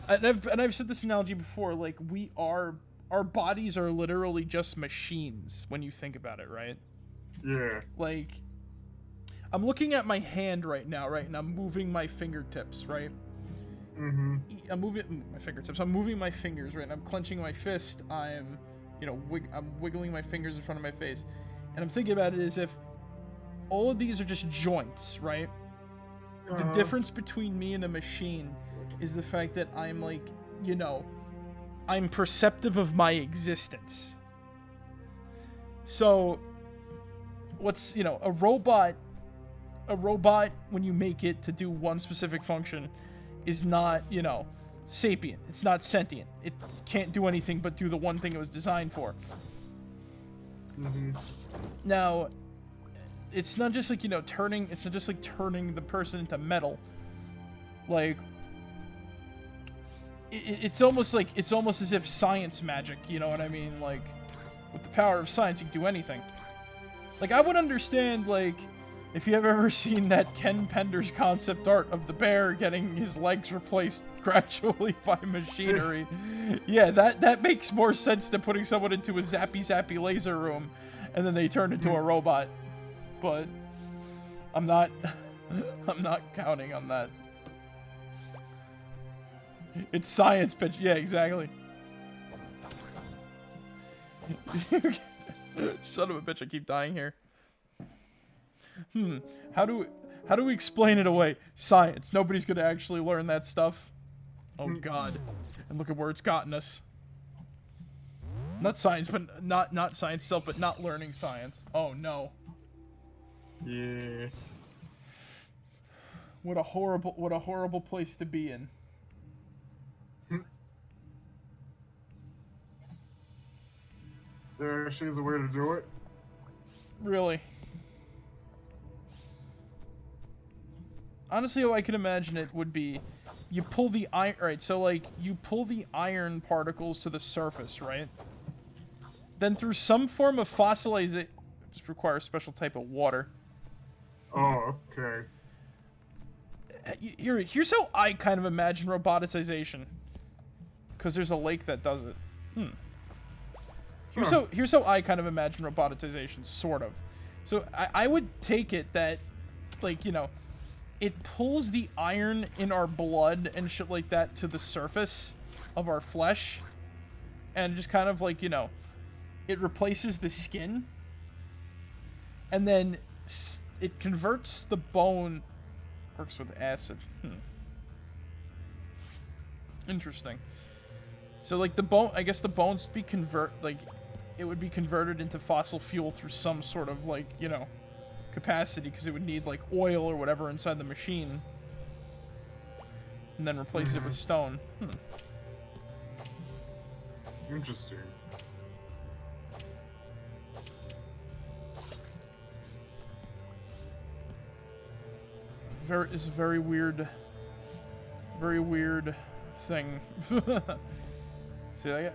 Speaker 2: And I've said this analogy before. Like our bodies are literally just machines when you think about it, right?
Speaker 3: Yeah.
Speaker 2: Like, I'm looking at my hand right now, right? And I'm moving my fingertips, right?
Speaker 3: Mm-hmm.
Speaker 2: I'm moving my fingertips. I'm moving my fingers, right? And I'm clenching my fist. I'm you know, I'm wiggling my fingers in front of my face. And I'm thinking about it as if all of these are just joints, right? The difference between me and a machine is the fact that I'm like, you know, I'm perceptive of my existence. So, what's, you know, a robot, when you make it to do one specific function, is not, you know, sapient. It's not sentient. It can't do anything but do the one thing it was designed for.
Speaker 3: Mm-hmm.
Speaker 2: Now, it's not just like, you know, it's not just like turning the person into metal. Like, it's almost as if science magic, you know what I mean? Like, with the power of science, you can do anything. Like, I would understand, like, if you have ever seen that Ken Pender's concept art of the bear getting his legs replaced gradually by machinery. Yeah, that makes more sense than putting someone into a zappy laser room and then they turn into a robot. But I'm not counting on that. It's science, but yeah, exactly. Son of a bitch, I keep dying here. How do we explain it away? Science. Nobody's gonna actually learn that stuff. Oh god. And look at where it's gotten us. Not science, but not science itself, but not learning science. Oh no.
Speaker 3: Yeah.
Speaker 2: What a horrible place to be in.
Speaker 3: There actually is a way to do it.
Speaker 2: Really. Honestly, how I can imagine it would be, you pull the iron, right, so like, you pull the iron particles to the surface, right? Then through some form of fossilization, just requires a special type of water.
Speaker 3: Oh, okay.
Speaker 2: Here's how I kind of imagine roboticization. Because there's a lake that does it. Here's how I kind of imagine roboticization, sort of. So I would take it that, like, you know, it pulls the iron in our blood and shit like that to the surface of our flesh. And just kind of like, you know, it replaces the skin. And then it converts the bone. Works with acid. Interesting. So like the bone, I guess the bones would be it would be converted into fossil fuel through some sort of like, you know, capacity, because it would need like oil or whatever inside the machine, and then replace it with stone.
Speaker 3: Interesting.
Speaker 2: It's a very weird thing. See,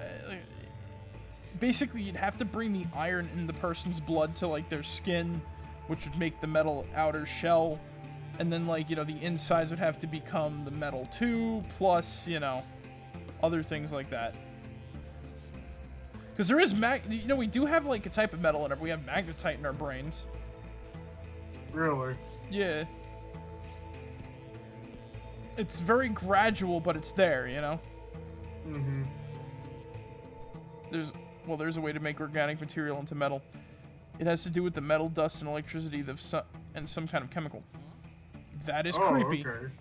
Speaker 2: basically, you'd have to bring the iron in the person's blood to like their skin, which would make the metal outer shell, and then like, you know, the insides would have to become the metal too, plus, you know, other things like that. Because there is you know, we do have like a type of metal in it. We have magnetite in our brains.
Speaker 3: Really?
Speaker 2: Yeah. It's very gradual, but it's there, you know?
Speaker 3: Mm-hmm.
Speaker 2: There's a way to make organic material into metal. It has to do with the metal dust and electricity and some kind of chemical. That is creepy.
Speaker 3: Okay.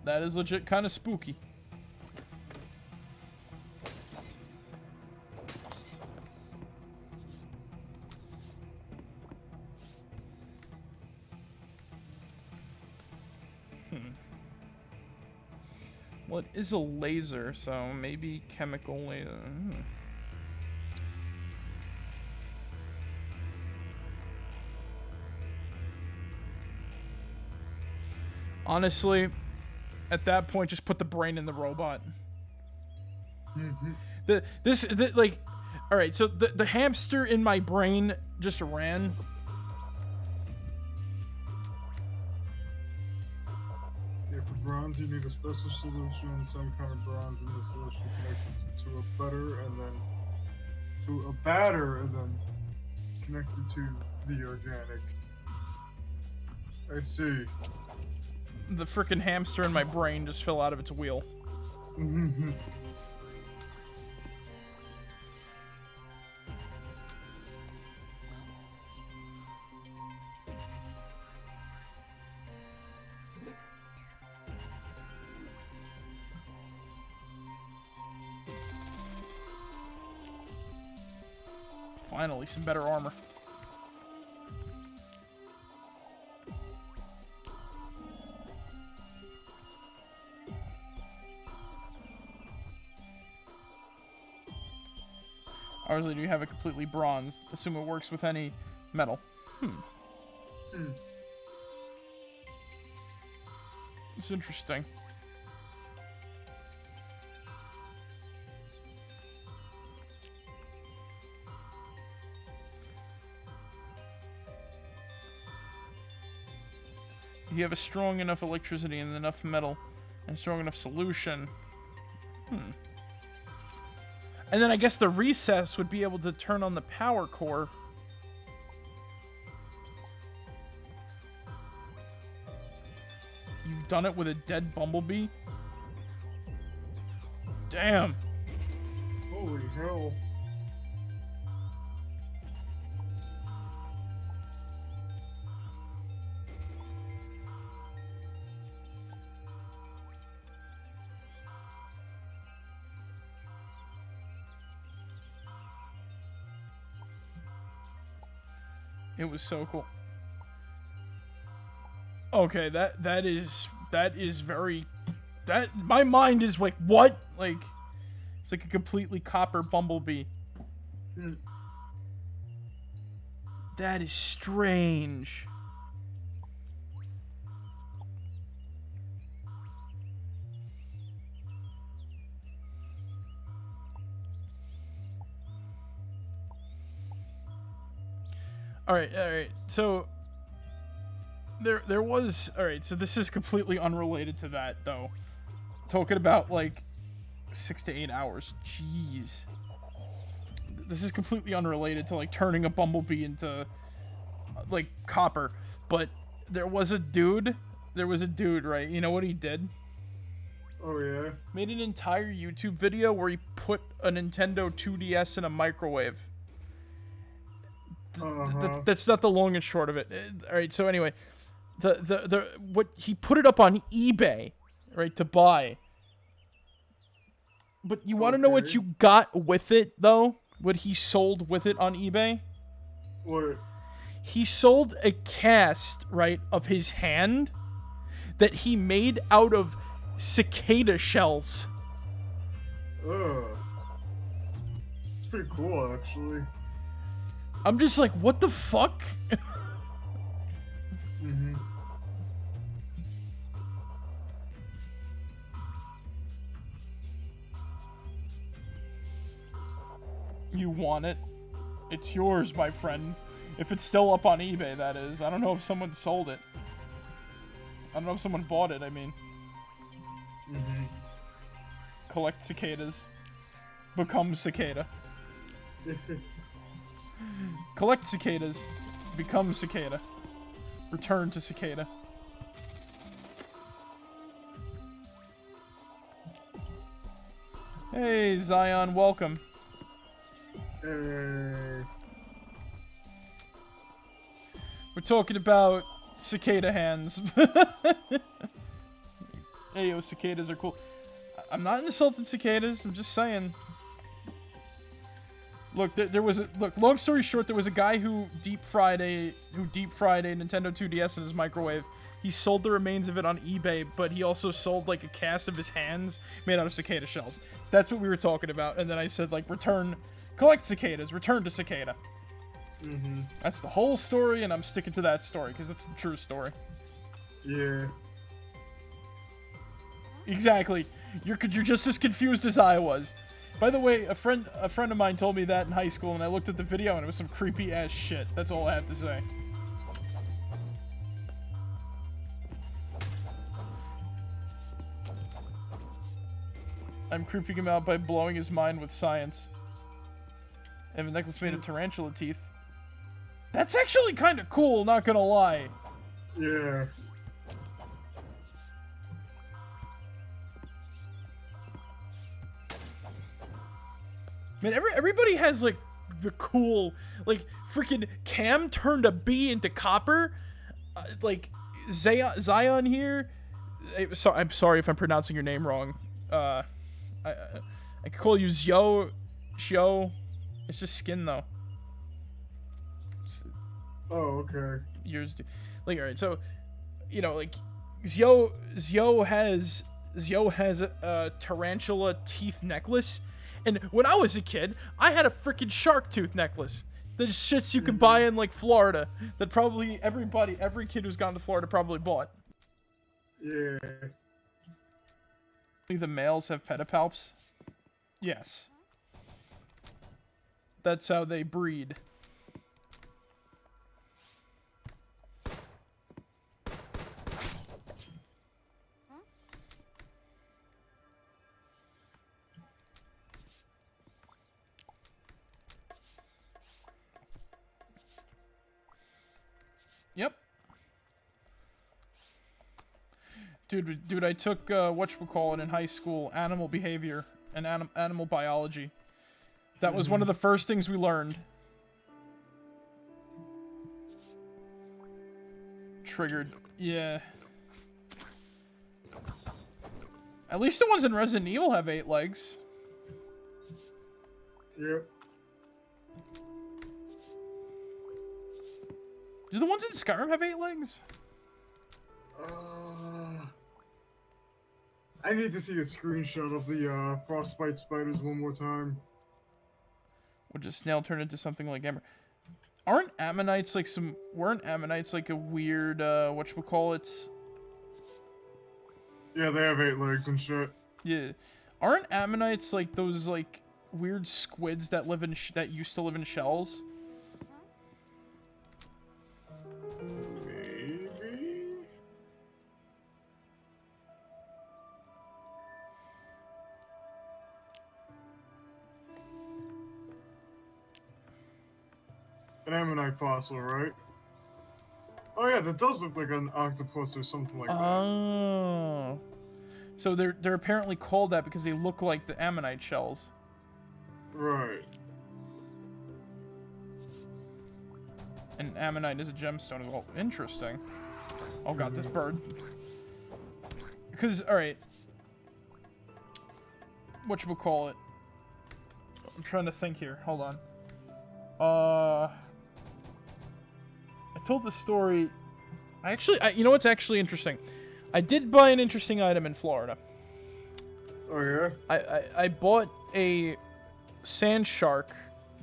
Speaker 2: That is legit kind of spooky. What is a laser? So maybe chemical laser. Honestly, at that point, just put the brain in the robot. Like, all right. So the hamster in my brain just ran.
Speaker 3: For bronze, you need a special solution, some kind of bronze in the solution connected to a butter, and then to a batter, and then connected to the organic. I see.
Speaker 2: the frickin' hamster in my brain just fell out of its wheel. Finally, some better armor. Ours, do you have it completely bronzed? Assume it works with any metal. It's interesting. You have a strong enough electricity and enough metal and strong enough solution. And then I guess the recess would be able to turn on the power core. You've done it with a dead bumblebee? Damn.
Speaker 3: Holy hell.
Speaker 2: It was so cool. Okay, that is very, that my mind is like, what? Like, it's like a completely copper bumblebee. That is strange. All right. So there was, all right, so this is completely unrelated to that though. Talking about like 6 to 8 hours. Jeez. This is completely unrelated to like turning a bumblebee into like copper, but there was a dude, right? You know what he did?
Speaker 3: Oh yeah.
Speaker 2: Made an entire YouTube video where he put a Nintendo 2DS in a microwave. That's not the long and short of it. All right, so anyway, what he put it up on eBay, right, to buy. But you want to know what you got with it though? What he sold with it on eBay?
Speaker 3: What?
Speaker 2: He sold a cast, right, of his hand that he made out of cicada shells.
Speaker 3: Ugh. It's pretty cool, actually.
Speaker 2: I'm just like, what the fuck? You want it? It's yours, my friend. If it's still up on eBay, that is. I don't know if someone sold it. I don't know if someone bought it, I mean. Collect cicadas. Become cicada. Collect cicadas. Become cicada. Return to cicada. Hey, Zion, welcome. We're talking about cicada hands. Hey, yo, cicadas are cool. I'm not insulting cicadas, I'm just saying. Look, there was a long story short, there was a guy who deep fried a Nintendo 2DS in his microwave. He sold the remains of it on eBay, but he also sold like a cast of his hands made out of cicada shells. That's what we were talking about. And then I said like, collect cicadas, return to cicada. That's the whole story, and I'm sticking to that story because that's the true story.
Speaker 3: Yeah.
Speaker 2: Exactly. You're just as confused as I was. By the way, a friend of mine told me that in high school, and I looked at the video, and it was some creepy ass shit. That's all I have to say. I'm creeping him out by blowing his mind with science. I have a necklace made of tarantula teeth. That's actually kind of cool, not gonna lie.
Speaker 3: Yeah.
Speaker 2: Man, everybody has like the cool, like freaking Cam turned a B into copper. Like Zion here. I'm sorry if I'm pronouncing your name wrong. I could call you Zio. It's just skin though.
Speaker 3: Oh, okay.
Speaker 2: Yours do. Like, all right, so you know, like Zio has a tarantula teeth necklace, and when I was a kid, I had a freaking shark tooth necklace. The shits you can buy in like Florida that probably every kid who's gone to Florida probably bought.
Speaker 3: Yeah.
Speaker 2: The males have pedipalps. Yes. That's how they breed. Yep. Dude, I took whatchamacallit in high school, animal behavior and animal biology. That was one of the first things we learned. Triggered. Yeah. At least the ones in Resident Evil have 8 legs.
Speaker 3: Yep.
Speaker 2: Do the ones in Skyrim have 8 legs?
Speaker 3: I need to see a screenshot of the frostbite spiders one more time.
Speaker 2: Would a snail turn into something like Ember? Weren't ammonites like a weird whatchamacallit?
Speaker 3: Yeah, they have 8 legs and shit.
Speaker 2: Yeah. Aren't ammonites like those like weird squids that live in that used to live in shells?
Speaker 3: Maybe? An ammonite fossil, right? Oh yeah, that does look like an octopus or something like that.
Speaker 2: Oh. So they're apparently called that because they look like the ammonite shells.
Speaker 3: Right.
Speaker 2: And ammonite is a gemstone as well. Interesting. Oh god, this bird. Because, alright. Whatchamacallit? I'm trying to think here. Hold on. I told the story. You know what's actually interesting? I did buy an interesting item in Florida.
Speaker 3: Oh yeah?
Speaker 2: I bought a sand shark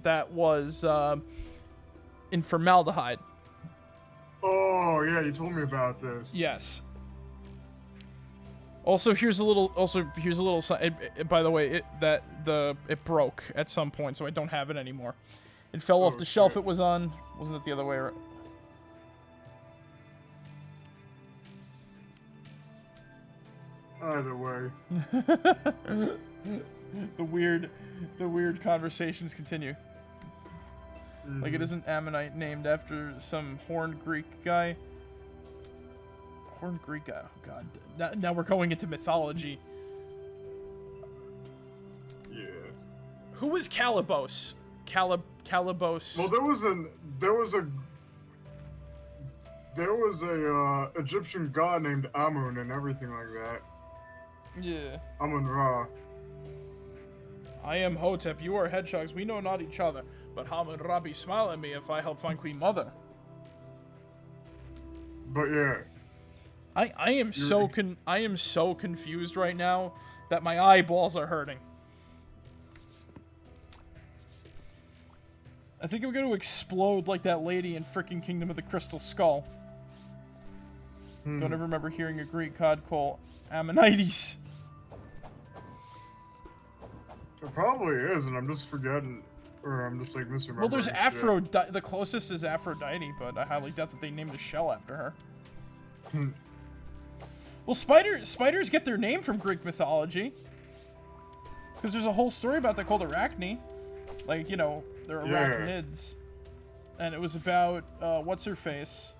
Speaker 2: that was in formaldehyde.
Speaker 3: Oh yeah, you told me about this.
Speaker 2: Yes. Also, here's a little. By the way, it broke at some point, so I don't have it anymore. It fell off the shelf it was on. Wasn't it the other way around?
Speaker 3: Either way.
Speaker 2: The weird conversations continue. Like it isn't ammonite named after some horned Greek guy. Horned Greek guy. Oh god. Now we're going into mythology.
Speaker 3: Yeah.
Speaker 2: Who was Calibos? Calibos.
Speaker 3: Well, there was a Egyptian god named Amun and everything like that.
Speaker 2: Yeah.
Speaker 3: Amun-Ra.
Speaker 2: I am Hotep. You are Hedgehogs. We know not each other. But Hamun-Ra be smile at me if I help find Queen Mother.
Speaker 3: But yeah.
Speaker 2: I am so confused right now that my eyeballs are hurting. I think I'm going to explode like that lady in frickin' Kingdom of the Crystal Skull. Don't ever remember hearing a Greek god called Ammonites.
Speaker 3: It probably is, and I'm just forgetting, or I'm just like misremembering.
Speaker 2: Well, there's Aphrodite. The closest is Aphrodite, but I highly doubt that they named a shell after her. Well, spiders get their name from Greek mythology. Because there's a whole story about that called Arachne. Like, you know, they're arachnids. And it was about, what's-her-face?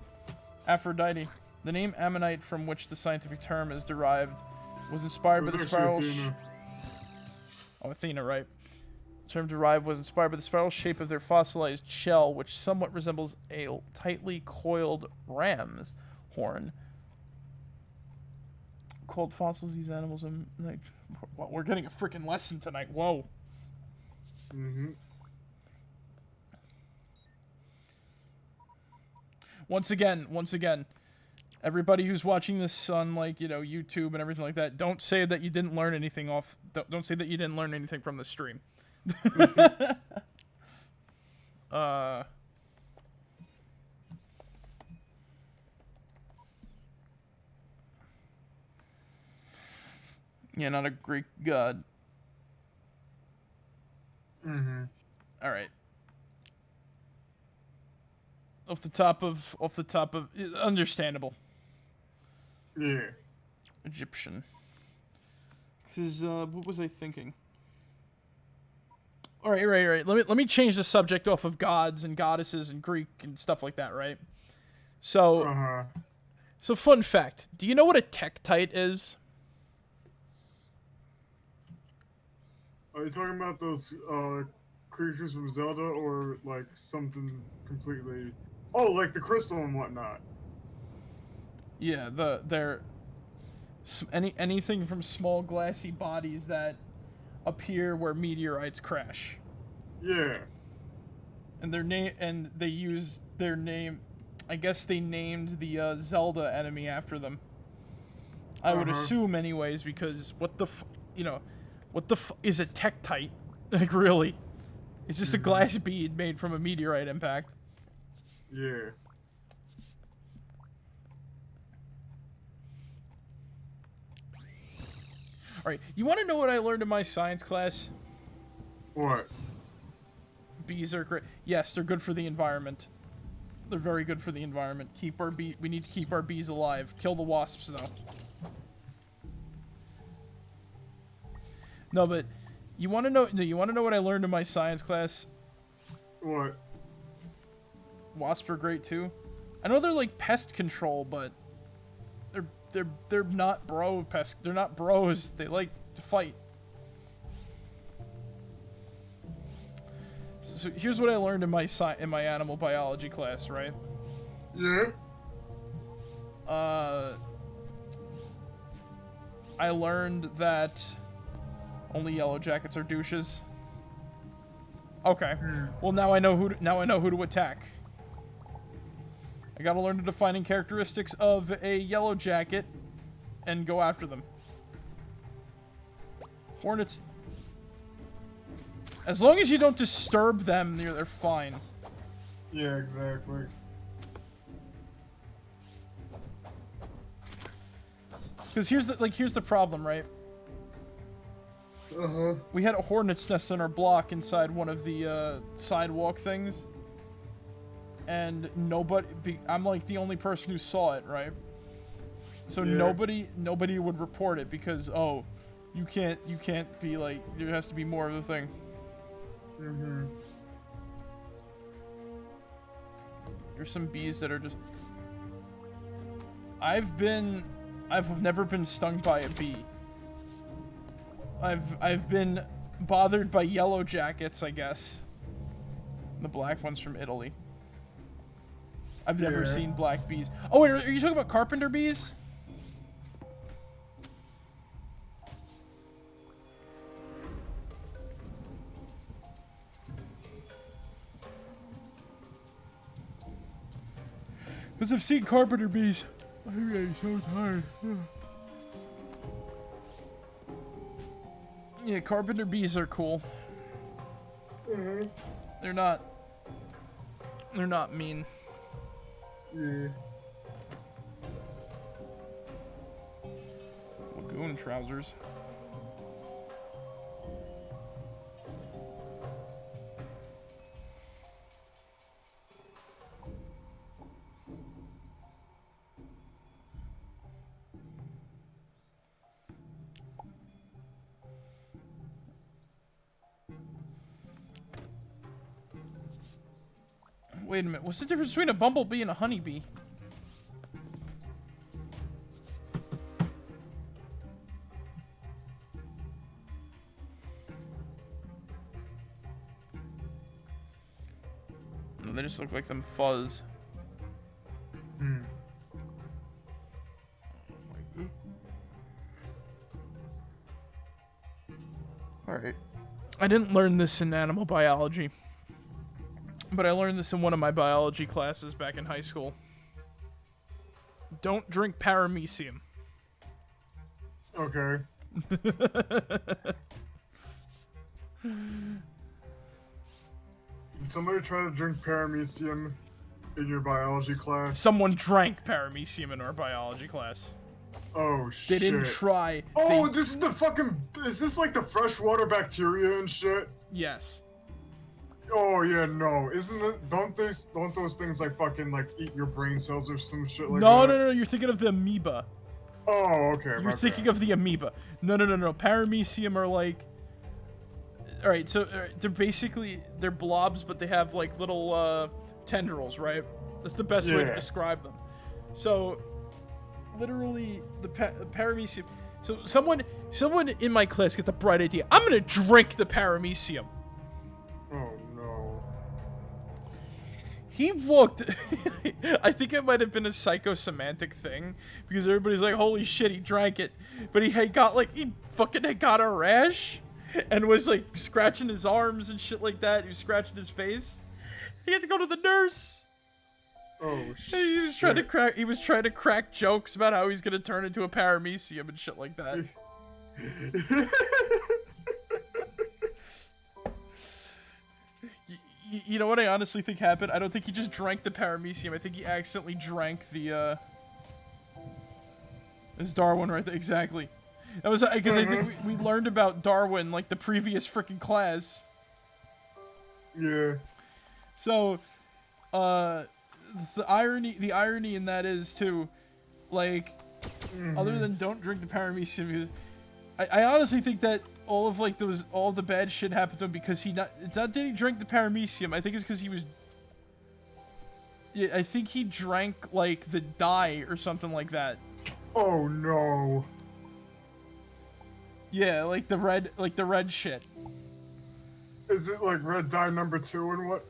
Speaker 2: Aphrodite. The name Ammonite, from which the scientific term is derived, was inspired by the spiral...
Speaker 3: Athena.
Speaker 2: Oh, Athena, right. term derived was inspired by the spiral shape of their fossilized shell, which somewhat resembles a tightly coiled ram's horn. Coiled fossils, these animals, and like, well, we're getting a freaking lesson tonight. Whoa.
Speaker 3: Mm-hmm.
Speaker 2: Once again, everybody who's watching this on, like, you know, YouTube and everything like that, don't say that you didn't learn anything off. Don't say that you didn't learn anything from the stream. Yeah, not a Greek god.
Speaker 3: Mm-hmm.
Speaker 2: All right. Off the top of understandable.
Speaker 3: Yeah.
Speaker 2: Egyptian. Because what was I thinking? All right. Let me change the subject off of gods and goddesses and Greek and stuff like that, right? So, so fun fact. Do you know what a tektite is?
Speaker 3: Are you talking about those creatures from Zelda, or like something completely? Oh, like the crystal and whatnot.
Speaker 2: Yeah, they're anything from small glassy bodies that appear where meteorites crash.
Speaker 3: Yeah.
Speaker 2: And they use their name. I guess they named the Zelda enemy after them. I would assume, anyways, because what the is a tektite? Like, really? It's just a glass bead made from a meteorite impact.
Speaker 3: Yeah.
Speaker 2: Alright, you want to know what I learned in my science class?
Speaker 3: What?
Speaker 2: Bees are great. Yes, they're good for the environment. They're very good for the environment. We need to keep our bees alive. Kill the wasps, though. No, but you want to know? You want to know what I learned in my science class?
Speaker 3: What?
Speaker 2: Wasps are great too. I know they're like pest control, but they're not pest. They're not bros. They like to fight. So here's what I learned in my animal biology class, right?
Speaker 3: Yeah.
Speaker 2: I learned that only yellow jackets are douches. Okay. Well, now I know who to attack. I gotta learn the defining characteristics of a yellow jacket and go after them. Hornets. As long as you don't disturb them, they're fine.
Speaker 3: Yeah, exactly.
Speaker 2: Because here's the problem, right? We had a hornet's nest in our block inside one of the sidewalk things, and I'm like the only person who saw it, right? So nobody would report it because, oh, you can't be like, there has to be more of the thing. There's some bees that are just. I've never been stung by a bee. I've been bothered by yellow jackets, I guess. The black ones from Italy. I've never seen black bees. Oh wait, are you talking about carpenter bees? Because I've seen carpenter bees. I'm getting so tired. Yeah, carpenter bees are cool. They're not mean.
Speaker 3: Yeah.
Speaker 2: Lagoon trousers. Wait a minute, what's the difference between a bumblebee and a honeybee? They just look like them fuzz.
Speaker 3: Hmm.
Speaker 2: Alright. I didn't learn this in animal biology, but I learned this in one of my biology classes back in high school. Don't drink paramecium.
Speaker 3: Okay. Did somebody try to drink paramecium in your biology class?
Speaker 2: Someone drank paramecium in our biology class.
Speaker 3: Oh
Speaker 2: They
Speaker 3: shit.
Speaker 2: didn't try.
Speaker 3: Oh, this is the fucking. Is this like the freshwater bacteria and shit?
Speaker 2: Yes.
Speaker 3: Oh yeah, no. Isn't it? Don't those things like fucking like eat your brain cells or some shit like
Speaker 2: No,
Speaker 3: that?
Speaker 2: no, no, you're thinking of the amoeba.
Speaker 3: Oh, okay.
Speaker 2: You're thinking of the amoeba. No, no, no, no. Paramecium are like... Alright, so they're basically... They're blobs, but they have like little tendrils, right? That's the best way to describe them. So, literally, the paramecium... So, someone in my class got the bright idea. I'm gonna drink the paramecium.
Speaker 3: Oh, no.
Speaker 2: He looked... I think it might have been a psychosemantic thing, because everybody's like, holy shit, he drank it. But he fucking had got a rash, and was like scratching his arms and shit like that. He was scratching his face. He had to go to the nurse.
Speaker 3: Oh shit.
Speaker 2: And he was trying to crack jokes about how he's gonna turn into a paramecium and shit like that. You know what I honestly think happened? I don't think he just drank the paramecium. I think he accidentally drank the, It's Darwin right there, exactly. That was, because I think we learned about Darwin, like, the previous freaking class.
Speaker 3: Yeah.
Speaker 2: So, the irony in that is, too, like, other than don't drink the paramecium, because I honestly think that all the bad shit happened to him because it's not that he drank the paramecium. I think it's because he was... Yeah, I think he drank, like, the dye or something like that.
Speaker 3: Oh, no.
Speaker 2: Yeah, like the red shit.
Speaker 3: Is it, like, red dye number 2 and what?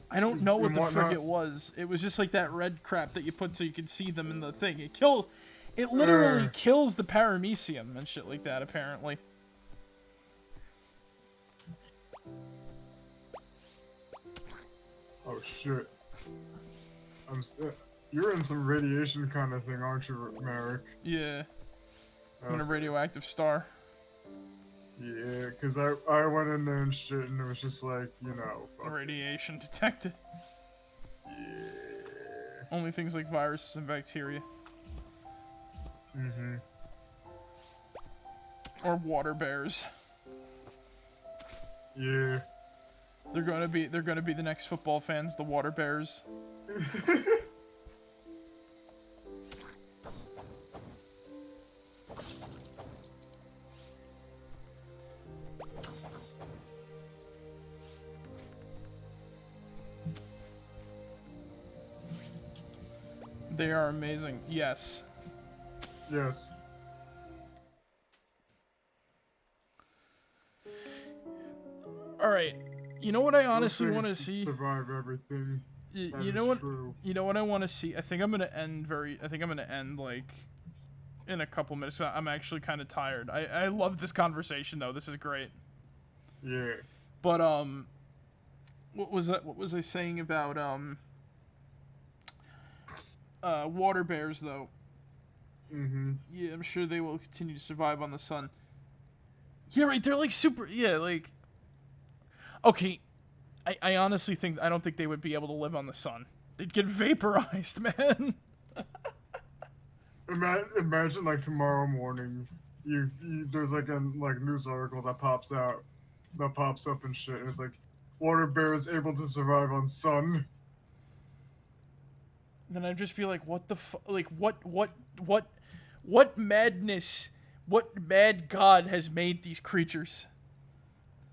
Speaker 2: I don't know what the frick
Speaker 3: whatnot?
Speaker 2: it was. It was just like that red crap that you put so you can see them in the thing. It literally kills the paramecium and shit like that, apparently.
Speaker 3: Oh shit. You're in some radiation kind of thing, aren't you, Marek?
Speaker 2: Yeah. I'm in a radioactive star.
Speaker 3: Yeah, because I went in there and shit, and it was just like, you know...
Speaker 2: Radiation detected.
Speaker 3: Yeah.
Speaker 2: Only things like viruses and bacteria.
Speaker 3: Mm-hmm.
Speaker 2: Or water bears.
Speaker 3: Yeah.
Speaker 2: They're gonna be the next football fans, the water bears. They are amazing. Yes.
Speaker 3: Yes.
Speaker 2: Alright. You know what I honestly want to see?
Speaker 3: Survive everything.
Speaker 2: You know what? True. You know what I want to see? I think I'm gonna end like in a couple minutes. I'm actually kind of tired. I love this conversation though. This is great.
Speaker 3: Yeah.
Speaker 2: But what was that? What was I saying about water bears though?
Speaker 3: Mm-hmm.
Speaker 2: Yeah, I'm sure they will continue to survive on the sun. Yeah, right. They're like super. Yeah, like. Okay, I honestly think I don't think they would be able to live on the sun. They'd get vaporized, man.
Speaker 3: Imagine like tomorrow morning, there's like a news article that pops up and shit, and it's like water bears able to survive on sun.
Speaker 2: Then I'd just be like, what the like what madness, what mad god has made these creatures?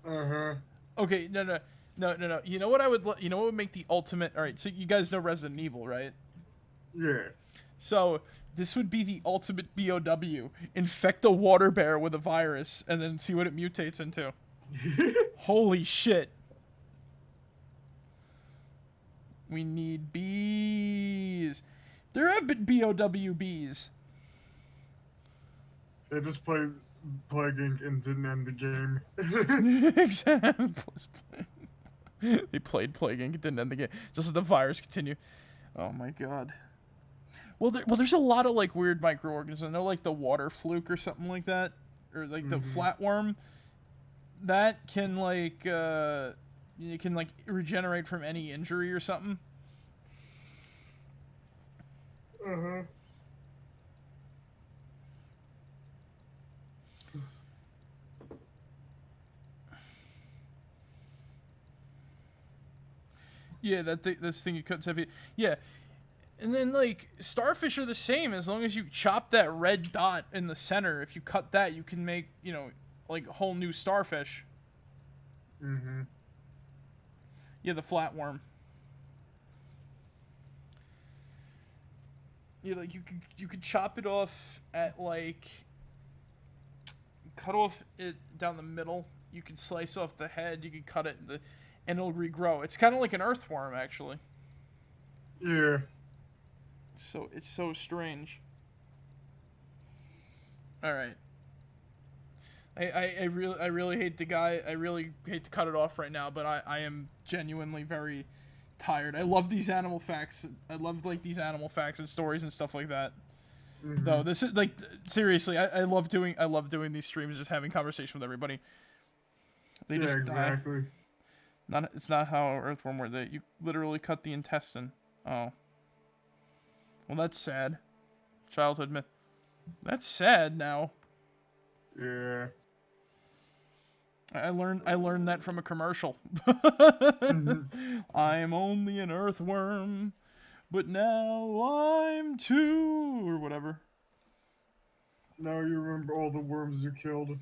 Speaker 3: Uh-huh.
Speaker 2: Okay, no. You know what would make the ultimate... Alright, so you guys know Resident Evil, right?
Speaker 3: Yeah.
Speaker 2: So, this would be the ultimate BOW. Infect a water bear with a virus, and then see what it mutates into. Holy shit. We need bees. There have been BOWBs.
Speaker 3: They just played Plague Inc. and didn't end the game.
Speaker 2: Exactly. They played Plague Inc. It didn't end the game. Just let the virus continue. Oh my god. Well, there's a lot of like weird microorganisms. I know like the water fluke or something like that, or like the flatworm. That can like you can like regenerate from any injury or something. Yeah, this thing you cut heavy. Yeah, and then like starfish are the same as long as you chop that red dot in the center. If you cut that, you can make like a whole new starfish. Yeah, the flatworm. Yeah, like you could chop it off at like cut off it down the middle. You can slice off the head. You can cut it and it'll regrow. It's kind of like an earthworm, actually.
Speaker 3: Yeah.
Speaker 2: So it's so strange. All right. I really hate the guy. I really hate to cut it off right now, but I am genuinely very tired. I love these animal facts. I love like these animal facts and stories and stuff like that. No, this is like seriously. I love doing these streams, just having conversation with everybody. They just
Speaker 3: exactly.
Speaker 2: Die. It's not how earthworm works. You literally cut the intestine. Oh. Well, that's sad. Childhood myth. That's sad now.
Speaker 3: Yeah.
Speaker 2: I learned that from a commercial. I'm only an earthworm, but now I'm two, or whatever.
Speaker 3: Now you remember all the worms you killed.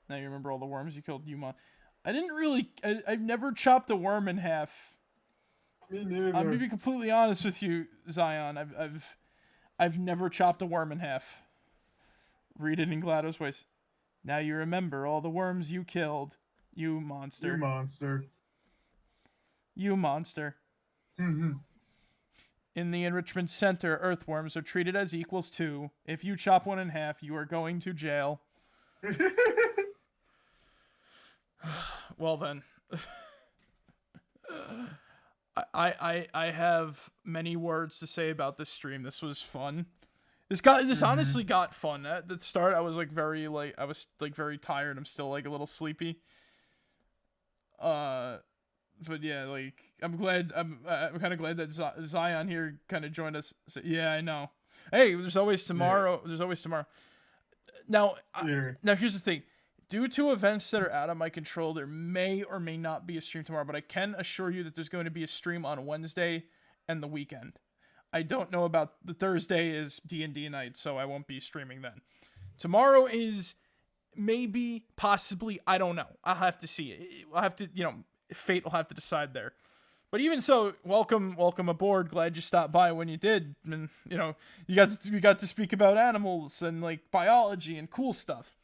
Speaker 2: Now you remember all the worms you killed, Yuma. I didn't really. I've never chopped a worm in half.
Speaker 3: Me neither.
Speaker 2: I'm gonna be completely honest with you, Zion. I've never chopped a worm in half. Read it in GLaDOS voice. Now you remember all the worms you killed, you monster.
Speaker 3: You monster.
Speaker 2: You monster. In the enrichment center, earthworms are treated as equals to. If you chop one in half, you are going to jail. Well then. I have many words to say about this stream. This was fun. This honestly got fun. At the start, I was very tired. I'm still like a little sleepy. But yeah, like I'm kind of glad that Zion here kind of joined us. So, yeah, I know. Hey, there's always tomorrow. Yeah. There's always tomorrow. Now, now here's the thing. Due to events that are out of my control, there may or may not be a stream tomorrow. But I can assure you that there's going to be a stream on Wednesday and the weekend. I don't know about the Thursday is D&D night, so I won't be streaming then. Tomorrow is maybe, possibly, I don't know. I'll have to see. I'll have to, fate will have to decide there. But even so, welcome aboard. Glad you stopped by when you did. And, you got to speak about animals and like biology and cool stuff.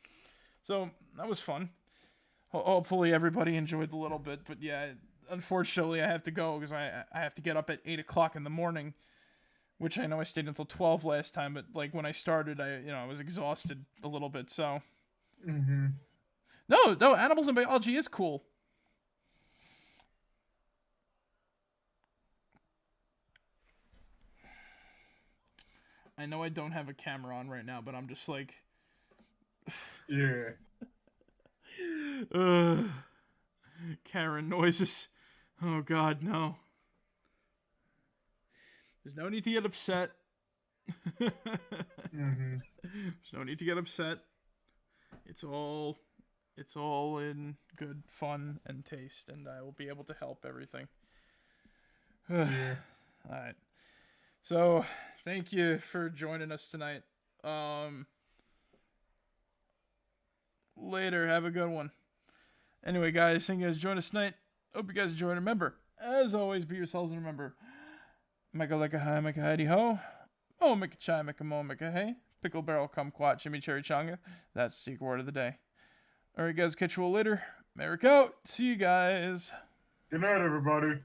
Speaker 2: So that was fun. Hopefully everybody enjoyed a little bit. But yeah, unfortunately I have to go because I have to get up at 8 o'clock in the morning. Which I know I stayed until 12 last time, but like when I started, I was exhausted a little bit. So, no, animals and biology is cool. I know I don't have a camera on right now, but I'm just like,
Speaker 3: yeah.
Speaker 2: Karen noises. Oh God, no. There's no need to get upset. There's no need to get upset. It's all in good fun and taste, and I will be able to help everything.
Speaker 3: Yeah.
Speaker 2: All right. So, thank you for joining us tonight. Later. Have a good one. Anyway, guys, thank you guys for joining us tonight. Hope you guys enjoyed. Remember, as always, be yourselves, and remember, make a like a hi, make a hidey ho. Oh, make a chai, make a mo, make a hey. Pickle barrel, kumquat, chimichurri changa. That's the secret word of the day. Alright, guys, catch you all later. Marek out. See you guys.
Speaker 3: Good night, everybody.